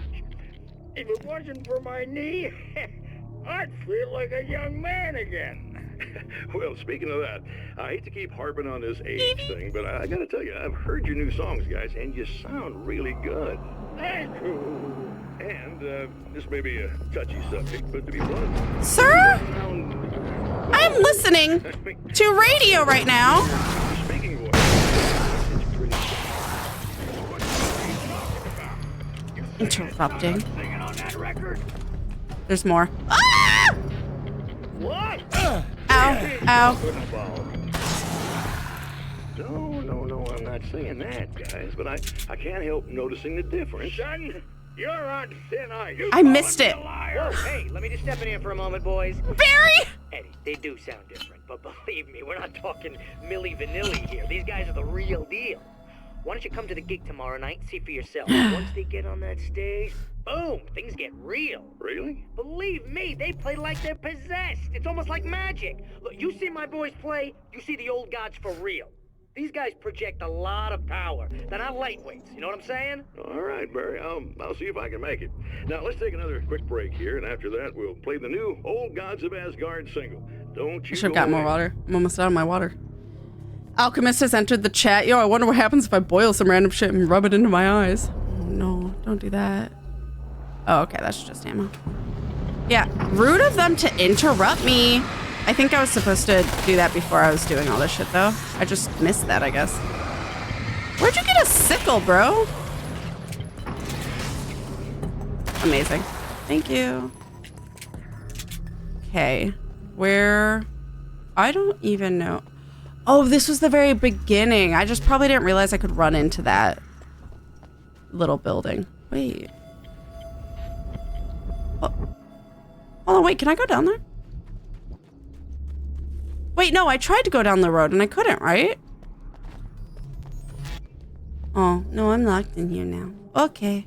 If it wasn't for my knee, I'd feel like a young man again. Well, speaking of that, I hate to keep harping on this age thing, but I gotta tell you, I've heard your new songs, guys, and you sound really good. Thank you. And, this may be a touchy subject, but to be blunt... Sir? I'm listening to radio right now. Speaking of what... Interrupting. There's more. Ah! What? Ow. Ow. No, I'm not saying that, guys, but I can't help noticing the difference. Son, you're on thin ice. I missed it. Whoa, hey, let me just step in here for a moment, boys. Barry! Eddie, they do sound different, but believe me, we're not talking Milli Vanilli here. These guys are the real deal. Why don't you come to the gig tomorrow night and see for yourself? Once they get on that stage, boom, things get real. Really? Believe me, they play like they're possessed. It's almost like magic. Look, you see my boys play, you see the old gods for real. These guys project a lot of power. They're not lightweights, you know what I'm saying? All right, Barry, I'll see if I can make it. Now, let's take another quick break here, and after that, we'll play the new Old Gods of Asgard single. Don't you I should have got more water. I'm almost out of my water. Alchemist has entered the chat. Yo, I wonder what happens if I boil some random shit and rub it into my eyes. Oh, no, don't do that. Oh, okay, that's just ammo. Yeah, rude of them to interrupt me. I think I was supposed to do that before I was doing all this shit, though. I just missed that, I guess. Where'd you get a sickle, bro? Amazing. Thank you. Okay, where... I don't even know. Oh, this was the very beginning. I just probably didn't realize I could run into that little building. Wait. Oh. Hold on, wait, can I go down there? Wait, no, I tried to go down the road and I couldn't, right? Oh, no, I'm locked in here now. Okay.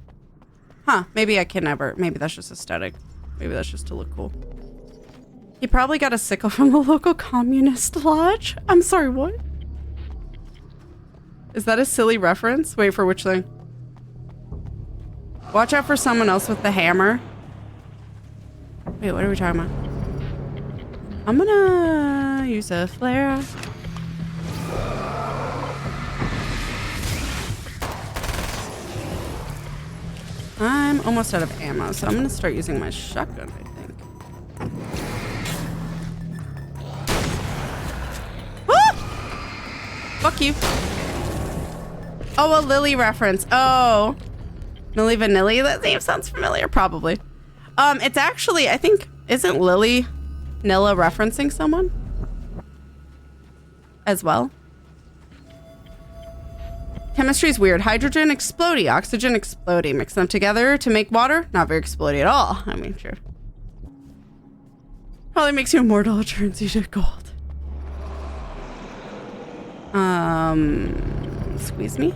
Huh, maybe I can never. Maybe that's just aesthetic. Maybe that's just to look cool. He probably got a sickle from the local communist lodge. I'm sorry, what? Is that a silly reference? Wait, for which thing? Watch out for someone else with the hammer. Wait, what are we talking about? I'm gonna use a flare. I'm almost out of ammo, so I'm gonna start using my shotgun, I think. Ah! Fuck you. Oh, a Lily reference. Oh. Milli Vanilli? That name sounds familiar, probably. It's actually, I think, isn't Lily Nilla referencing someone? As well? Chemistry's weird. Hydrogen explodey, oxygen explodey. Mix them together to make water? Not very explodey at all. I mean, sure. Probably makes you immortal. It turns you to gold. Squeeze me.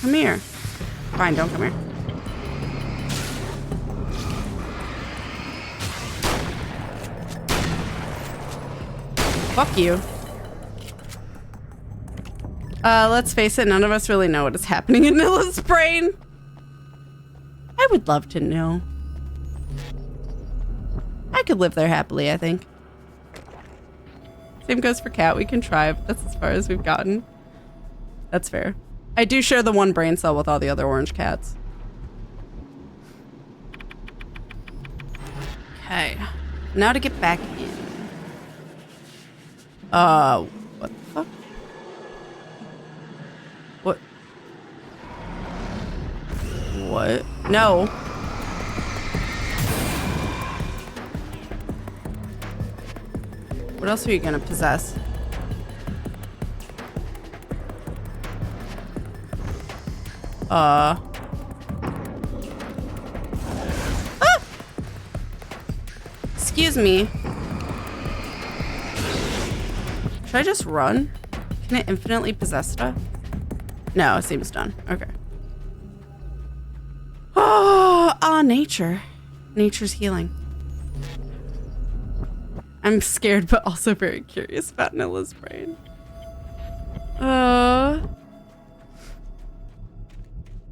Come here. Fine, don't come here. Fuck you. Let's face it, none of us really know what is happening in Nilla's brain. I would love to know. I could live there happily, I think. Same goes for Cat. We can try, but that's as far as we've gotten. That's fair. I do share the one brain cell with all the other orange cats. Okay. Now to get back in. What the fuck? What? What? No. What else are you gonna possess? Ah! Excuse me. Should I just run? Can it infinitely possess stuff? No, it seems done. Okay. Oh, nature. Nature's healing. I'm scared, but also very curious about Nilla's brain.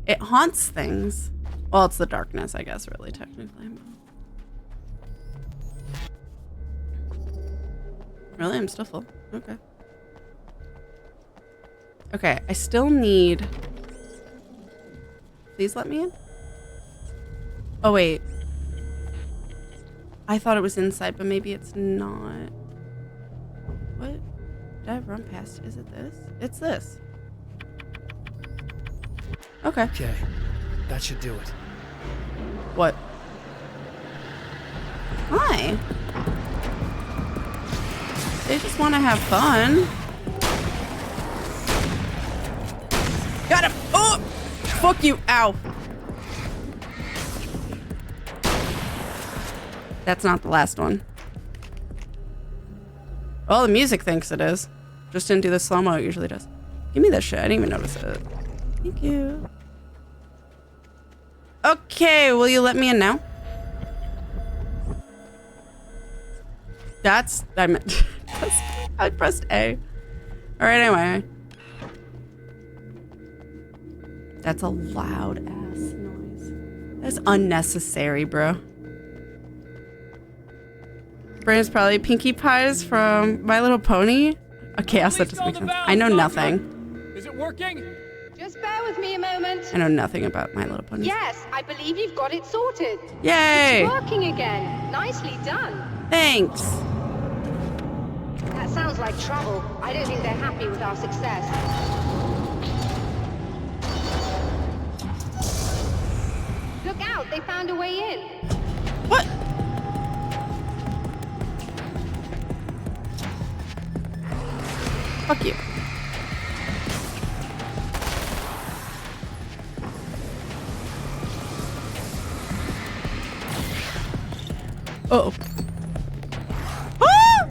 It haunts things. Well, it's the darkness, I guess, really, technically. Really? I'm still full. Okay. Okay, I still need... Please let me in? Oh, wait. I thought it was inside, but maybe it's not. What? Did I run past? Is it this? It's this. Okay. Okay, that should do it. What? Hi. They just want to have fun. Got him! Oh! Fuck you! Ow! That's not the last one. Well, the music thinks it is. Just didn't do the slow-mo it usually does. Give me that shit. I didn't even notice it. Thank you. Okay, will you let me in now? That's... I meant... I pressed A. Alright, anyway. That's a loud-ass noise. That's unnecessary, bro. Brain's probably Pinkie Pies from My Little Pony. Okay, also that doesn't make sense. I know nothing. Is it working? Just bear with me a moment. I know nothing about My Little Pony. Yes, I believe you've got it sorted. Yay! It's working again. Nicely done. Thanks. That sounds like trouble. I don't think they're happy with our success. Look out, they found a way in. What? Fuck you. Uh-oh. Ah!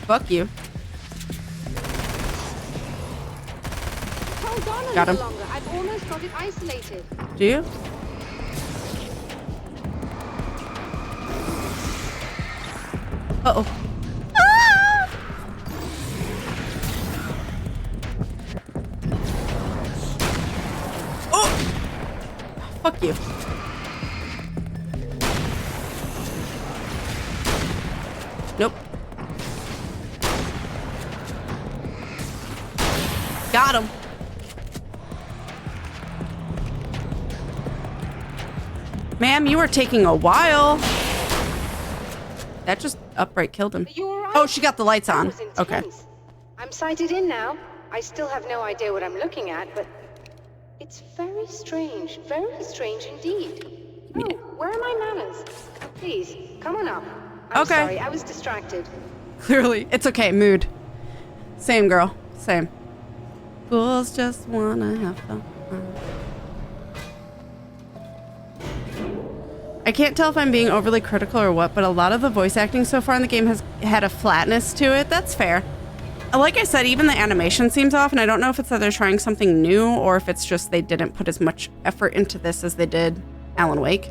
Fuck you. Hold on a Got him. little longer. I've almost got it isolated. Do you? Uh-oh. Ah! Oh! Fuck you. Nope. Got him. Ma'am, you are taking a while. That just upright killed him. Oh, she got the lights on. Okay. I'm sighted in now. I still have no idea what I'm looking at, but it's very strange indeed. Oh, where are my manners? Please, come on up. I'm sorry, I was distracted. Clearly. It's okay. Mood. Same, girl. Same. Fools just wanna have fun. I can't tell if I'm being overly critical or what, but a lot of the voice acting so far in the game has had a flatness to it. That's fair. Like I said, even the animation seems off, and I don't know if it's that they're trying something new or if it's just they didn't put as much effort into this as they did Alan Wake.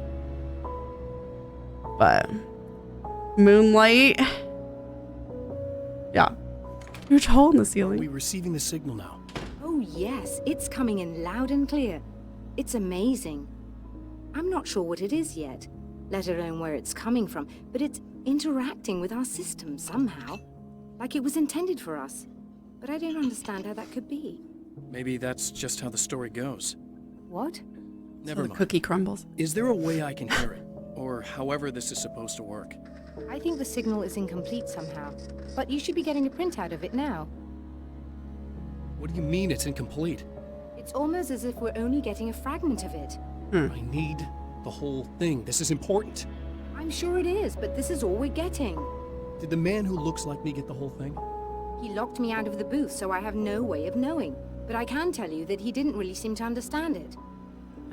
But Moonlight. Yeah. Huge hole in the ceiling. Are we receiving the signal now? Oh, yes. It's coming in loud and clear. It's amazing. I'm not sure what it is yet, let alone where it's coming from, but it's interacting with our system somehow. Like it was intended for us. But I don't understand how that could be. Maybe that's just how the story goes. What? Never mind. The cookie crumbles. Is there a way I can hear it? Or however this is supposed to work? I think the signal is incomplete somehow, but you should be getting a printout of it now. What do you mean it's incomplete? It's almost as if we're only getting a fragment of it. I need the whole thing. This is important. I'm sure it is, but this is all we're getting. Did the man who looks like me get the whole thing? He locked me out of the booth, so I have no way of knowing. But I can tell you that he didn't really seem to understand it.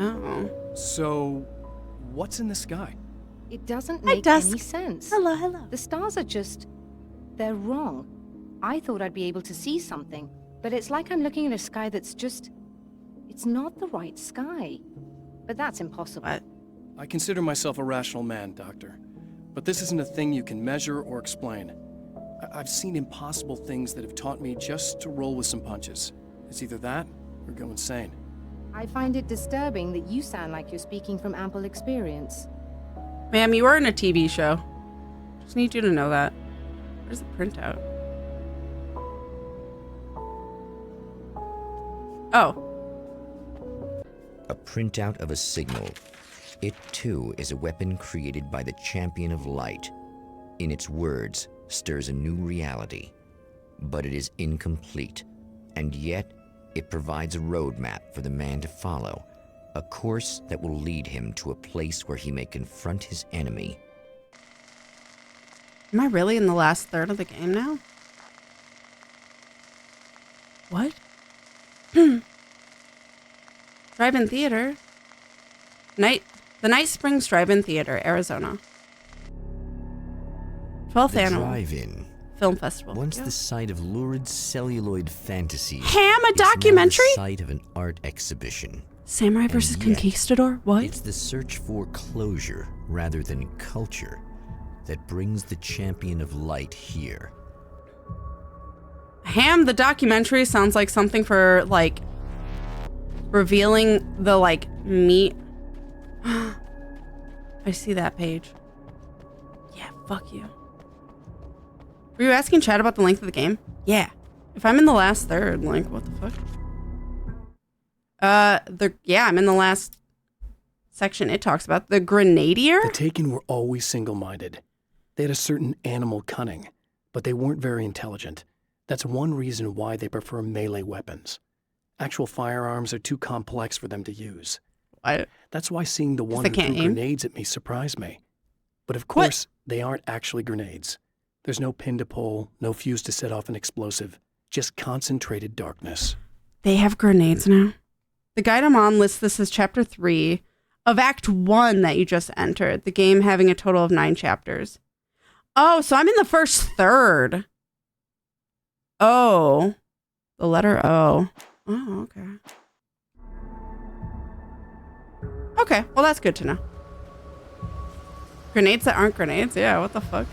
Oh. So, what's in the sky? It doesn't make any sense. Hello, hello. The stars are just... they're wrong. I thought I'd be able to see something, but it's like I'm looking at a sky that's just... it's not the right sky. But that's impossible. What? I consider myself a rational man, Doctor. But this isn't a thing you can measure or explain. I've seen impossible things that have taught me just to roll with some punches. It's either that, or go insane. I find it disturbing that you sound like you're speaking from ample experience. Ma'am, you are in a TV show. Just need you to know that. Where's the printout? Oh. A printout of a signal. It too is a weapon created by the Champion of Light. In its words, stirs a new reality. But it is incomplete, and yet it provides a roadmap for the man to follow. A course that will lead him to a place where he may confront his enemy. Am I really in the last third of the game now? What? Drive-in theater. The Night Springs Drive-in Theater, Arizona. 12th annual Drive-in. Film Festival. Once the site of lurid celluloid fantasies. Ham, a documentary? It's now the site of an art exhibition. Samurai versus Conquistador? What? It's the search for closure rather than culture that brings the Champion of Light here. Ham, the documentary sounds like something for, like, revealing the, like, meat. I see that page. Yeah, fuck you. Were you asking Chad about the length of the game? Yeah. If I'm in the last third, like, what the fuck? Yeah, I'm in the last section it talks about. The Grenadier? The Taken were always single-minded. They had a certain animal cunning, but they weren't very intelligent. That's one reason why they prefer melee weapons. Actual firearms are too complex for them to use. That's why seeing the one who threw grenades at me surprised me. But of course, they aren't actually grenades. There's no pin to pull, no fuse to set off an explosive, just concentrated darkness. They have grenades now. The guide I'm on lists this as Chapter 3 of Act 1 that you just entered, the game having a total of 9 chapters. Oh, so I'm in the first third. Oh. The letter O. Oh, okay. Okay, well that's good to know. Grenades that aren't grenades? Yeah, what the fuck?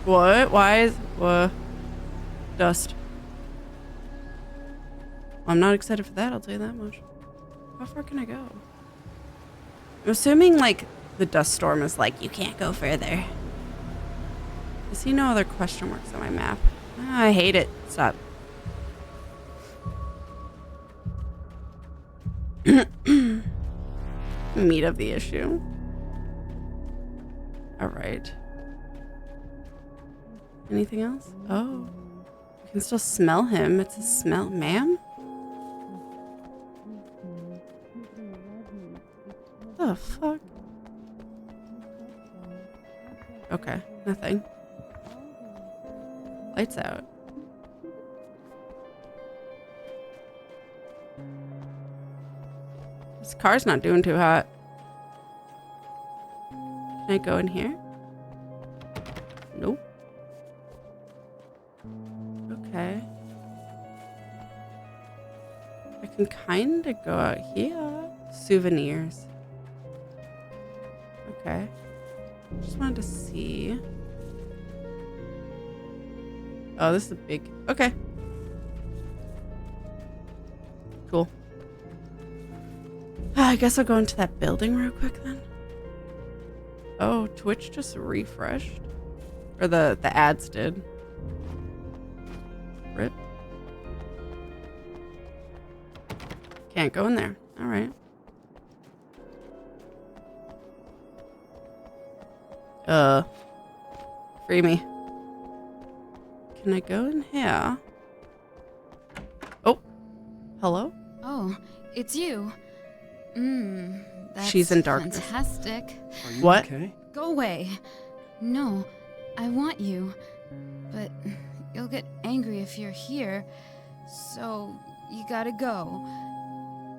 What? Why is... What? Dust. I'm not excited for that, I'll tell you that much. How far can I go? I'm assuming, like, the dust storm is like, you can't go further. I see no other question marks on my map. I hate it. Stop. Meat of the issue. Alright. Anything else? Oh. You can still smell him. It's a smell. Ma'am? What the fuck? Okay. Nothing. Lights out. This car's not doing too hot. Can I go in here? Nope. Okay. I can kind of go out here. Souvenirs. Okay. Just wanted to see. Oh, this is a big... Okay. Cool. I guess I'll go into that building real quick then. Oh, Twitch just refreshed. Or the ads did. Rip. Can't go in there. Alright. Free me. Can I go in here? Oh. Hello? Oh, it's you. That's She's in darkness. Fantastic. Are you What? okay? Go away. No, I want you. But you'll get angry if you're here. So you gotta go.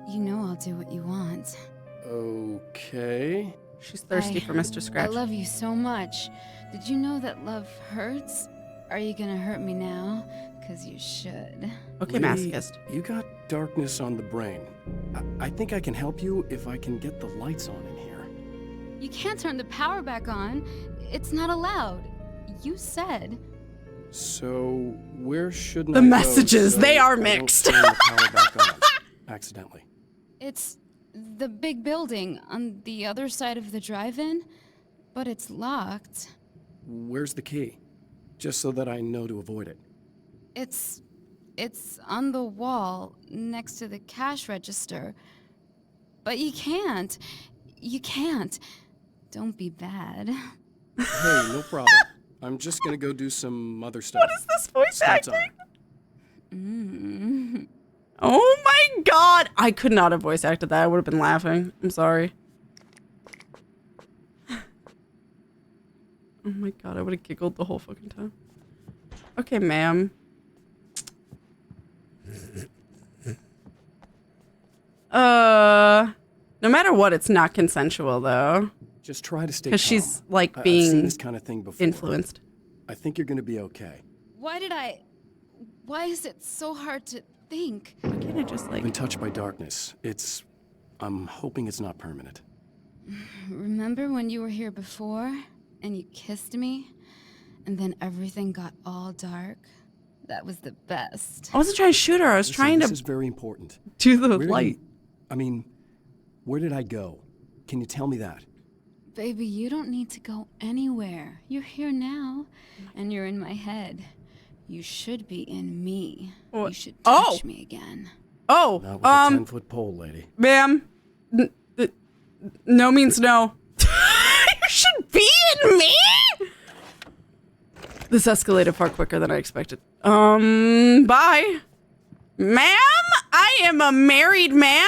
You know I'll do what you want. Okay. She's thirsty for Mr. I Scratch. love you so much. Did you know that love hurts? Are you gonna hurt me now? 'Cause you should. Okay, Lady, masochist. You got darkness on the brain. I think I can help you if I can get the lights on in here. You can't turn the power back on. It's not allowed. You said. So, where shouldn't The I go messages, so they are I don't mixed. turn the power back on accidentally? It's the big building on the other side of the drive-in, but it's locked. Where's the key? Just so that I know to avoid it. It's on the wall next to the cash register. But you can't. You can't. Don't be bad. Hey, no problem. I'm just gonna go do some other stuff. What is this voice Starts acting? Mm. Oh my god! I could not have voice acted that. I would have been laughing. I'm sorry. Oh my god, I would have giggled the whole fucking time. Okay, ma'am. No matter what, it's not consensual though. Just try to stay calm. Because she's like I've seen being this kind of thing before. influenced. I think you're gonna be okay. Why is it so hard to think? Why can't I just I've like... been touched by darkness. I'm hoping it's not permanent. Remember when you were here before and you kissed me and then everything got all dark? That was the best. I wasn't trying to shoot her. I was Listen, trying this to is very important. do the Where did light. where did I go? Can you tell me that? Baby, you don't need to go anywhere. You're here now and you're in my head. You should be in me. What? You should touch me again. Oh, Not with a 10-foot pole, lady. ma'am. No means no. You should be in me? This escalated far quicker than I expected. Bye. Ma'am, I am a married man?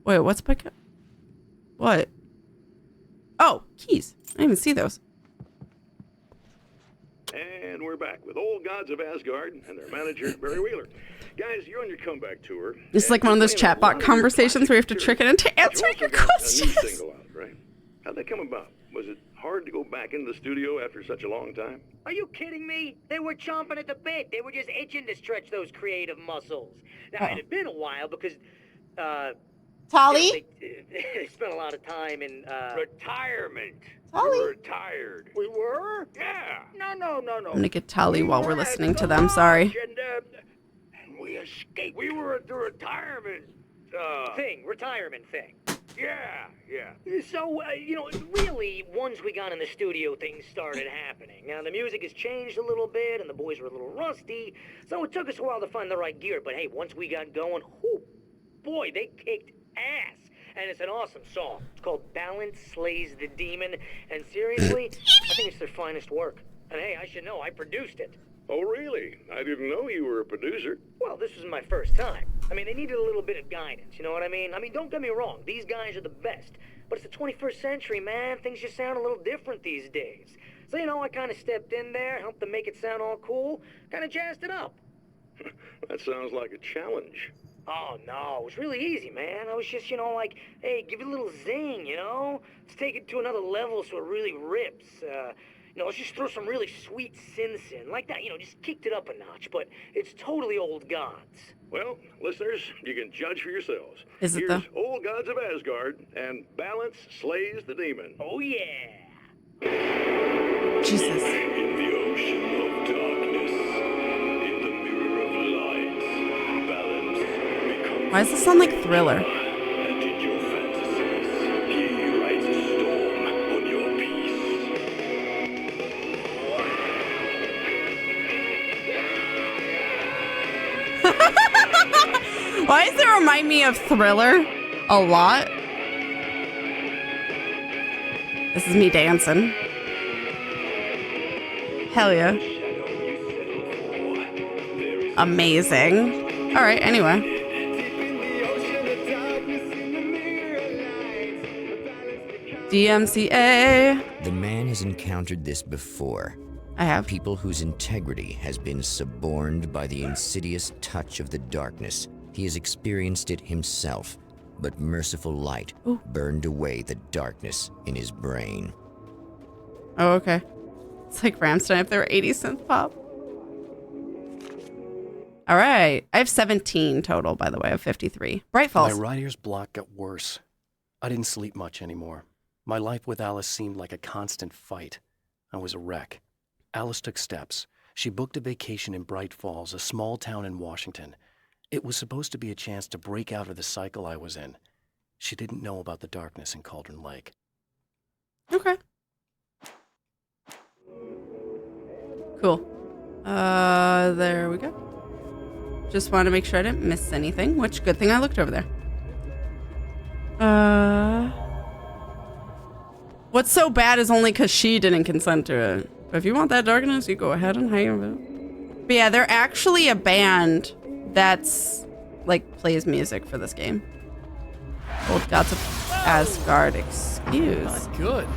Wait, what's my... What? Oh, keys. I didn't even see those. And we're back with Old Gods of Asgard and their manager, Barry Wheeler. Guys, you're on your comeback tour. It's like one of those chatbot conversations where you have to trick it into answering your A new questions. single out, right? How'd that come about? Was it hard to go back into the studio after such a long time? Are you kidding me? They were chomping at the bit. They were just itching to stretch those creative muscles. Now, it had been a while because, Tolly? They spent a lot of time in, Retirement. Tolly? We were retired. We were? Yeah. No. I'm gonna get Tolly while we're listening to them. Sorry. And we escaped. We were at the retirement, retirement thing. yeah. So, really, once we got in the studio, things started happening. Now, the music has changed a little bit, and the boys were a little rusty, so it took us a while to find the right gear. But hey, once we got going, boy, they kicked ass. And it's an awesome song. It's called Balance Slays the Demon, and seriously, I think it's their finest work. And hey, I should know, I produced it. Oh, really? I didn't know you were a producer. Well, this was my first time. I mean, they needed a little bit of guidance, you know what I mean? Don't get me wrong, these guys are the best. But it's the 21st century, man. Things just sound a little different these days. So, I kind of stepped in there, helped them make it sound all cool, kind of jazzed it up. That sounds like a challenge. Oh, no, it was really easy, man. I was just, hey, give it a little zing, Let's take it to another level so it really rips. Let's just throw some really sweet synths in. Like that, just kicked it up a notch, but it's totally old gods. Well, listeners, you can judge for yourselves. Is it Here's Old Gods of Asgard and Balance Slays the Demon. Oh, yeah. Jesus. In the ocean of darkness, in the mirror of light, balance becomes... Why does this sound like Thriller? And in your fantasies, he writes a storm on your peace. Why does it remind me of Thriller a lot? This is me dancing. Hell yeah. Amazing. All right, anyway. DMCA. The man has encountered this before. I have. People whose integrity has been suborned by the insidious touch of the darkness. He has experienced it himself, but merciful light burned away the darkness in his brain. Oh, okay. It's like Rammstein if they were 80 synth pop. All right. I have 17 total, by the way, of 53. Bright Falls. My right ear's block got worse. I didn't sleep much anymore. My life with Alice seemed like a constant fight. I was a wreck. Alice took steps. She booked a vacation in Bright Falls, a small town in Washington. It was supposed to be a chance to break out of the cycle I was in. She didn't know about the darkness in Cauldron Lake. Okay. Cool. There we go. Just wanted to make sure I didn't miss anything, which good thing I looked over there. What's so bad is only because she didn't consent to it. But if you want that darkness, you go ahead and have it. But yeah, they're actually a band that's like plays music for this game. Old Gods of Asgard. Excuse. Not good.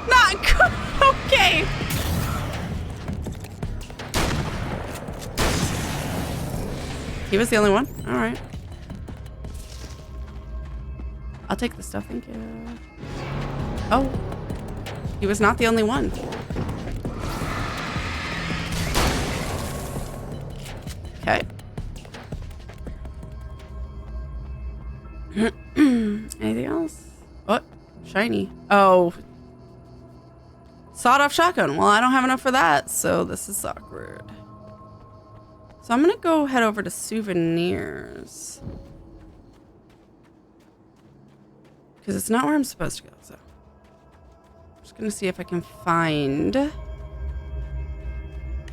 Not good. Okay. He was the only one? All right. I'll take the stuff, thank you. Oh. He was not the only one. Okay. Anything else? What? Shiny. Oh. Sawed-off shotgun. Well, I don't have enough for that, so this is awkward. So I'm gonna go head over to souvenirs. Because it's not where I'm supposed to go, so. I'm just gonna see if I can find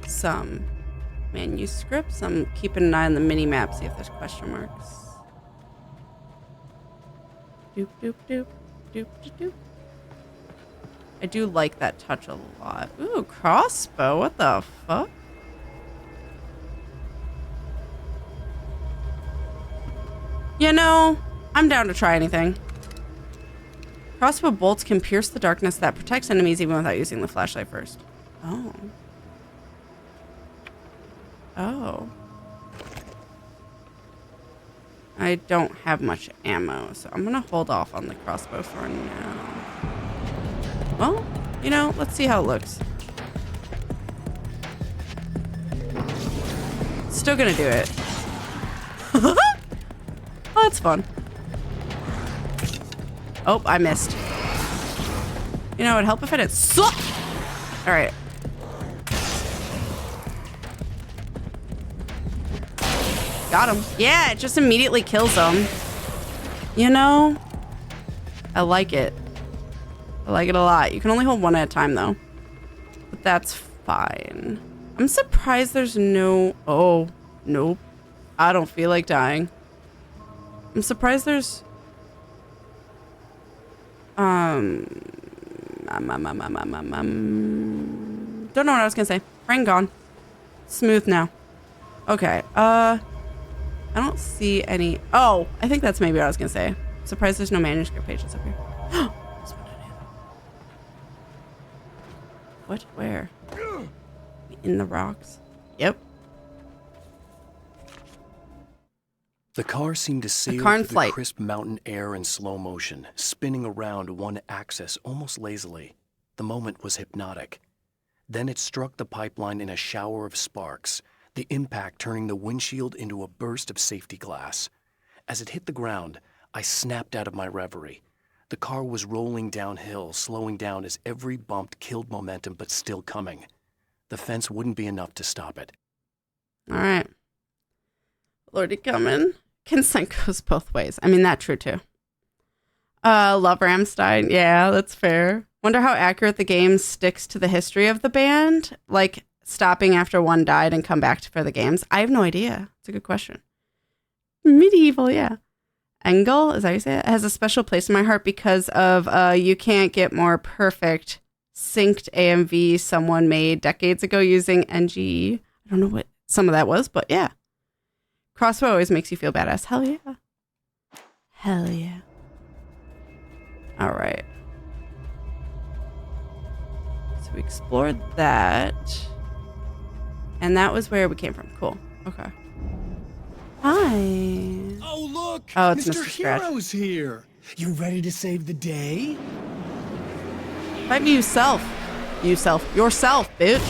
some manuscripts. I'm keeping an eye on the mini-map, see if there's question marks. Doop, doop, doop, doop, doop, doop. I do like that touch a lot. Ooh, crossbow, what the fuck? You know, I'm down to try anything. Crossbow bolts can pierce the darkness that protects enemies even without using the flashlight first. Oh. Oh. I don't have much ammo, so I'm gonna hold off on the crossbow for now. Well, you know, let's see how it looks. Still gonna do it. Oh, that's fun. Oh, I missed. You know, it'd help if I didn't suck. All right. Got him. Yeah, it just immediately kills him. You know, I like it. I like it a lot. You can only hold one at a time, though. But that's fine. I'm surprised there's no... Oh, nope. I don't feel like dying. I'm surprised there's... Don't know what I was gonna say. Brain gone. Smooth now. Okay. I don't see any... Oh, I think that's maybe what I was gonna say. Surprised there's no manuscript pages up here. What? Where? In the rocks? Yep. The car seemed to sail through the crisp mountain air in slow motion, spinning around one axis almost lazily. The moment was hypnotic. Then it struck the pipeline in a shower of sparks, the impact turning the windshield into a burst of safety glass. As it hit the ground, I snapped out of my reverie. The car was rolling downhill, slowing down as every bump killed momentum, but still coming. The fence wouldn't be enough to stop it. All right. Lordy coming. Consent goes both ways. I mean, that's true too. Love Rammstein. Yeah, that's fair. Wonder how accurate the game sticks to the history of the band. Like stopping after one died and come back for the games. I have no idea. It's a good question. Medieval, yeah. Engel, is that how you say it? Has a special place in my heart because of You Can't Get More Perfect synced AMV someone made decades ago using NGE. I don't know what some of that was, but yeah. Crossbow always makes you feel badass. Hell yeah. Hell yeah. All right. So we explored that. And that was where we came from. Cool. Okay. Hi. Oh, look! Oh, it's Mr. Mr. Scratch. Hero's here. You ready to save the day? Fight me yourself. Yourself, bitch.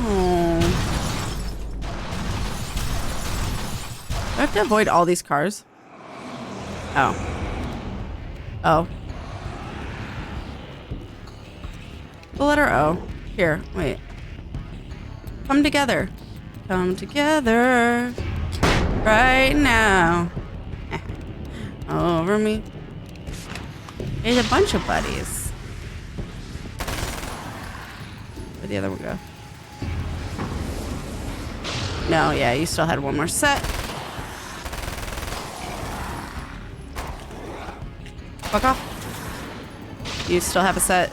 Oh. Do I have to avoid all these cars? Oh. Oh. The letter O. Here, wait. Come together. Come together. Right now. Over me. There's a bunch of buddies. Where'd the other one go? No, yeah, you still had one more set. Fuck off. You still have a set.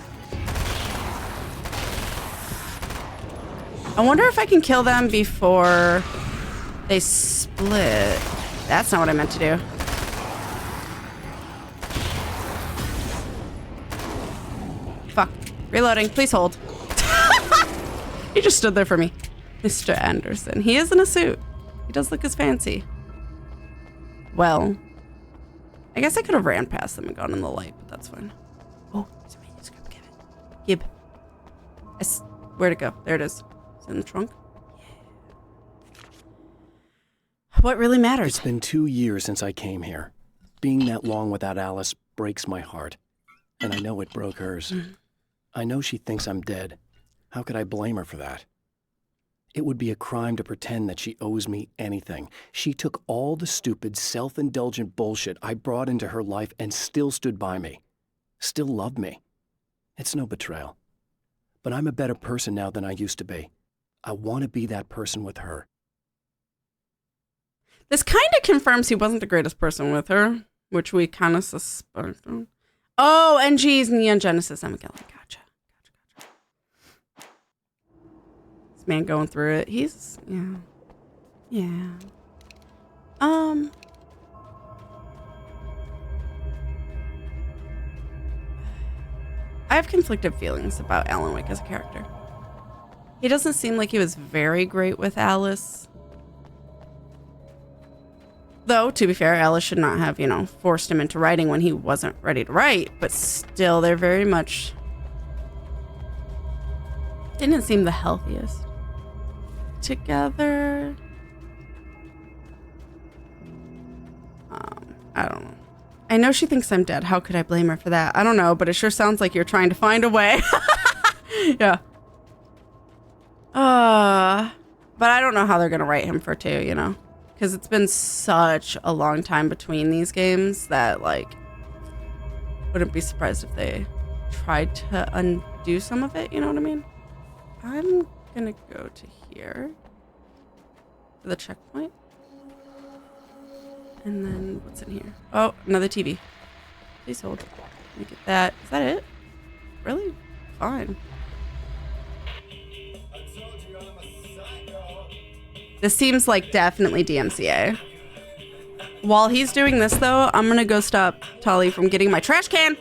I wonder if I can kill them before they split. That's not what I meant to do. Fuck. Reloading. Please hold. He just stood there for me. Mr. Anderson. He is in a suit. He does look as fancy. Well, I guess I could have ran past them and gone in the light, but that's fine. Oh, there's a manuscript. Give it. Gib. Where'd it go? There it is. It's in the trunk. Yeah. What really matters? It's been 2 years since I came here. Being that long without Alice breaks my heart. And I know it broke hers. I know she thinks I'm dead. How could I blame her for that? It would be a crime to pretend that she owes me anything. She took all the stupid, self-indulgent bullshit I brought into her life and still stood by me. Still loved me. It's no betrayal. But I'm a better person now than I used to be. I want to be that person with her. This kind of confirms he wasn't the greatest person with her, which we kind of suspect. Oh, NG's Neon Genesis Evangelion. Gotcha. This man going through it. He's, yeah. Yeah. I have conflicted feelings about Alan Wake as a character. He doesn't seem like he was very great with Alice. Though, to be fair, Alice should not have, forced him into writing when he wasn't ready to write. But still, they're very much... didn't seem the healthiest together. I don't know. I know she thinks I'm dead. How could I blame her for that? I don't know, but it sure sounds like you're trying to find a way. Yeah. But I don't know how they're going to write him for 2, you know? Because it's been such a long time between these games that, like, wouldn't be surprised if they tried to undo some of it, you know what I mean? I'm going to go to here for the checkpoint. And then what's in here? Oh, another TV. Please hold. Let me get that. Is that it? Really? Fine. This seems like definitely DMCA. While he's doing this, though, I'm gonna go stop Tali from getting my trash can.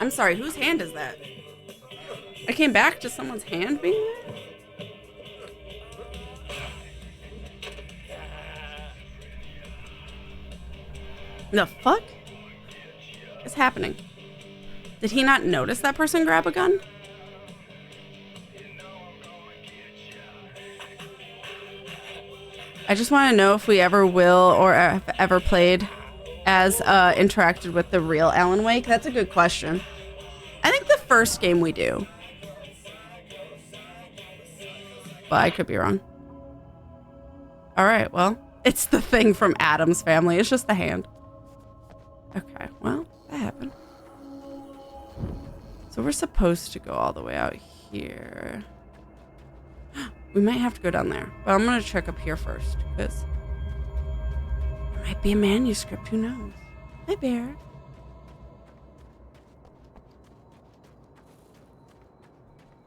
I'm sorry, whose hand is that? I came back to someone's hand being there? The fuck is happening? Did he not notice that person grab a gun? I just want to know if we ever will or have ever played as interacted with the real Alan Wake. That's a good question. I think the first game we do. But I could be wrong. All right, well, it's the thing from Adam's family. It's just the hand. Okay, well, that happened. So we're supposed to go all the way out here. We might have to go down there, but I'm going to check up here first, because there might be a manuscript. Who knows? Hi, Bear.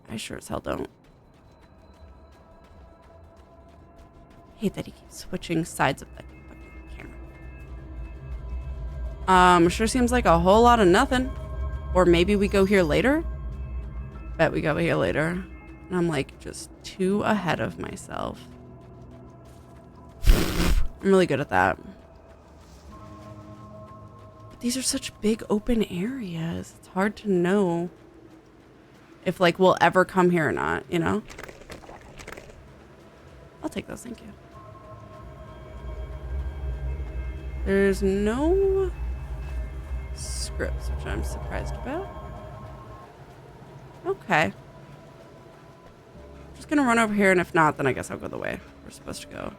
I sure as hell don't. Hate that he keeps switching sides of the fucking camera. Sure seems like a whole lot of nothing. Or maybe we go here later? Bet we go here later. And I'm like just too ahead of myself. I'm really good at that. But these are such big open areas. It's hard to know if like we'll ever come here or not, you know? I'll take those, thank you. There's no scripts, which I'm surprised about. Okay. Just gonna run over here, and if not, then I guess I'll go the way we're supposed to go.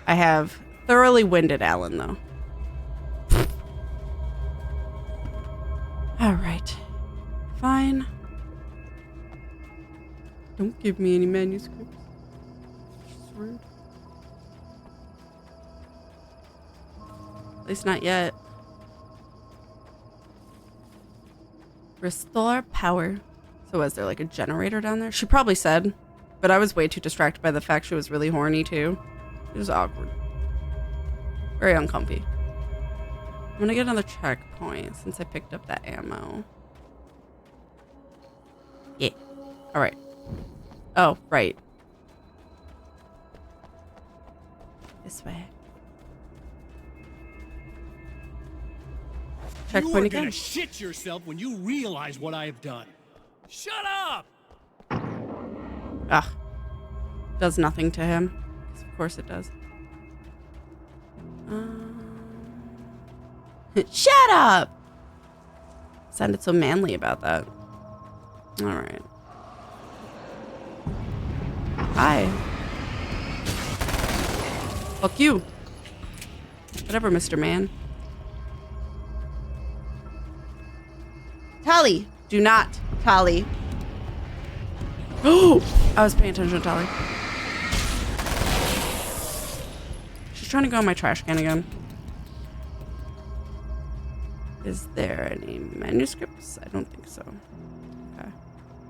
I have thoroughly winded Alan, though. Alright. Fine. Don't give me any manuscripts. It's rude. At least not yet. Restore power. So was there like a generator down there? She probably said, but I was way too distracted by the fact she was really horny too. It was awkward. Very uncomfy. I'm gonna get another checkpoint since I picked up that ammo. Yeah. Alright. Oh, right. This way. Checkpoint You're again. gonna shit yourself when you realize what I have done. Shut up! Ugh. Does nothing to him. Of course it does. Shut up! Sounded so manly about that. Alright. Hi. Fuck you. Whatever, Mr. Man. Tali! Do not, Tali. Oh! I was paying attention to Tali. She's trying to go in my trash can again. Is there any manuscripts? I don't think so. Okay.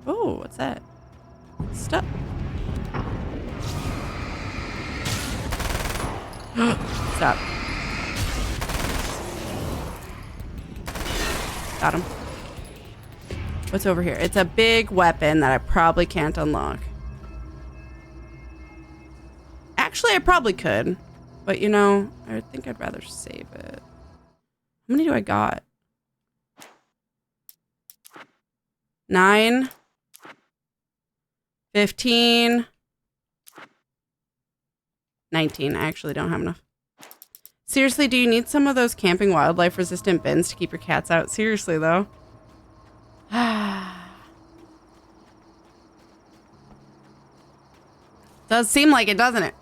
Oh, what's that? Stuff. Stop. Got him. What's over here? It's a big weapon that I probably can't unlock. Actually, I probably could. But, you know, I think I'd rather save it. How many do I got? 9, 15, 19. I actually don't have enough. Seriously, do you need some of those camping wildlife resistant bins to keep your cats out? Seriously, though. Does seem like it, doesn't it?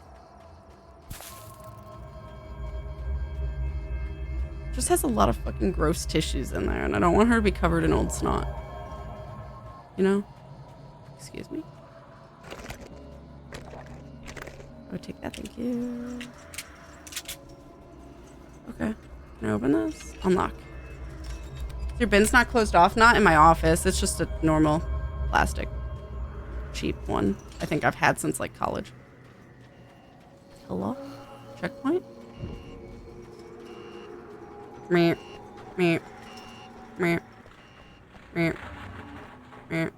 Just has a lot of fucking gross tissues in there, and I don't want her to be covered in old snot. You know? Excuse me? I would take that, thank you. Okay. Can I open this? Unlock. Your bin's not closed off? Not in my office. It's just a normal plastic. Cheap one. I think I've had since like college. Hello? Checkpoint? Meep. Meep. Meep. Meep. Meep.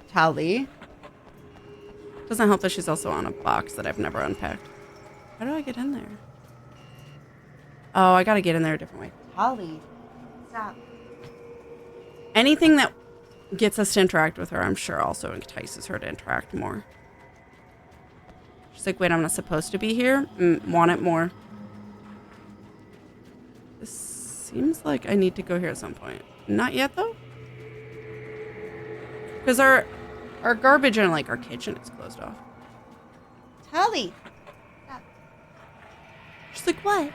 Tally. Doesn't help that she's also on a box that I've never unpacked. How do I get in there? Oh, I gotta get in there a different way. Tally. Stop. Anything that gets us to interact with her, I'm sure also entices her to interact more. She's like, wait, I'm not supposed to be here? Want it more. This seems like I need to go here at some point. Not yet, though? Because our garbage in, like, our kitchen is closed off. Tally! Stop. She's like, what?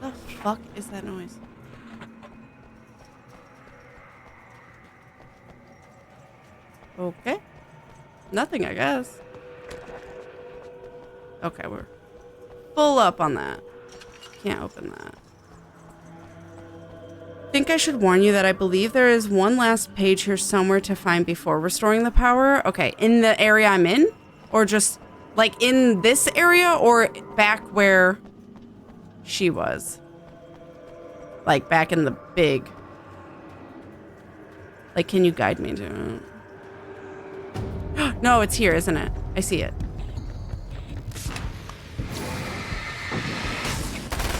The fuck is that noise? Okay. Nothing, I guess. Okay, we're full up on that. Can't open that. Think I should warn you that I believe there is one last page here somewhere to find before restoring the power. Okay, in the area I'm in? Or just, like, in this area? Or back where she was? Like, back in the big... Like, can you guide me to it? No, it's here, isn't it? I see it.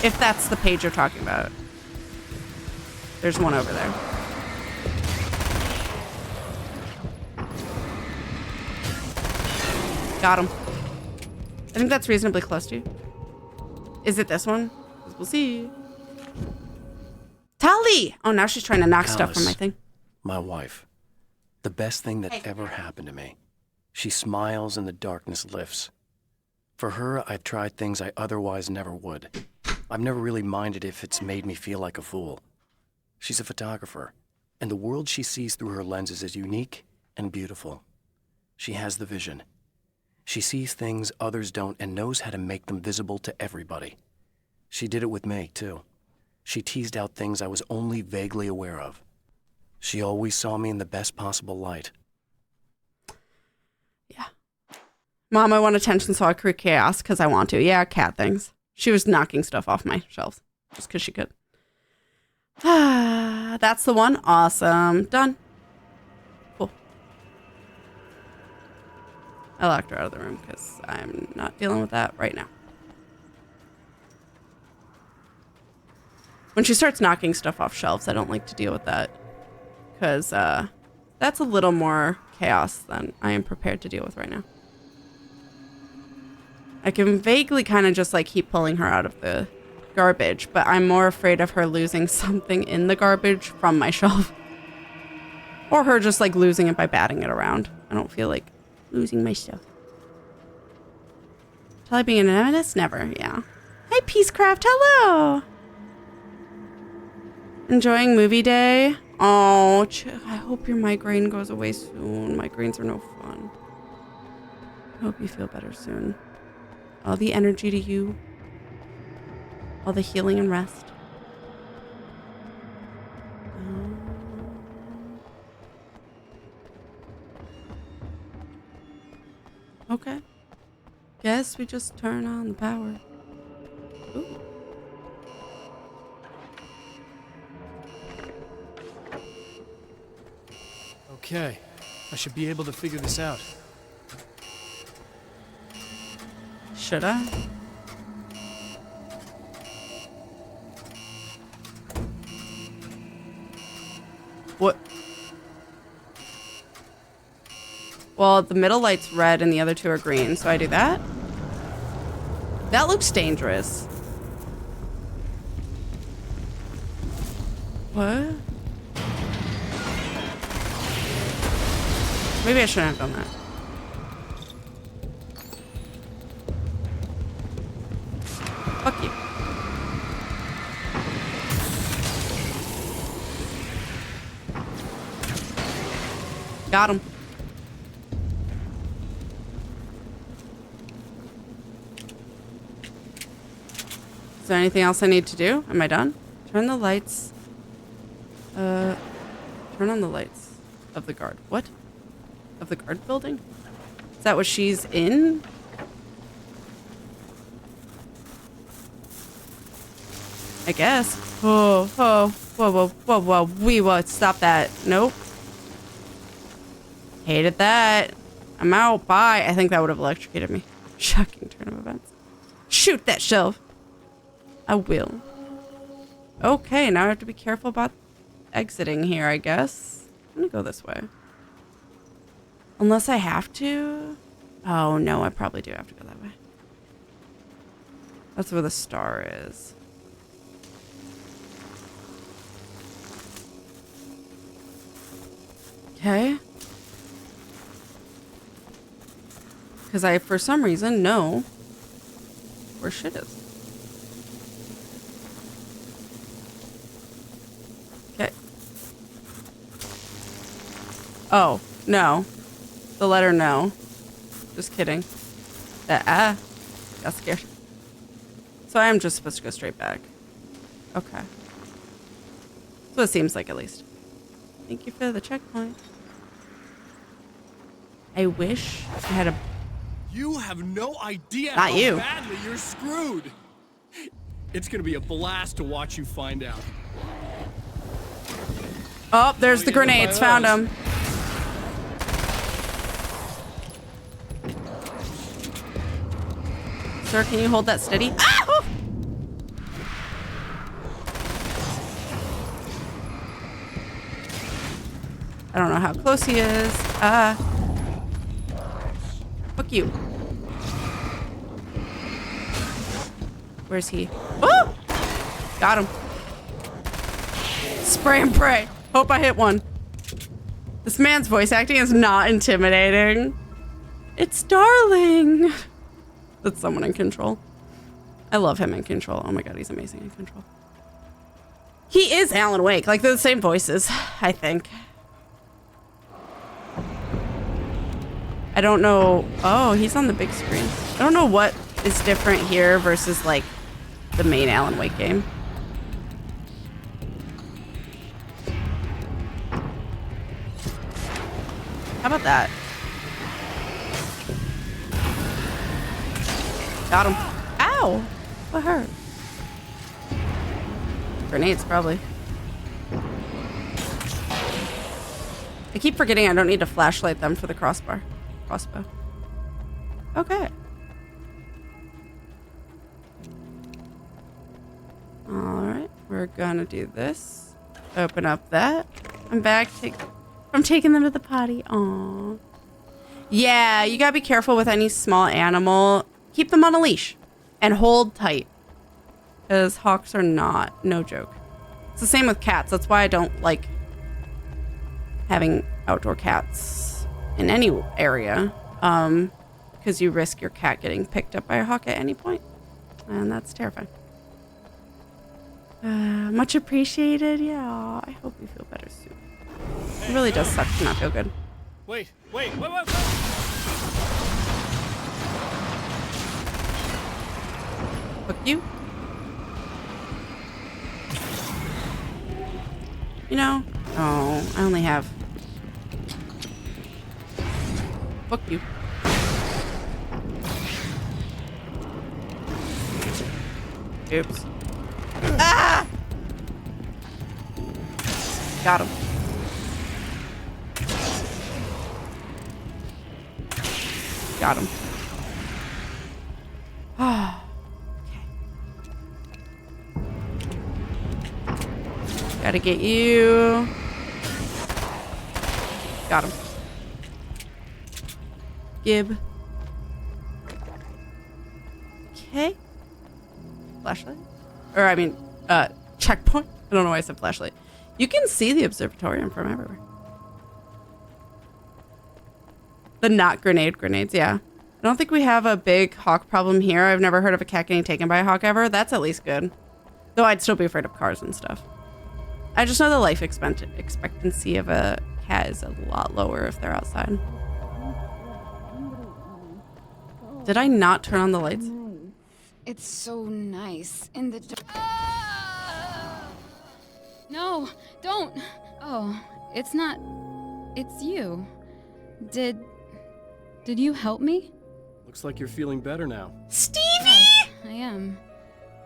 If that's the page you're talking about. There's one over there. Got him. I think that's reasonably close to you. Is it this one? We'll see. Tally! Oh, now she's trying to knock stuff from my thing. My wife. The best thing that ever happened to me. She smiles and the darkness lifts. For her, I've tried things I otherwise never would. I've never really minded if it's made me feel like a fool. She's a photographer, and the world she sees through her lenses is unique and beautiful. She has the vision. She sees things others don't and knows how to make them visible to everybody. She did it with me, too. She teased out things I was only vaguely aware of. She always saw me in the best possible light. Yeah. Mom, I want attention, so I create chaos because I want to. Yeah, cat things. She was knocking stuff off my shelves just because she could. That's the one. Awesome. Done. Cool. I locked her out of the room because I'm not dealing with that right now. When she starts knocking stuff off shelves, I don't like to deal with that. Because that's a little more chaos than I am prepared to deal with right now. I can vaguely kind of just like keep pulling her out of the garbage, but I'm more afraid of her losing something in the garbage from my shelf. Or her just like losing it by batting it around. I don't feel like losing my stuff. Shall I be an anonymous? Never, yeah. Hi, Peacecraft, hello! Enjoying movie day? Oh, I hope your migraine goes away soon. Migraines are no fun. I hope you feel better soon. All the energy to you. All the healing and rest. Okay. Guess we just turn on the power. Ooh. Okay, I should be able to figure this out. Should I? What? Well, the middle light's red and the other two are green, so I do that. That looks dangerous. What? Maybe I shouldn't have done that. Fuck you. Got him. Is there anything else I need to do? Am I done? Turn the lights. Turn on the lights of the guard. What? Of the guard building? Is that what she's in? I guess. Oh, whoa, whoa, whoa, whoa, stop that. Nope. Hated that. I'm out. Bye. I think that would have electrocuted me. Shocking turn of events. Shoot that shelf. I will. Okay, now I have to be careful about exiting here, I guess. I'm gonna go this way. Unless I have to. Oh, no, I probably do have to go that way. That's where the star is. Okay. Because I, for some reason, know where shit is. Okay. Oh, no. The letter no. Just kidding. Got scared. So I am just supposed to go straight back. Okay. That's what it seems like, at least. Thank you for the checkpoint. I wish I had a... You have no idea Not how you. badly you're screwed. It's gonna be a blast to watch you find out. Oh, there's the grenades. Found them. Sir, can you hold that steady? Ah! I don't know how close he is. Fuck you. Where's he? Oh! Got him. Spray and pray. Hope I hit one. This man's voice acting is not intimidating. It's Darling. That's someone in Control. I love him in Control. Oh my god, he's amazing in Control. He is Alan Wake. Like, they're the same voices, I think. I don't know. Oh, he's on the big screen. I don't know what is different here versus, like, the main Alan Wake game. How about that? Got him. Ow! What hurt? Grenades, probably. I keep forgetting I don't need to flashlight them for the crossbow. Okay. Alright, we're gonna do this. Open up that. I'm back from taking them to the potty. Aww. Yeah, you gotta be careful with any small animal. Keep them on a leash and hold tight. Because hawks are no joke. It's the same with cats. That's why I don't like having outdoor cats in any area. Because you risk your cat getting picked up by a hawk at any point. And that's terrifying. Much appreciated. Yeah, I hope you feel better soon. It really does suck to not feel good. Wait. Fuck you. You know? Oh, I only have... Fuck you. Oops. Ah! Got him. Got him. Ah. Gotta get you. Got him. Gib. Okay. Flashlight? Or, I mean, checkpoint? I don't know why I said flashlight. You can see the observatory from everywhere. The not grenades, yeah. I don't think we have a big hawk problem here. I've never heard of a cat getting taken by a hawk ever. That's at least good. Though I'd still be afraid of cars and stuff. I just know the life expectancy of a cat is a lot lower if they're outside. Did I not turn on the lights? It's so nice in the No, don't. Oh, it's not. It's you. Did you help me? Looks like you're feeling better now. Stevie! Yes, I am.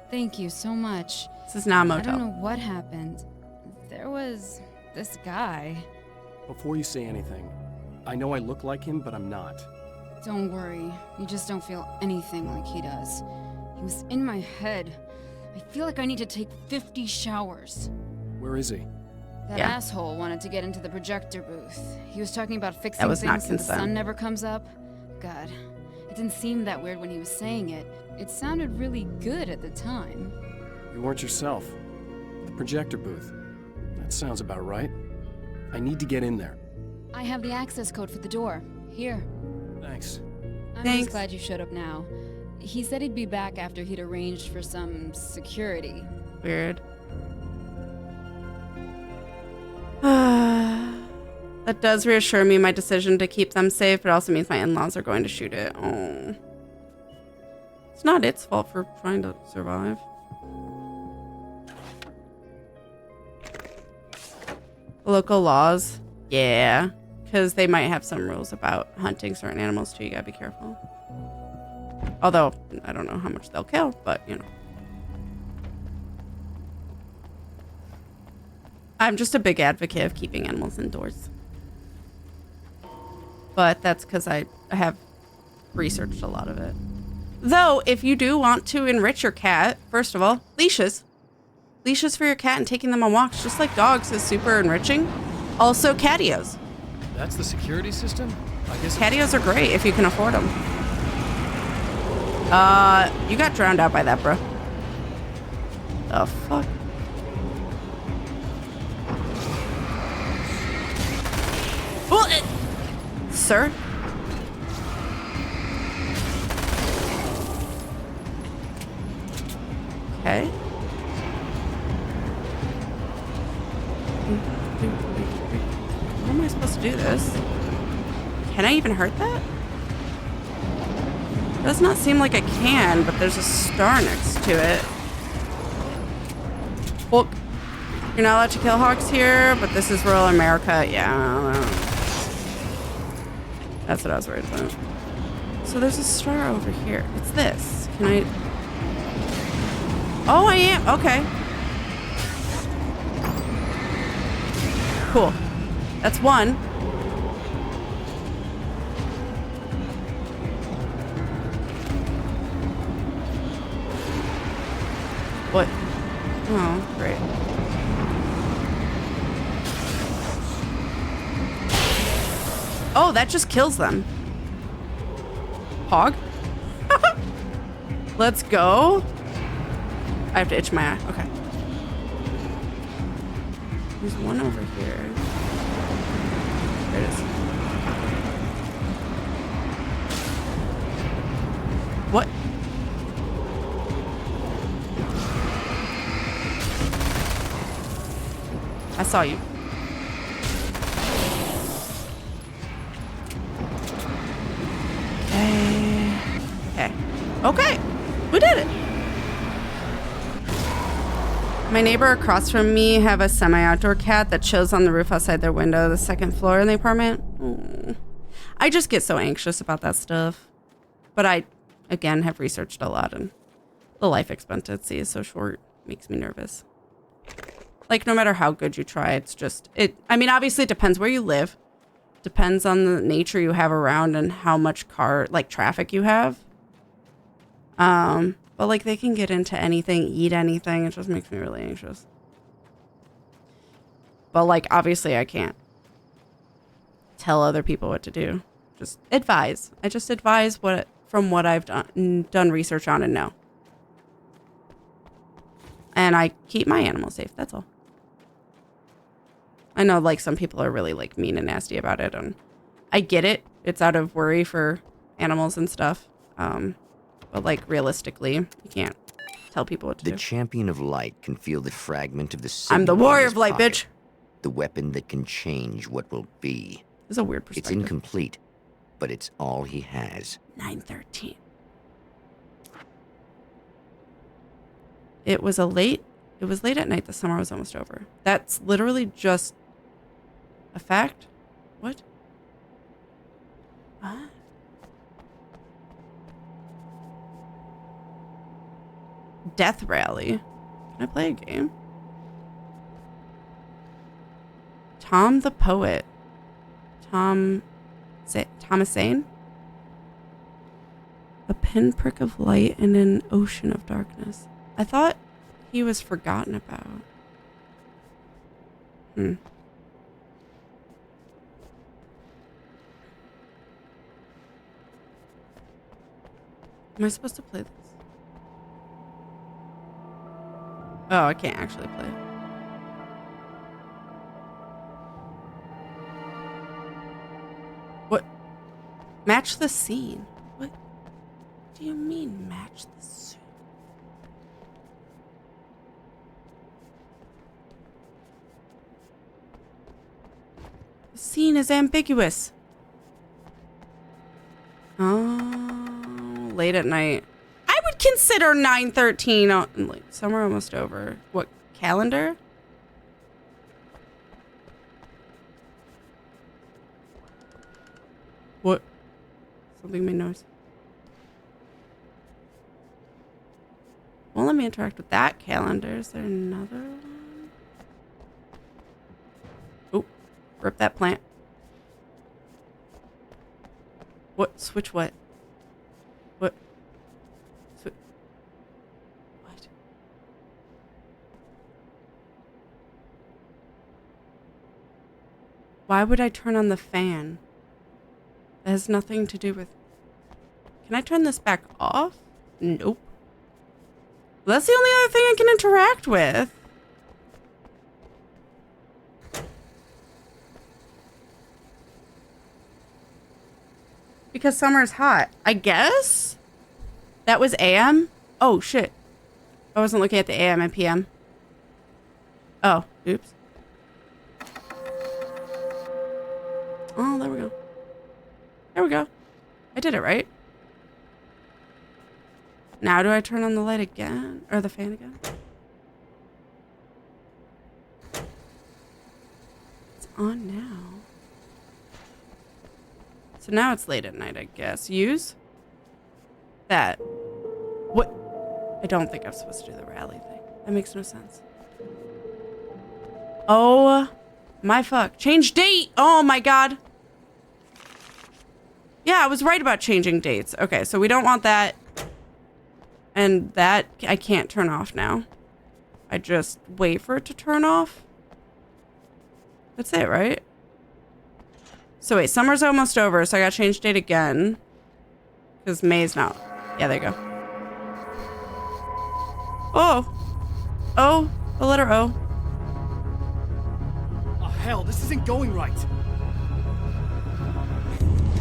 Thank you so much. This is not a motel. I don't know what happened. There was this guy. Before you say anything, I know I look like him, but I'm not. Don't worry. You just don't feel anything like he does. He was in my head. I feel like I need to take 50 showers. Where is he? That asshole wanted to get into the projector booth. He was talking about fixing was not things so the consent. sun never comes up. God, it didn't seem that weird when he was saying it. It sounded really good at the time. You weren't yourself. The projector booth. That sounds about right. I need to get in there. I have the access code for the door. Here. Thanks. I'm Thanks. just glad you showed up now. He said he'd be back after he'd arranged for some security. Weird. That does reassure me my decision to keep them safe, but also means my in-laws are going to shoot it. Oh. It's not its fault for trying to survive. Local laws. Yeah. Because they might have some rules about hunting certain animals too. You gotta be careful. Although, I don't know how much they'll kill, but you know. I'm just a big advocate of keeping animals indoors. But that's because I have researched a lot of it. Though, if you do want to enrich your cat, first of all, leashes. Leashes for your cat and taking them on walks, just like dogs, is super enriching. Also, catios. That's the security system? I guess Catios are great if you can afford them. You got drowned out by that, bro. The fuck? Sir? Okay. How am I supposed to do this? Can I even hurt that? Does not seem like I can, but there's a star next to it. Well, you're not allowed to kill hawks here, but this is rural America. Yeah. That's what I was worried about. So there's a star over here. It's this. Can I? Oh, I am. Okay. Cool. That's one. What? Oh, great. Oh, that just kills them. Hog? Let's go. I have to itch my eye. Okay. There's one over here. There it is. What? I saw you. Okay. Okay. We did it. My neighbor across from me have a semi-outdoor cat that chills on the roof outside their window, the second floor in the apartment. Aww. I just get so anxious about that stuff. But I, again, have researched a lot, and the life expectancy is so short. It makes me nervous. Like, no matter how good you try, it's just, I mean, obviously it depends where you live. Depends on the nature you have around and how much traffic you have. But like they can get into anything, eat anything. It just makes me really anxious. But like, obviously I can't. tell other people what to do. Just advise. I just advise from what I've done research on and know. And I keep my animals safe. That's all. I know, like, some people are really, like, mean and nasty about it, and I get it. It's out of worry for animals and stuff. But, like, realistically, you can't tell people what to do. The champion of light can feel the fragment of the I'm the signal in warrior his of light, pocket. bitch. The weapon that can change what will be. It's a weird perspective. It's incomplete, but it's all he has. 9:13. It was late at night. The summer was almost over. That's literally just a fact. What? What? Death rally. Can I play a game? Tom the Poet. Thomas Zane? A pinprick of light in an ocean of darkness. I thought he was forgotten about. Am I supposed to play this? Oh, I can't actually play it. What? Match the scene? What do you mean match the scene? The scene is ambiguous. Oh, late at night. I would consider 9:13 like summer almost over. What calendar? What? Something made noise. Well, let me interact with that calendar. Is there another one? Oh, rip that plant. What? Switch what? What? What? Why would I turn on the fan? That has nothing to do with... Can I turn this back off? Nope. Well, that's the only other thing I can interact with. Because summer's hot. I guess? That was AM? Oh, shit. I wasn't looking at the AM and PM. Oh, oops. Oh, there we go. There we go. I did it right. Now do I turn on the light again? Or the fan again? It's on now. So now it's late at night, I guess. Use that. What? I don't think I'm supposed to do the rally thing. That makes no sense. Oh my fuck. Change date. Oh my god. Yeah, I was right about changing dates. Okay, so we don't want that. And that I can't turn off now. I just wait for it to turn off. That's it, right? So wait, summer's almost over, so I gotta change date again. Because May's not. Yeah, there you go. Oh. O. The letter O. Oh, hell, this isn't going right.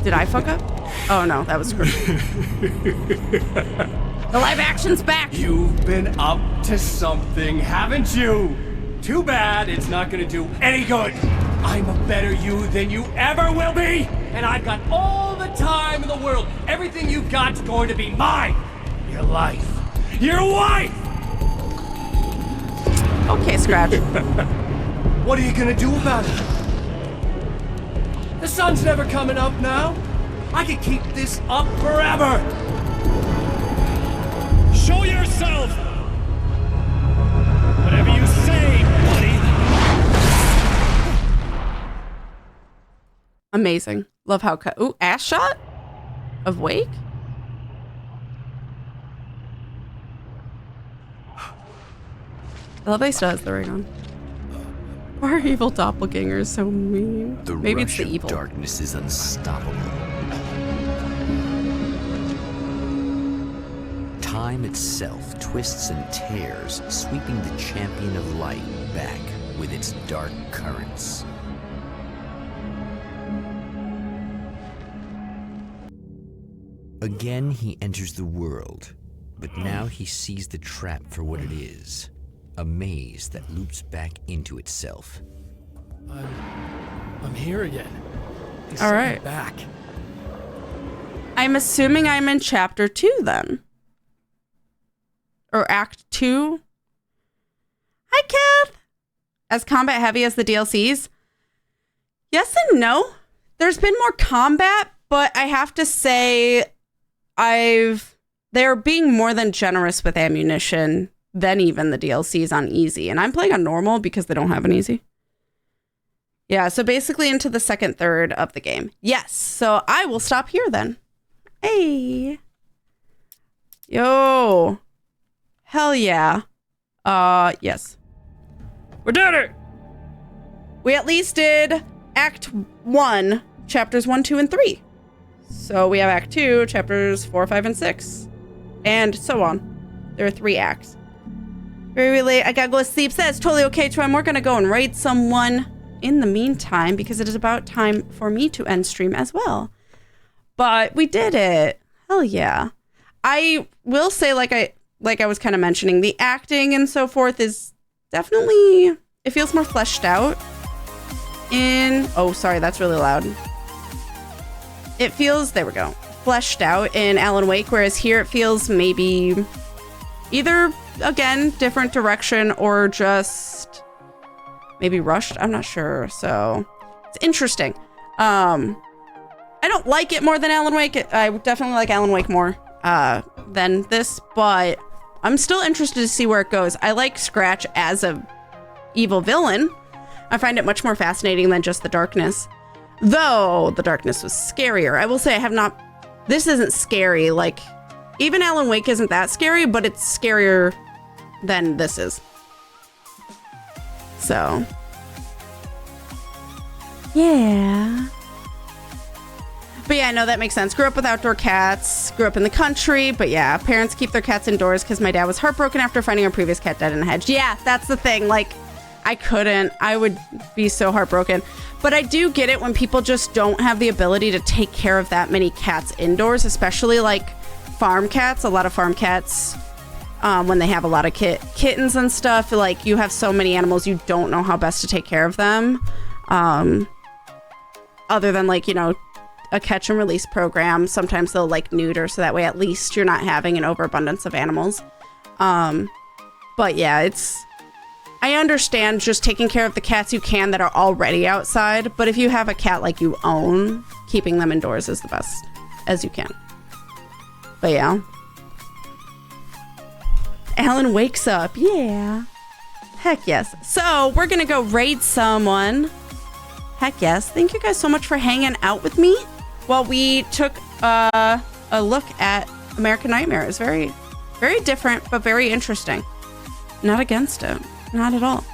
Did I fuck up? Oh no, that was screwed. The live action's back! You've been up to something, haven't you? Too bad it's not gonna do any good. I'm a better you than you ever will be! And I've got all the time in the world. Everything you've got's going to be mine! Your life. Your wife! Okay, Scratch. What are you gonna do about it? The sun's never coming up now. I can keep this up forever! Show yourself! Whatever you say, buddy! Amazing. Love how cut. Ooh, ass shot? Of Wake? I love that he still has the ring on. Our evil doppelganger is so mean. The Maybe rush it's the of evil. darkness is unstoppable. Time itself twists and tears, sweeping the champion of light back with its dark currents. Again, he enters the world, but now he sees the trap for what it is. A maze that loops back into itself. I'm here again. They All sent me right. back. I'm assuming I'm in chapter 2 then. Or act 2. Hi, Kath. As combat heavy as the DLCs? Yes and no. There's been more combat, but I have to say they're being more than generous with ammunition than even the DLCs on easy. And I'm playing on normal because they don't have an easy. Yeah, so basically into the second third of the game. Yes, so I will stop here then. Hey. Yo. Hell yeah. Yes. We did it! We at least did Act 1, Chapters 1, 2, and 3. So we have Act 2, Chapters 4, 5, and 6. And so on. There are 3 acts. Very late. I gotta go to sleep. That's totally okay, Troy. We're gonna go and raid someone in the meantime because it is about time for me to end stream as well. But we did it. Hell yeah. I will say, like I was kind of mentioning, the acting and so forth is definitely, it feels more fleshed out in, oh, sorry, that's really loud. It feels, there we go, fleshed out in Alan Wake, whereas here it feels maybe either, again, different direction or just maybe rushed. I'm not sure. So it's interesting. I don't like it more than Alan Wake. I definitely like Alan Wake more than this, but I'm still interested to see where it goes. I like Scratch as a evil villain. I find it much more fascinating than just the darkness. Though the darkness was scarier. I will say I have not, this isn't scary. Like, even Alan Wake isn't that scary, but it's scarier than this is. So, yeah. But yeah, no, that makes sense. Grew up with outdoor cats, grew up in the country, but yeah, parents keep their cats indoors because my dad was heartbroken after finding our previous cat dead in a hedge. Yeah, that's the thing. Like, I would be so heartbroken. But I do get it when people just don't have the ability to take care of that many cats indoors, especially like farm cats. A lot of farm cats, when they have a lot of kittens and stuff, like you have so many animals, you don't know how best to take care of them. Other than like, you know, a catch and release program. Sometimes they'll like neuter, so that way at least you're not having an overabundance of animals. But yeah, I understand just taking care of the cats you can that are already outside, but if you have a cat like you own, keeping them indoors is the best as you can. But yeah. Alan wakes up. Yeah. Heck yes. So we're gonna go raid someone. Heck yes. Thank you guys so much for hanging out with me while we took a look at American Nightmare. It's very, very different, but very interesting. Not against it. Not at all.